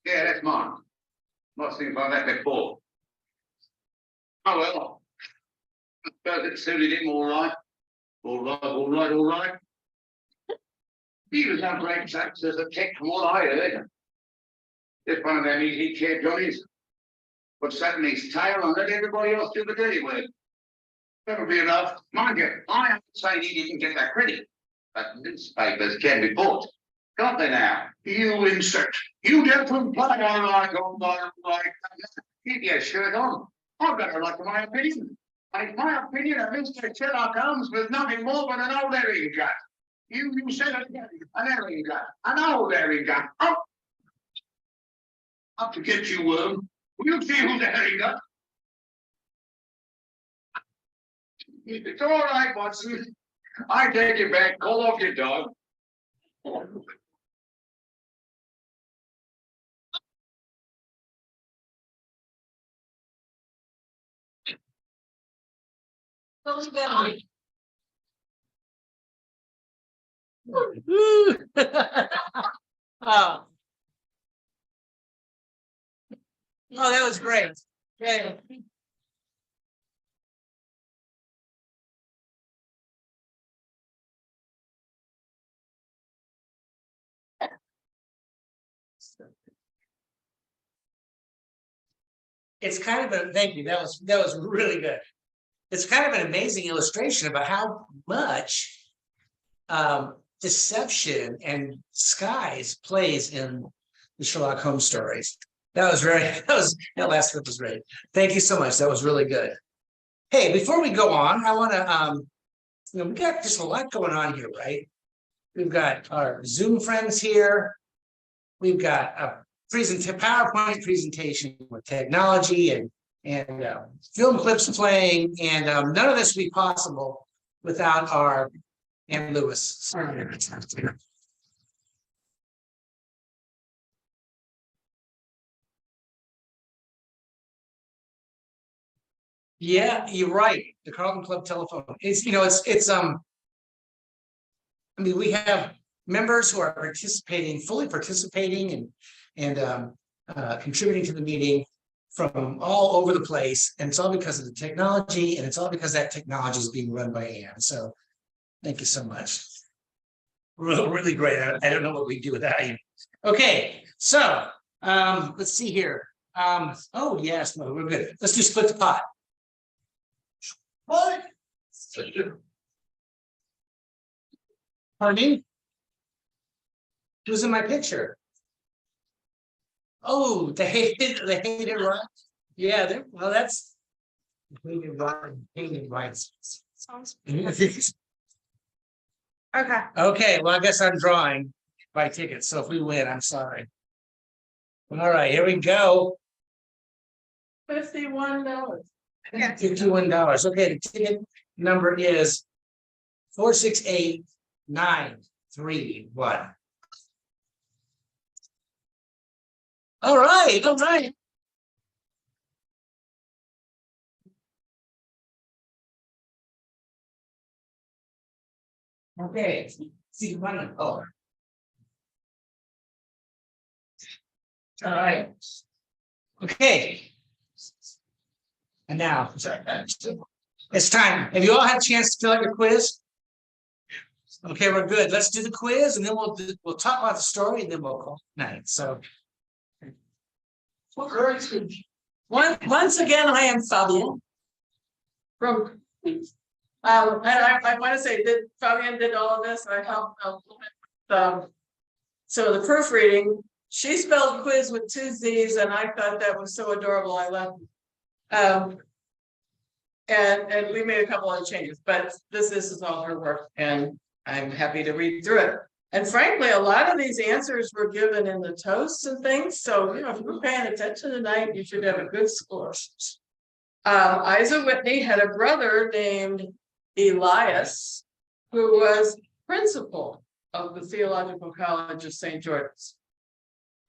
Yeah, that's mine. Lots of things like that before. Oh well. I suppose it suited him all right. All right, all right, all right. He was on great sax as a tick from what I heard. Just one of them easy chair Johnnies. But sat in his tail and let everybody else do the dirty work. That'll be enough. Mind you, I am saying he didn't get that credit. But newspapers can be bought. Can't they now? You insect. You gentlemen play on like keep your shirt on. I've got a right to my opinion. And it's my opinion that Mr. Sherlock Holmes was nothing more than an old herring gun. You said it again, an herring gun, an old herring gun. Oh, I'll forget you, worm. Will you see who's the herring gun? It's all right, Watson. I take it back. Call off your dog. Oh. Oh, that was great. Okay. It's kind of a, thank you, that was really good. It's kind of an amazing illustration about how much deception and disguise plays in the Sherlock Holmes stories. That last clip was great. Thank you so much. That was really good. Hey, before we go on, I want to we got just a lot going on here, right? We've got our Zoom friends here. We've got a PowerPoint presentation with technology and film clips playing, and none of this would be possible without our Ann Lewis. Yeah, you're right. The Carlton Club telephone. It's I mean, we have members who are fully participating and contributing to the meeting from all over the place. And it's all because of the technology, and it's all because that technology is being run by Ann. So thank you so much. Really great. I don't know what we do without you. Okay, so let's see here. Oh yes, no, we're good. Let's do split the pot. What? Pardon me? Who's in my picture? Oh, the hated right. Yeah, well, that's hated rights. Okay. Okay, well, I guess I'm drawing by tickets. So if we win, I'm sorry. All right, here we go. $51. $51. Okay, the ticket number is 468931. All right, all right. Okay, see one. Oh. All right. Okay. And now, sorry, it's time. Have you all had a chance to fill out your quiz? Okay, we're good. Let's do the quiz, and then we'll talk about the story, and then we'll call it night. So, Once again, I am Fabian from. And I want to say that Fabian did all of this. I helped a little bit So the proofreading, she spelled quiz with 2 Z's, and I thought that was so adorable, I left. And we made a couple of changes, but this is all her work, and I'm happy to read through it. And frankly, a lot of these answers were given in the toasts and things, so if you're paying attention tonight, you should have a good score. Isa Whitney had a brother named Elias, who was principal of the Theological College of St. George's.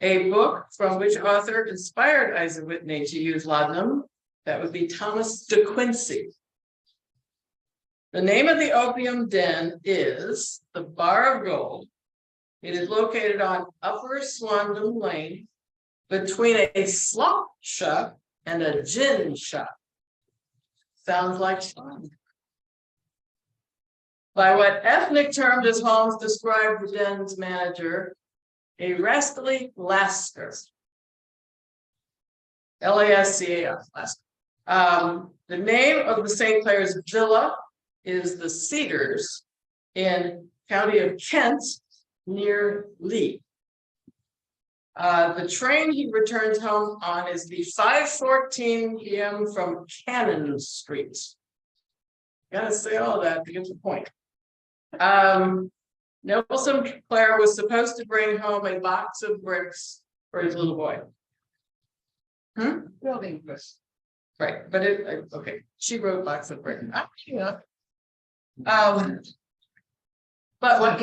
A book from which author inspired Isa Whitney to use laudanum, that would be Thomas De Quincey. The name of the opium den is the Bar of Gold. It is located on Upper Swandam Lane between a slop shop and a gin shop. Sounds like fun. By what ethnic term does Holmes describe the den's manager? A rascally lasker. L-A-S-C-A-R. The name of the St. Clair's villa is the Cedars in County of Kent near Lee. The train he returns home on is the 5:14 p.m. from Cannon Street. Gotta say all that to get the point. Nelson Clare was supposed to bring home a box of bricks for his little boy. Building bricks. Right, but okay, she wrote box of bricks. Yeah. But what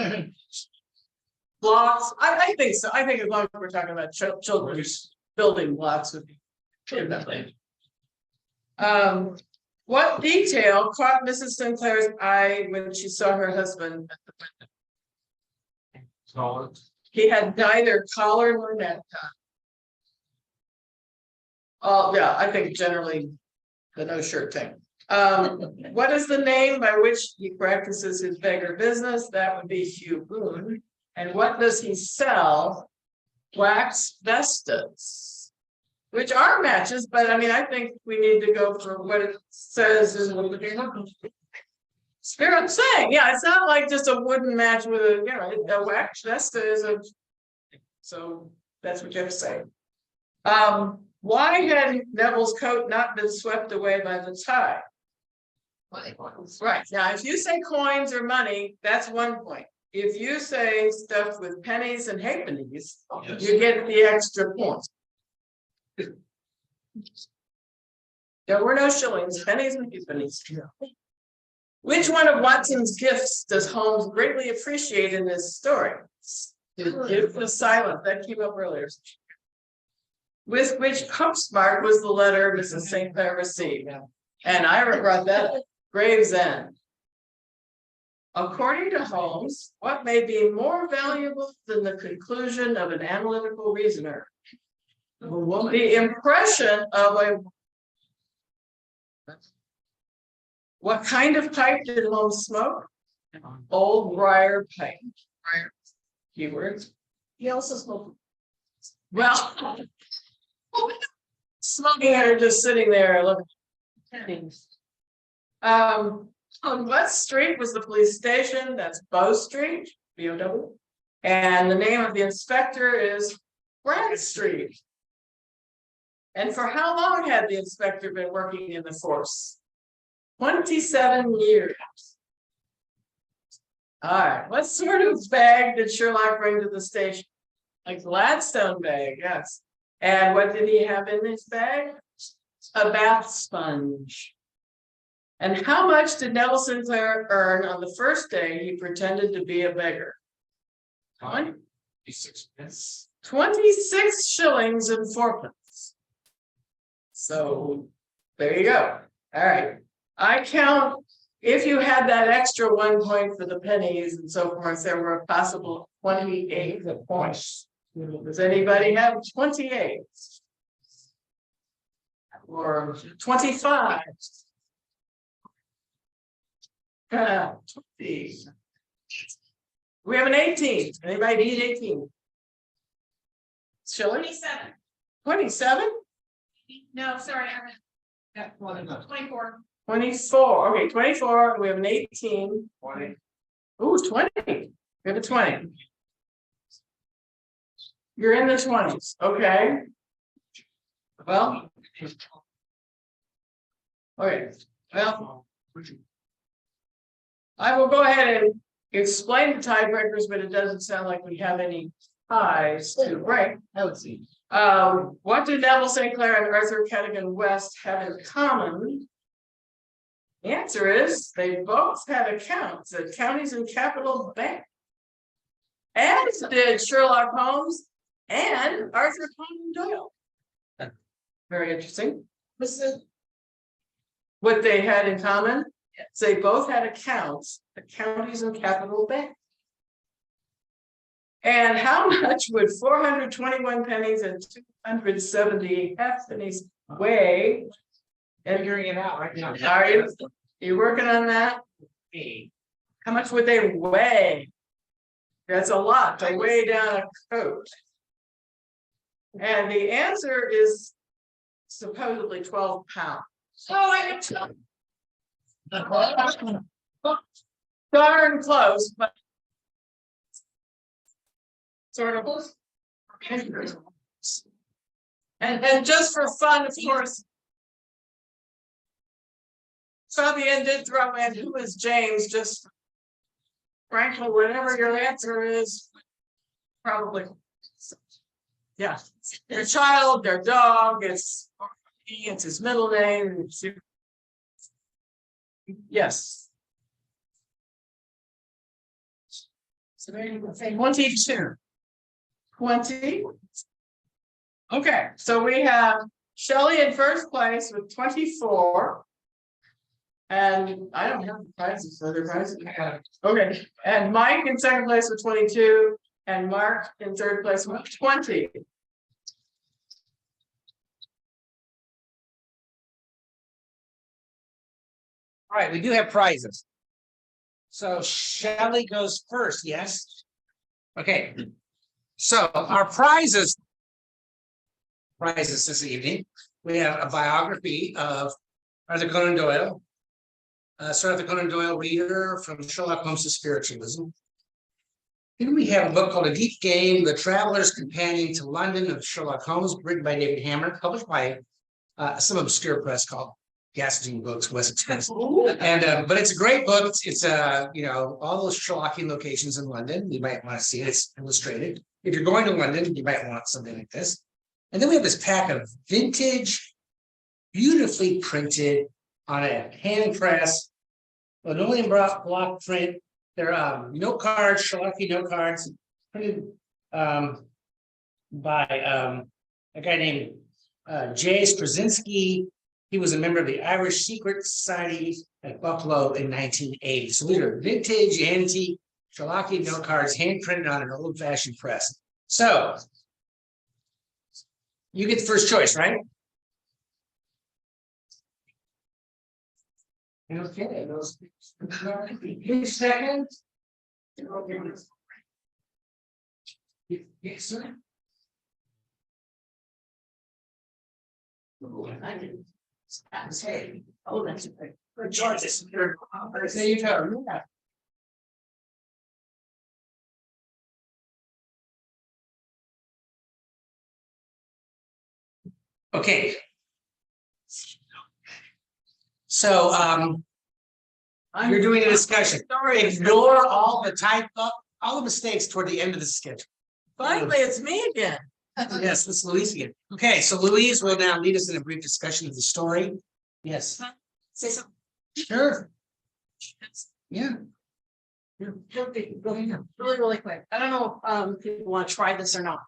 blocks? I think so. I think as long as we're talking about children's building blocks would be definitely. What detail caught Mrs. Sinclair's eye when she saw her husband at the window? He had neither collar nor necktie. Oh, yeah, I think generally the no shirt thing. What is the name by which he practices his beggar business? That would be Hugh Boone. And what does he sell? Wax vestas, which are matches, but I mean, I think we need to go for what it says in the Spirit I'm saying. Yeah, it's not like just a wooden match with a wax vesta is a. So that's what you have to say. Why had Neville's coat not been swept away by the tide? Right, now if you say coins or money, that's one point. If you say stuff with pennies and halfpennies, you get the extra point. There were no shillings, pennies and halfpennies. Which one of Watson's gifts does Holmes greatly appreciate in this story? The gift of silence, that came up earlier. With which postmark was the letter Mrs. St. Clair received? And I brought that Gravesend. According to Holmes, what may be more valuable than the conclusion of an analytical reasoner? The impression of a. What kind of pipe did Holmes smoke? Old briar pipe. Keywords. He also smoked. Well, smoking or just sitting there looking. On what street was the police station? That's Bow Street, B-O-W. And the name of the inspector is Grant Street. And for how long had the inspector been working in the force? 27 years. All right, what sort of bag did Sherlock bring to the station? A Gladstone bag, yes. And what did he have in his bag? A bath sponge. And how much did Neville Sinclair earn on the first day he pretended to be a beggar? 26 shillings and 4pence. So there you go. All right. I count, if you had that extra 1 point for the pennies and so forth, there were a possible 28 points. Does anybody have 28? Or 25? 20. We have an 18. Anybody need 18? Shilling? 27. 27? No, sorry, I got 24. 24. Okay, 24. We have an 18. 20. Ooh, 20. We have a 20. You're in the 20s, okay? Well. Okay, well. I will go ahead and explain the tiebreakers, but it doesn't sound like we have any ties to break. Let's see. What do Neville St. Clair and Arthur Cadogan West have in common? The answer is they both had accounts at Counties and Capital Bank. As did Sherlock Holmes and Arthur Conan Doyle. Very interesting. What they had in common, is they both had accounts at Counties and Capital Bank. And how much would 421 pennies and 270 half pennies weigh? And figuring it out right now. Are you? You working on that? How much would they weigh? That's a lot to weigh down a coat. And the answer is supposedly 12 pounds. Oh, I darn close, but sort of. And just for fun, of course, Fabian did throw in who is James, just frankly, whatever your answer is, probably. Yeah, their child, their dog, it's his middle name. Yes. So there you go. 22. 20. Okay, so we have Shelley in first place with 24. And I don't have the prizes, so the prizes. Okay, and Mike in second place with 22, and Mark in third place with 20. All right, we do have prizes. So Shelley goes first, yes? Okay. So our prizes this evening, we have a biography of Arthur Conan Doyle. Sir Arthur Conan Doyle reader from Sherlock Holmes to Spiritualism. Then we have a book called A Deep Game, The Traveler's Companion to London of Sherlock Holmes, written by David Hammer, published by some obscure press called Gaston Books, less expensive. And but it's a great book. It's you know, all those Sherlockian locations in London. You might want to see it. It's illustrated. If you're going to London, you might want something like this. And then we have this pack of vintage, beautifully printed on a hand press, linoleum block print. They're note cards, Sherlockian note cards, printed by a guy named J. Straczynski. He was a member of the Irish Secret Society at Buffalo in 1980. So these are vintage, antique, Sherlockian note cards, hand printed on an old-fashioned press. So you get the first choice, right? Okay, those second. Yes, sir. Hey, oh, that's a good choice. Say you go. Okay. So you're doing a discussion. Ignore all the all the mistakes toward the end of the sketch. Finally, it's me again. Yes, this is Louise again. Okay, so Louise will now lead us in a brief discussion of the story. Yes. Say something. Sure. Yeah. Really, really quick. I don't know if people want to try this or not.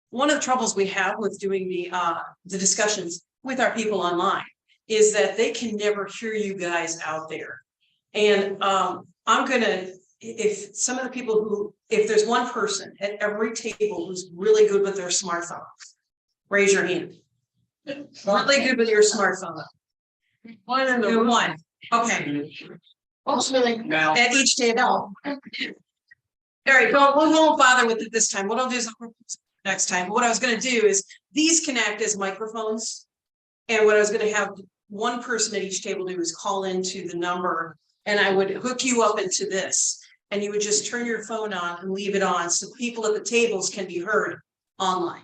One of the troubles we have with doing the discussions with our people online is that they can never hear you guys out there. And I'm gonna, if some of the people who, if there's one person at every table who's really good with their smartphone, raise your hand. Really good with your smartphone. One in the Do one. Okay. At each table. All right, well, we won't bother with it this time. What I'll do is next time. What I was going to do is these connect as microphones. And what I was going to have one person at each table do is call into the number, and I would hook you up into this. And you would just turn your phone on and leave it on so people at the tables can be heard online.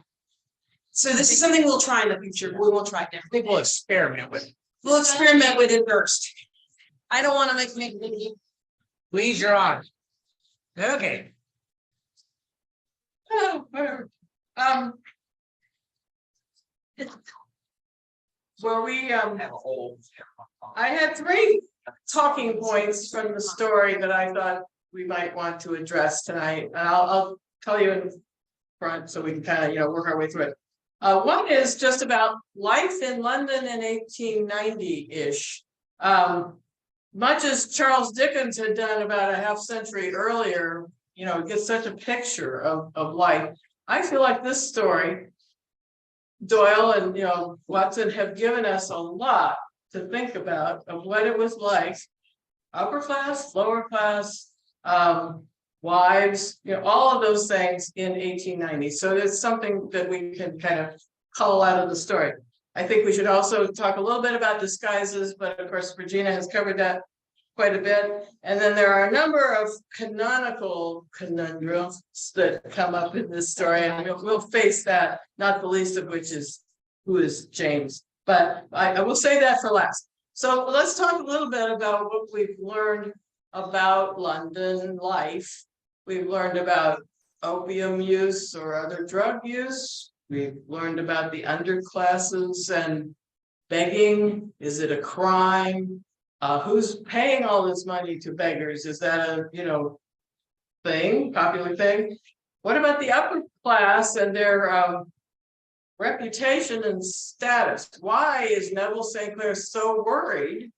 So this is something we'll try in the future, but we won't try it now. I think we'll experiment with it. We'll experiment with it first. I don't want to make it. Please, your honor. Okay. Oh, whatever. Well, I had 3 talking points from the story that I thought we might want to address tonight, and I'll tell you in front so we can kind of, work our way through it. One is just about life in London in 1890-ish. Much as Charles Dickens had done about a half century earlier, gets such a picture of life. I feel like this story, Doyle and Watson have given us a lot to think about of what it was like, upper class, lower class, wives, all of those things in 1890. So it's something that we can kind of cull out of the story. I think we should also talk a little bit about disguises, but of course Regina has covered that quite a bit. And then there are a number of canonical conundrums that come up in this story, and we'll face that, not the least of which is who is James. But I will say that for last. So let's talk a little bit about what we've learned about London life. We've learned about opium use or other drug use. We've learned about the underclasses and begging. Is it a crime? Who's paying all this money to beggars? Is that a popular thing? What about the upper class and their reputation and status? Why is Neville St. Clair so worried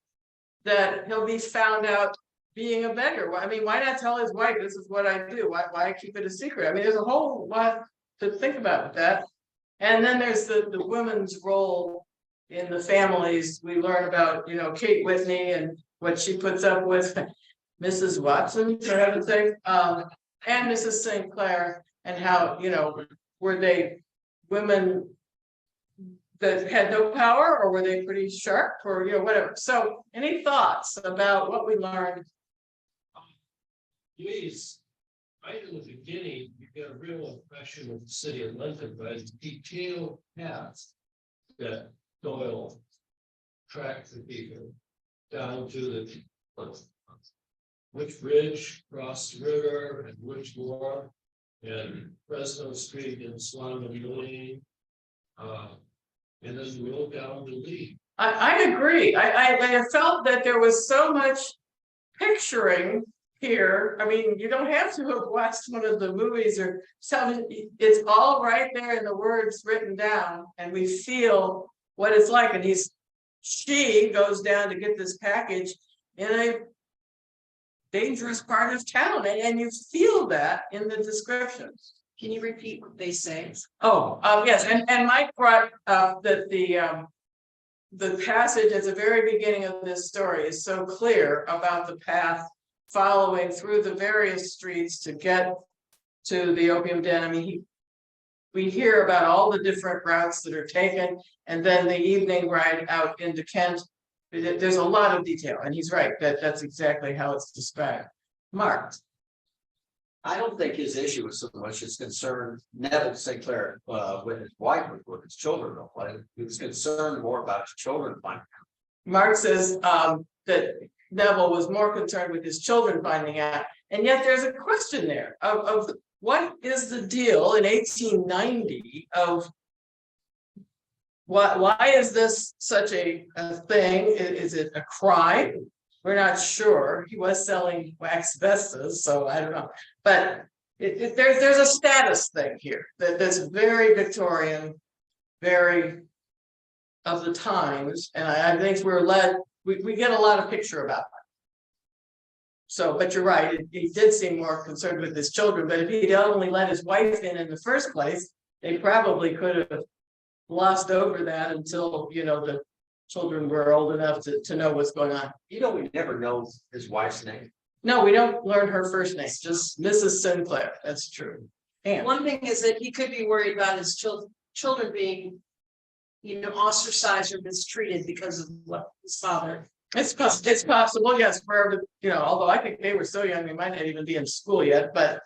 that he'll be found out being a beggar? I mean, why not tell his wife, this is what I do? Why keep it a secret? I mean, there's a whole lot to think about with that. And then there's the women's role in the families. We learn about, Kate Whitney and what she puts up with, Mrs. Watson, for heaven's sake, and Mrs. St. Clair, and how, were they women that had no power, or were they pretty sharp, or whatever? So any thoughts about what we learned? Please, right in the beginning, you get a real impression of the city of London by the detailed paths that Doyle tracked the people down to the which bridge crossed the river and which war, and Fresno Street and Swanman Lane, and then we go down the Lee. I agree. I felt that there was so much picturing here. I mean, you don't have to have watched one of the movies or something. It's all right there in the words written down, and we feel what it's like. And she goes down to get this package in a dangerous part of town, and you feel that in the descriptions. Can you repeat what they say? Oh, yes, and Mike brought up that the passage at the very beginning of this story is so clear about the path following through the various streets to get to the opium den. I mean, we hear about all the different routes that are taken, and then the evening ride out into Kent. There's a lot of detail, and he's right, that's exactly how it's described. Mark. I don't think his issue was so much his concern, Neville St. Clair, with his wife, with his children. He was concerned more about his children finding out. Mark says that Neville was more concerned with his children finding out, and yet there's a question there of what is the deal in 1890 of why is this such a thing? Is it a crime? We're not sure. He was selling wax vestas, so I don't know. But there's a status thing here that's very Victorian, very of the times, and I think we get a lot of picture about that. So, but you're right, he did seem more concerned with his children, but if he'd only let his wife in the first place, they probably could have glossed over that until, the children were old enough to know what's going on. We never know his wife's name. No, we don't learn her first name, just Mrs. Sinclair. That's true. And one thing is that he could be worried about his children being, ostracized or mistreated because of what his father It's possible, yes, for, although I think they were so young, they might not even be in school yet, but,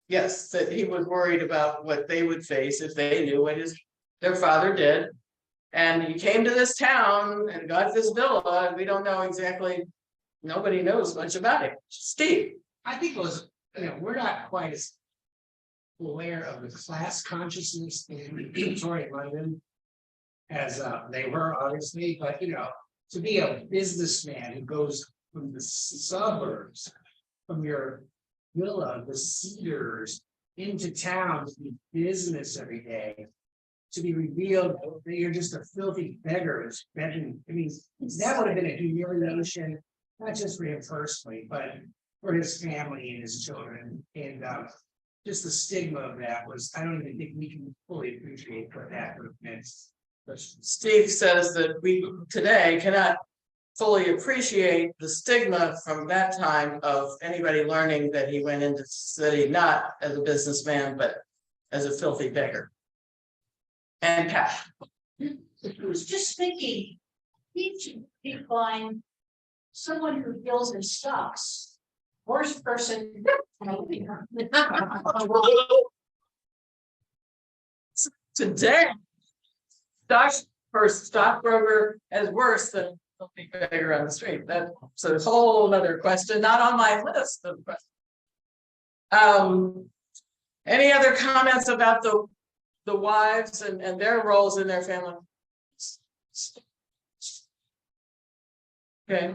yes, that he was worried about what they would face if they knew what their father did. And he came to this town and got this villa, and we don't know exactly, nobody knows much about it. Steve? I think it was, we're not quite as aware of the class consciousness in Victoria, London as they were, obviously, but to be a businessman who goes from the suburbs, from your villa, the Cedars, into town to do business every day, to be revealed that you're just a filthy beggar. I mean, that would have been a humiliation, not just for him personally, but for his family and his children. And just the stigma of that was, I don't even think we can fully appreciate what that would have meant. Steve says that we today cannot fully appreciate the stigma from that time of anybody learning that he went into the city not as a businessman, but as a filthy beggar. And Pat. I was just thinking, he should find someone who deals in stocks. Worst person. Today, stockbroker is worse than filthy beggar on the street. That's a whole other question, not on my list of questions. Any other comments about the wives and their roles in their family? Okay.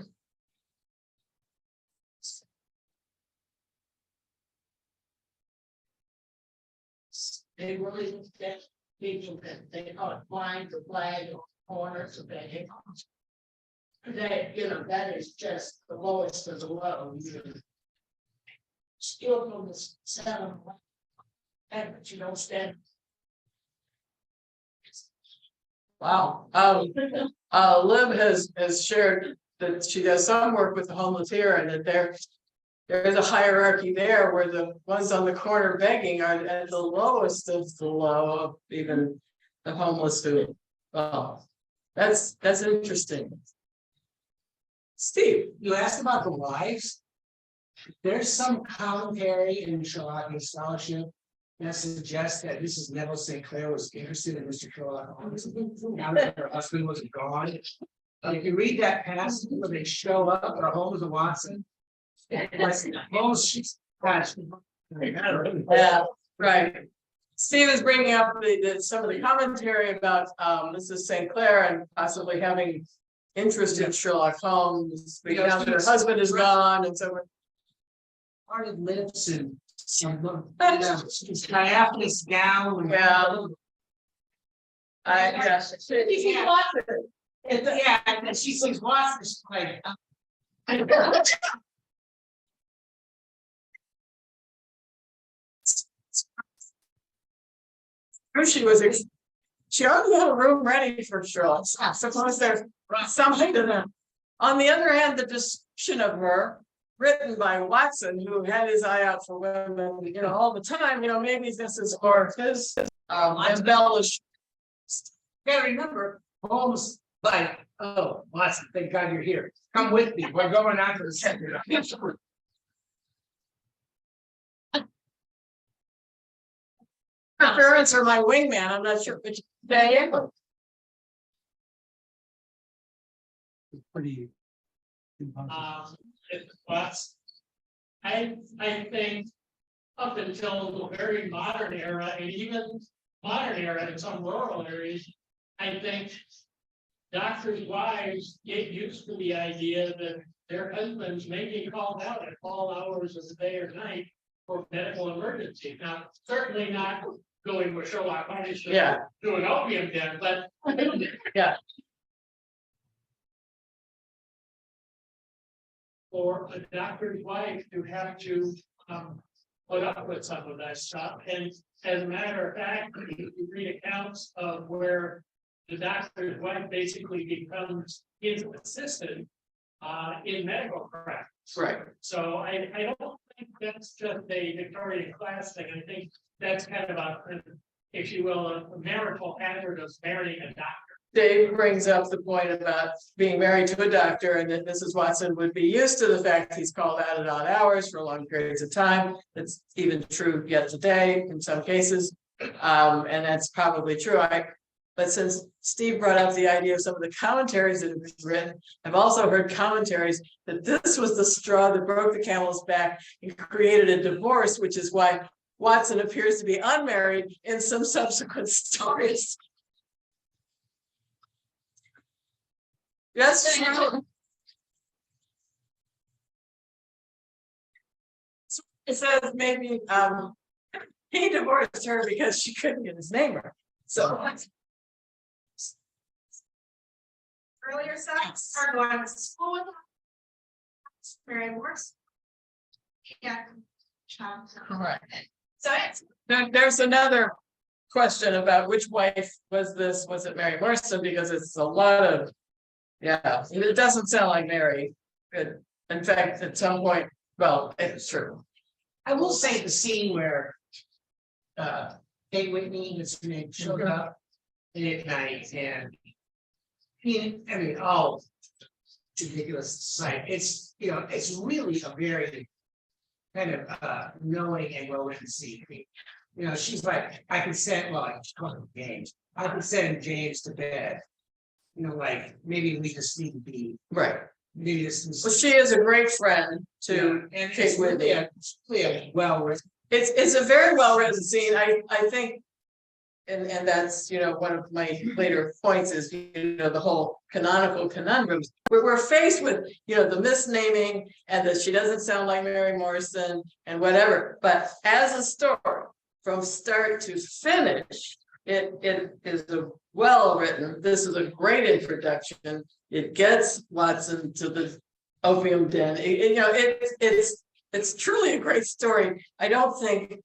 They really get people that they are flying the flag or corners of their head. That, that is just the lowest of the low. Steal from the center, and but you don't stand. Wow. Liv has shared that she does some work with the homeless here, and that there is a hierarchy there where the ones on the corner begging are at the lowest of the low of even the homeless who, well, that's interesting. Steve, you asked about the wives. There's some commentary in Sherlock scholarship that suggests that Mrs. Neville St. Clair was interested in Mr. Sherlock Holmes now that her husband was gone. If you read that passage where they show up at Holmes and Watson, Holmes, she's yeah, right. Steve is bringing up some of the commentary about Mrs. St. Clair and possibly having interest in Sherlock Holmes because her husband is gone and so forth. Parted lips and diaphanous gown. Yeah. Yes. Yeah, and she sees Watson. She's like, she already had a room ready for Sherlock. Suppose there's something to them. On the other hand, the description of her, written by Watson, who had his eye out for women, all the time, maybe this is for his embellished. Gotta remember, Holmes, like, oh, Watson, thank God you're here. Come with me. We're going out to the center. My parents are my wingman. I'm not sure which day. Pretty. I think up until the very modern era, and even modern era in some rural areas, I think doctors' wives get used to the idea that their husbands may be called out at all hours of the day or night for medical emergency. Now, certainly not going with Sherlock Holmes to do an opium den, but yeah. For a doctor's wife to have to put up with some of that stuff. And as a matter of fact, you read accounts of where the doctor's wife basically becomes his assistant in medical practice. Right. So I don't think that's just a Victorian class thing. I think that's kind of a, if you will, a marital hazard of marrying a doctor. Dave brings up the point about being married to a doctor and that Mrs. Watson would be used to the fact he's called out at odd hours for long periods of time. It's even true yet today in some cases. And that's probably true. But since Steve brought up the idea of some of the commentaries that have been written, I've also heard commentaries that this was the straw that broke the camel's back and created a divorce, which is why Watson appears to be unmarried in some subsequent stories. That's true. It says maybe he divorced her because she couldn't get his name right. So Earlier sex, or going to school with them. Very worse. Yeah. correct. So it's. There's another question about which wife was this? Was it Mary Worston? Because it's a lot of, yeah, it doesn't sound like Mary. Good. In fact, at some point, well, it's true. I will say the scene where Kate Whitney and his name showed up at night and I mean, all ridiculous sight. It's, you know, it's really a very kind of knowing and well-written scene. I mean, you know, she's like, I could send, well, I'm calling James. I could send James to bed. You know, like maybe we just need to be right. Maybe this is. Well, she is a great friend to and Kate Whitney. Well written. It's a very well written scene. I think, and that's, you know, one of my later points is, you know, the whole canonical conundrums. We're faced with, you know, the misnaming and that she doesn't sound like Mary Morrison and whatever. But as a story, from start to finish, it is a well written. This is a great introduction. It gets Watson to the opium den. You know, it's truly a great story. I don't think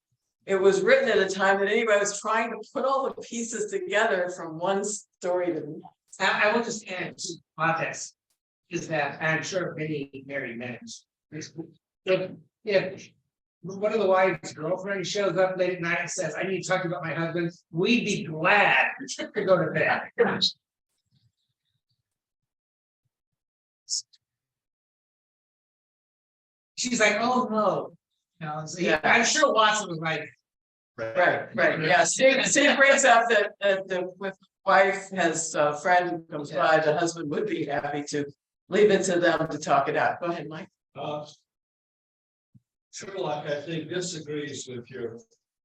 it was written at a time that anybody was trying to put all the pieces together from one story to the next. I will just add to context is that I'm sure many married men. If one of the wives' girlfriend shows up late at night and says, I need to talk about my husband, we'd be glad to go to bed. She's like, oh no. You know, so yeah. I'm sure Watson was like, right. Yeah, Steve brings up that with wife has a friend who comes by, the husband would be happy to leave it to them to talk it out. Go ahead, Mike. Sherlock, I think, disagrees with your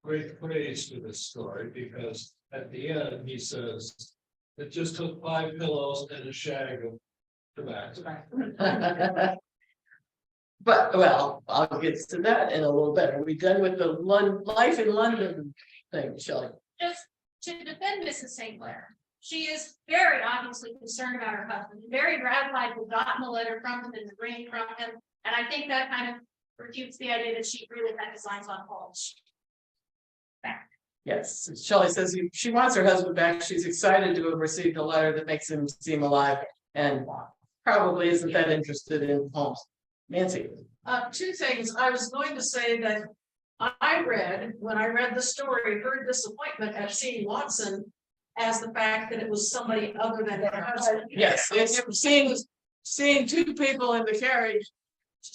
great praise to this story because at the end he says it just took 5 pillows and a shag of tobacco. But well, I'll get to that in a little bit. Are we done with the life in London thing, Shelley? Just to defend Mrs. St. Clair, she is very obviously concerned about her husband, very gratified to have gotten the letter from him and the ring from him. And I think that kind of refutes the idea that she really had designs on Holmes. Yes, Shelley says she wants her husband back. She's excited to have received a letter that makes him seem alive and probably isn't that interested in Holmes. Nancy. Two things. I was going to say that I read, when I read the story, her disappointment at seeing Watson as the fact that it was somebody other than her husband. Yes, seeing two people in the carriage,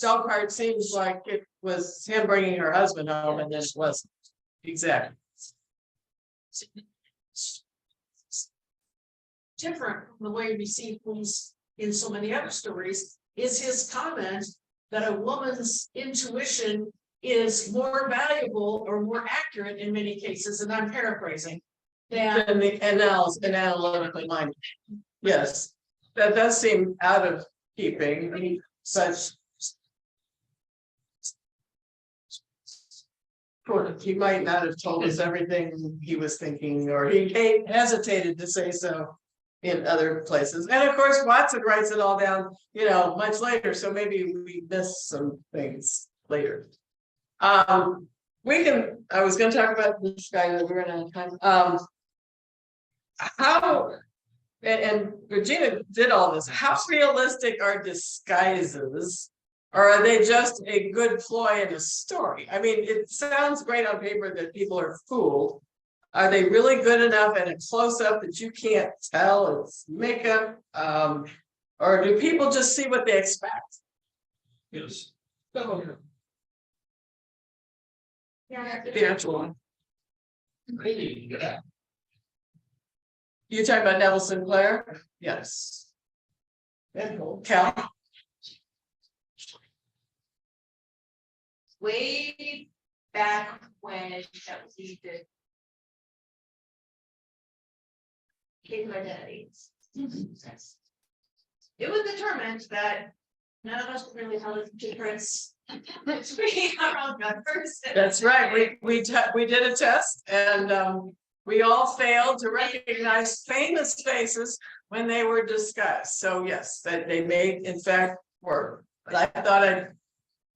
part seems like it was him bringing her husband home and then it wasn't. Exactly. Different from the way we see things in so many other stories is his comment that a woman's intuition is more valuable or more accurate in many cases, and I'm paraphrasing, than the analytically minded. Yes, that does seem out of keeping. Such he might not have told us everything he was thinking, or he hesitated to say so in other places. And of course, Watson writes it all down, you know, much later. So maybe we miss some things later. I was going to talk about this guy that we're out of time. How, and Regina did all this. How realistic are disguises? Or are they just a good ploy in a story? I mean, it sounds great on paper that people are fooled. Are they really good enough at a close-up that you can't tell it's makeup? Or do people just see what they expect? Yes. The actual one. You talking about Neville Sinclair? Yes. And Cal? Way back when that we did. Case of identities. It was determined that none of us could really tell the difference between our own numbers. That's right. We did a test and we all failed to recognize famous faces when they were discussed. So yes, that they may in fact work. But I thought I'd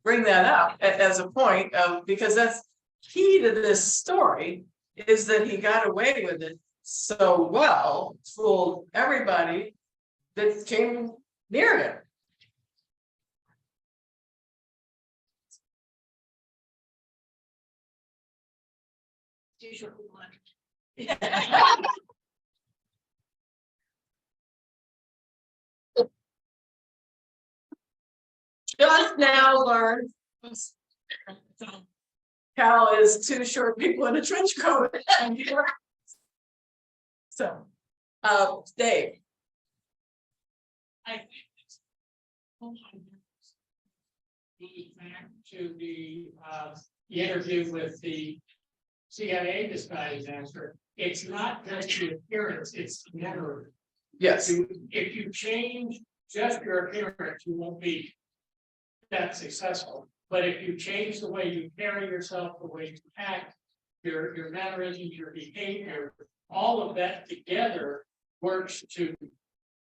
bring that up as a point of, because that's key to this story, is that he got away with it so well, fooled everybody that came near him. Just now learned Cal is two short people in a trench coat. So, Dave. To the interview with the CIA disguise answer, it's not just the appearance, it's the manner. Yes. If you change just your appearance, you won't be that successful. But if you change the way you carry yourself, the way you act, your mannerisms, your behavior, all of that together works to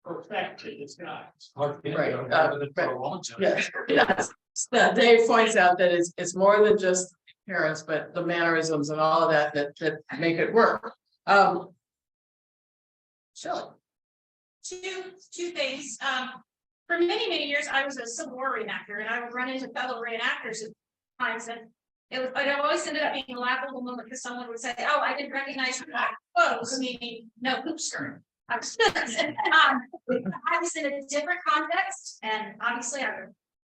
perfect the disguise. Right. Yes. Yes. Dave points out that it's more than just appearance, but the mannerisms and all of that make it work. Sure. Two things. For many years, I was a Civil War reenactor, and I would run into fellow reenactors at times, and it always ended up being a laughable moment because someone would say, "Oh, I didn't recognize your black clothes," meaning no hoop skirt. I was in a different context, and obviously I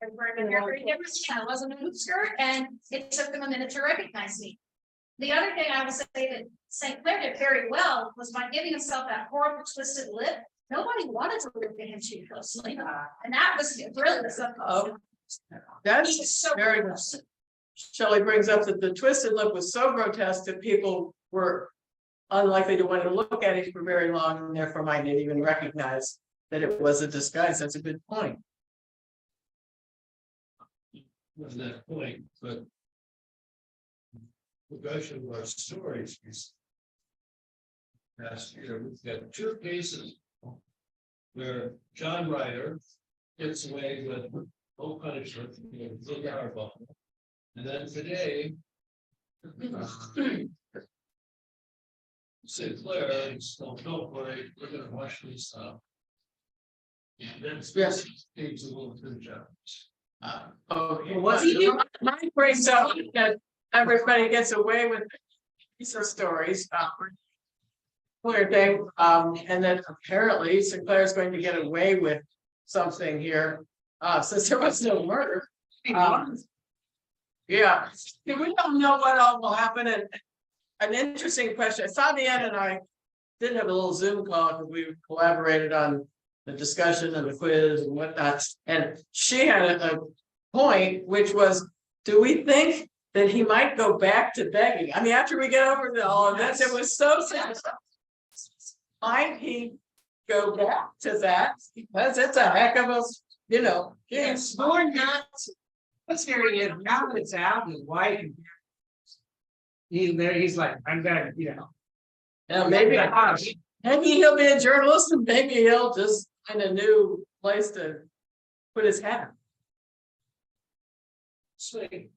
was wearing a hair very different. I wasn't a hoop skirt, and it took them a minute to recognize me. The other thing I will say that St. Clair did very well was by giving himself that horrible twisted lip. Nobody wanted to look at him too closely, and that was brilliant. Oh, that's so very good. Shelley brings up that the twisted lip was so grotesque that people were unlikely to want to look at it for very long, and therefore might not even recognize that it was a disguise. That's a good point. Was that point, but progression of our stories is last year, we've got two cases where John Ryder gets away with no punishment, and then today St. Clair is don't worry, we're gonna watch this stuff. And then yes, takes a little too job. Okay. Mike brings up that everybody gets away with these are stories. Clear thing, and then apparently Sinclair is going to get away with something here, since there was no murder. Yeah, we don't know what all will happen, and an interesting question. Sadia and I did have a little Zoom call because we collaborated on the discussion and the quiz and whatnot, and she had a point, which was, do we think that he might go back to begging? I mean, after we get over all of this, it was so sad. Might he go back to that? Because it's a heck of a, Yes, or not. Let's hear it. Now that it's out and white. He's like, I'm gonna, maybe he'll be a journalist, and maybe he'll just find a new place to put his hat. Sweet.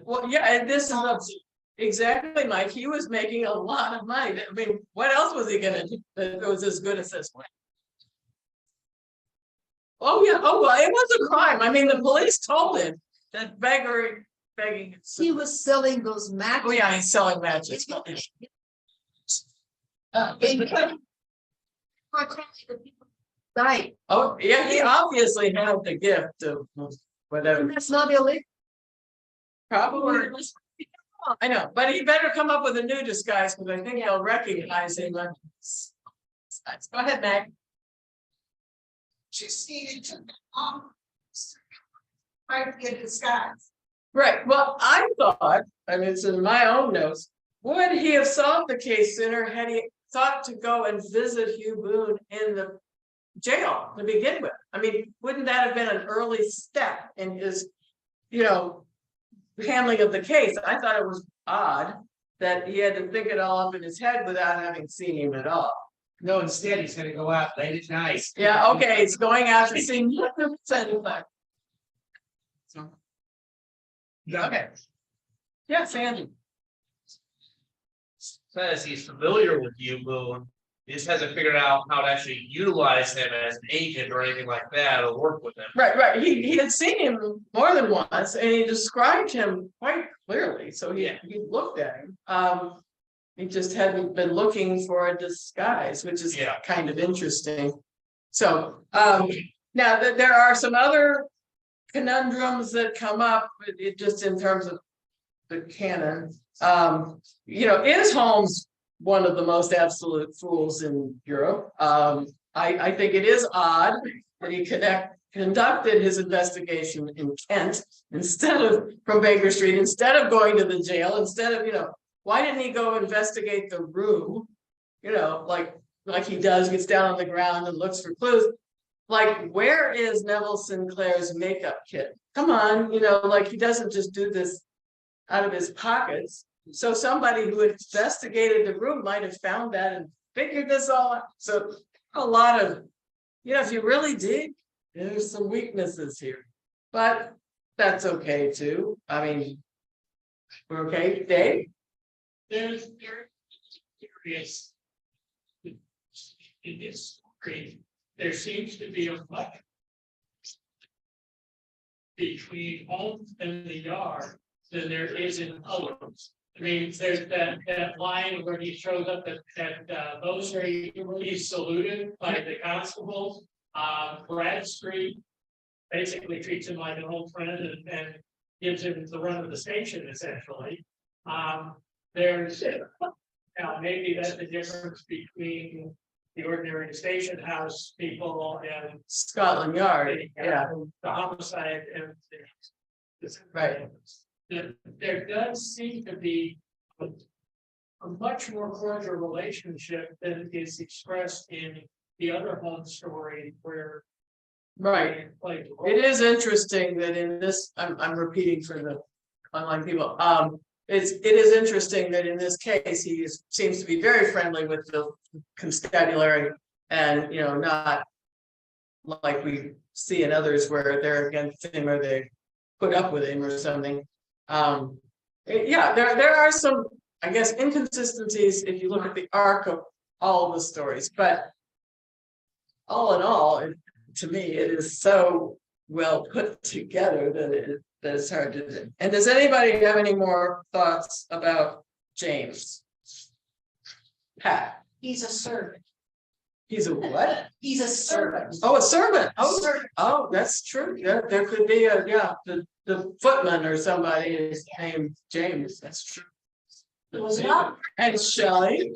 Well, yeah, and this is exactly, Mike. He was making a lot of money. I mean, what else was he gonna do that was as good as this one? Oh yeah. Oh well, it was a crime. I mean, the police told him that begging begging. He was selling those matches. Oh, yeah, he's selling matches. Right. Oh, yeah, he obviously had the gift of whatever. That's not illegal. Probably. I know, but he better come up with a new disguise because I think he'll recognize him. Go ahead, Meg. Just needed to. Try to get disguised. Right, well, I thought, and it's in my own notes, would he have solved the case sooner had he thought to go and visit Hugh Boone in the jail to begin with? I mean, wouldn't that have been an early step in his, handling of the case? I thought it was odd that he had to think it all up in his head without having seen him at all. No, instead, he's gonna go out late at night. Yeah, okay, he's going out to see. So. Okay. Yeah, Sandy. Says he's familiar with you, Boone. He just hasn't figured out how to actually utilize him as an agent or anything like that, or work with him. Right. He had seen him more than once, and he described him quite clearly. So he looked at him. He just hadn't been looking for a disguise, which is kind of interesting. So now that there are some other conundrums that come up, just in terms of the canon. Is Holmes one of the most absolute fools in Europe? I think it is odd that he conducted his investigation in Kent from Baker Street, instead of going to the jail, why didn't he go investigate the room? Like he does, gets down on the ground and looks for clues. Like, where is Neville Sinclair's makeup kit? Come on, he doesn't just do this out of his pockets. So somebody who investigated the room might have found that and figured this all out. So a lot of, if you really dig, there's some weaknesses here, but that's okay too. I mean, we're okay, Dave? There's curious. In this story, there seems to be a fight between Holmes and the yard than there is in others. I mean, there's that line where he shows up at Mosley, he's saluted by the constables. Bradstreet basically treats him like an old friend and gives him the run of the station, essentially. There's maybe that's the difference between the ordinary station house people and Scotland Yard. The homicide and right. There does seem to be a much more cordial relationship than is expressed in the other Holmes story where. Right. It is interesting that in this, I'm repeating for the online people. It is interesting that in this case, he seems to be very friendly with the constabulary, and not like we see in others where they're against him or they put up with him or something. There are some, I guess, inconsistencies if you look at the arc of all of the stories, but all in all, to me, it is so well put together that it's hard to do. And does anybody have any more thoughts about James? Pat? He's a servant. He's a what? He's a servant. Oh, a servant. Oh, Servant. oh, that's true. Yeah, there could be the footman or somebody is named James. That's true. Was it up? And Shelley.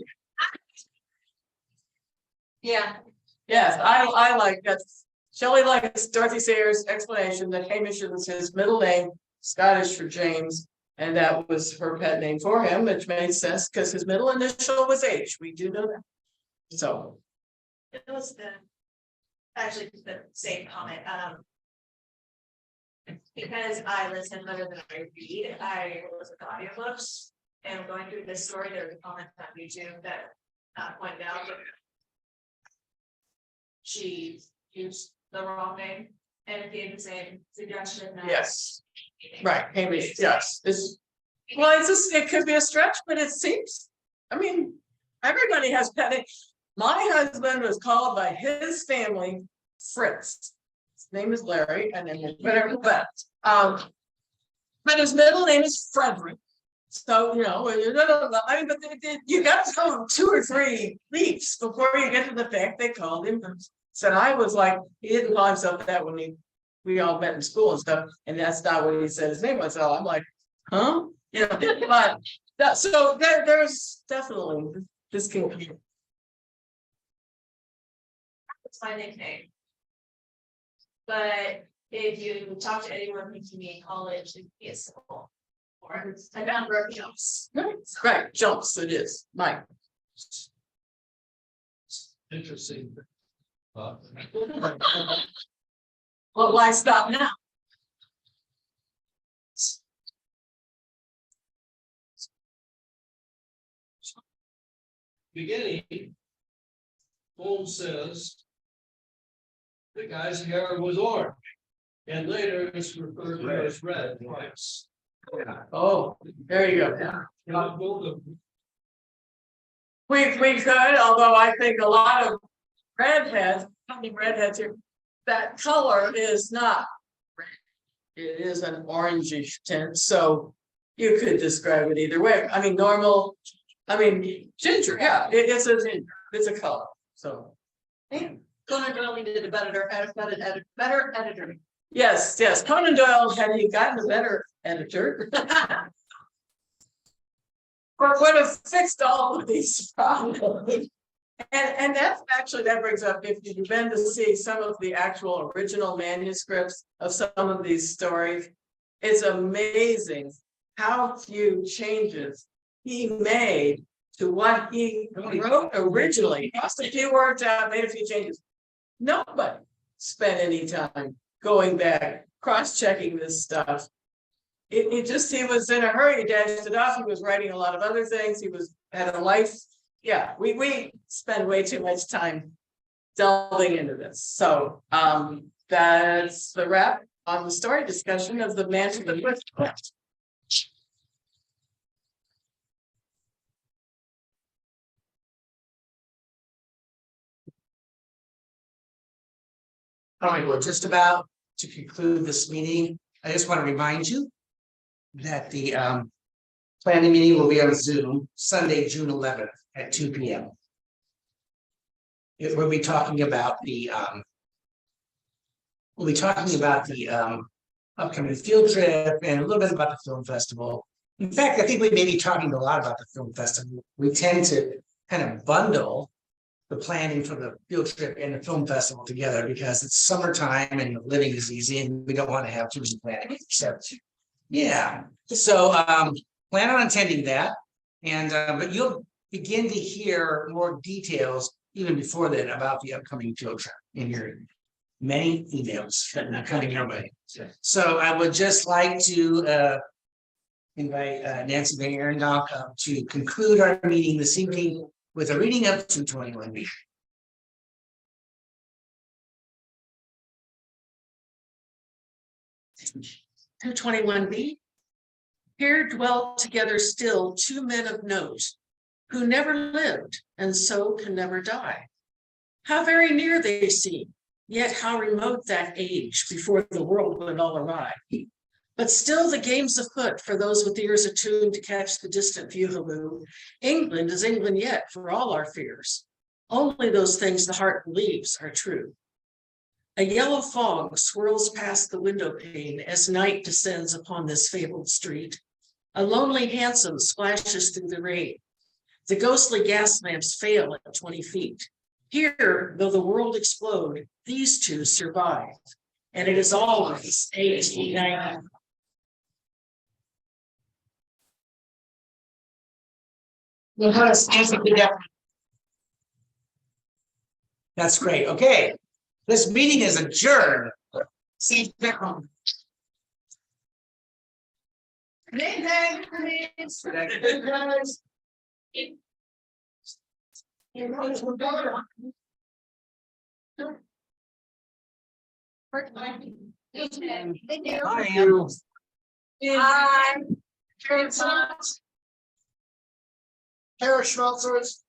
Yeah. Yes, I like that. Shelley likes Dorothy Sayers' explanation that Hamish is his middle name, Scottish for James, and that was her pet name for him, which made sense because his middle initial was H. We do know that. So. It was actually the same comment. Because I listen better than I read, I listen to audiobooks, and going through this story, there's a comment on YouTube that pointed out that she used the wrong name and it gave the same suggestion. Yes. Right, Hamish, yes. It could be a stretch, but it seems, I mean, everybody has pet names. My husband was called by his family Fritz. His name is Larry, and then whatever, but But his middle name is Frederick. So, you know, I mean, but you got to go 2 or 3 leaps before you get to the fact they called him. Said I was like, he didn't call himself that when we all met in school and stuff, and that's not what he said his name was. So I'm like, huh? You know, but so there's definitely this can be. It's my nickname. But if you talk to anyone who can be in college, it'd be a symbol. Or a number of jumps. Right, jumps it is, Mike. Interesting. Well, why stop now? Beginning. Holmes says. The guy's hair was orange. And later it's referred to as red twice. Oh, there you go. Not both of them. We could, although I think a lot of redheads, how many redheads here? That color is not red. It is an orangish tint, so you could describe it either way. I mean, normal, I mean, ginger, yeah, it's a ginger, it's a color, so. Conan Doyle needed a better editor. Yes, Conan Doyle, had he gotten a better editor. Would have fixed all of these problems. And that's actually, that brings up, if you've been to see some of the actual original manuscripts of some of these stories, it's amazing how few changes he made to what he wrote originally. Just a few words out, made a few changes. Nobody spent any time going back, cross-checking this stuff. It just, he was in a hurry, he dashed it off, he was writing a lot of other things, had a life. Yeah, we spend way too much time delving into this. So that's the wrap on the story discussion of the man from the first quest. All right, we're just about to conclude this meeting. I just want to remind you that the planning meeting will be on Zoom Sunday, June 11th at 2 p.m. We'll be talking about the upcoming field trip and a little bit about the film festival. In fact, I think we may be talking a lot about the film festival. We tend to kind of bundle the planning for the field trip and the film festival together because it's summertime and living is easy and we don't want to have too much planning. So, yeah, so plan on attending that, and but you'll begin to hear more details even before then about the upcoming field trip in your many emails coming your way. So I would just like to invite Nancy Van Arendonk to conclude our meeting this evening with a reading of 221B. 221B. Here dwelt together still 2 men of note, who never lived and so can never die. How very near they seem, yet how remote that age before the world went all awry. But still the game's afoot for those with ears attuned to catch the distant view halloo. England is England yet for all our fears. Only those things the heart believes are true. A yellow fog swirls past the window pane as night descends upon this fabled street. A lonely hansom splashes through the rain. The ghostly gas lamps fail at 20 feet. Here, though the world explode, these two survive. And it is always 1890. Well, how does that's great. Okay. This meeting is adjourned. See you back home. Kara Schmelzer's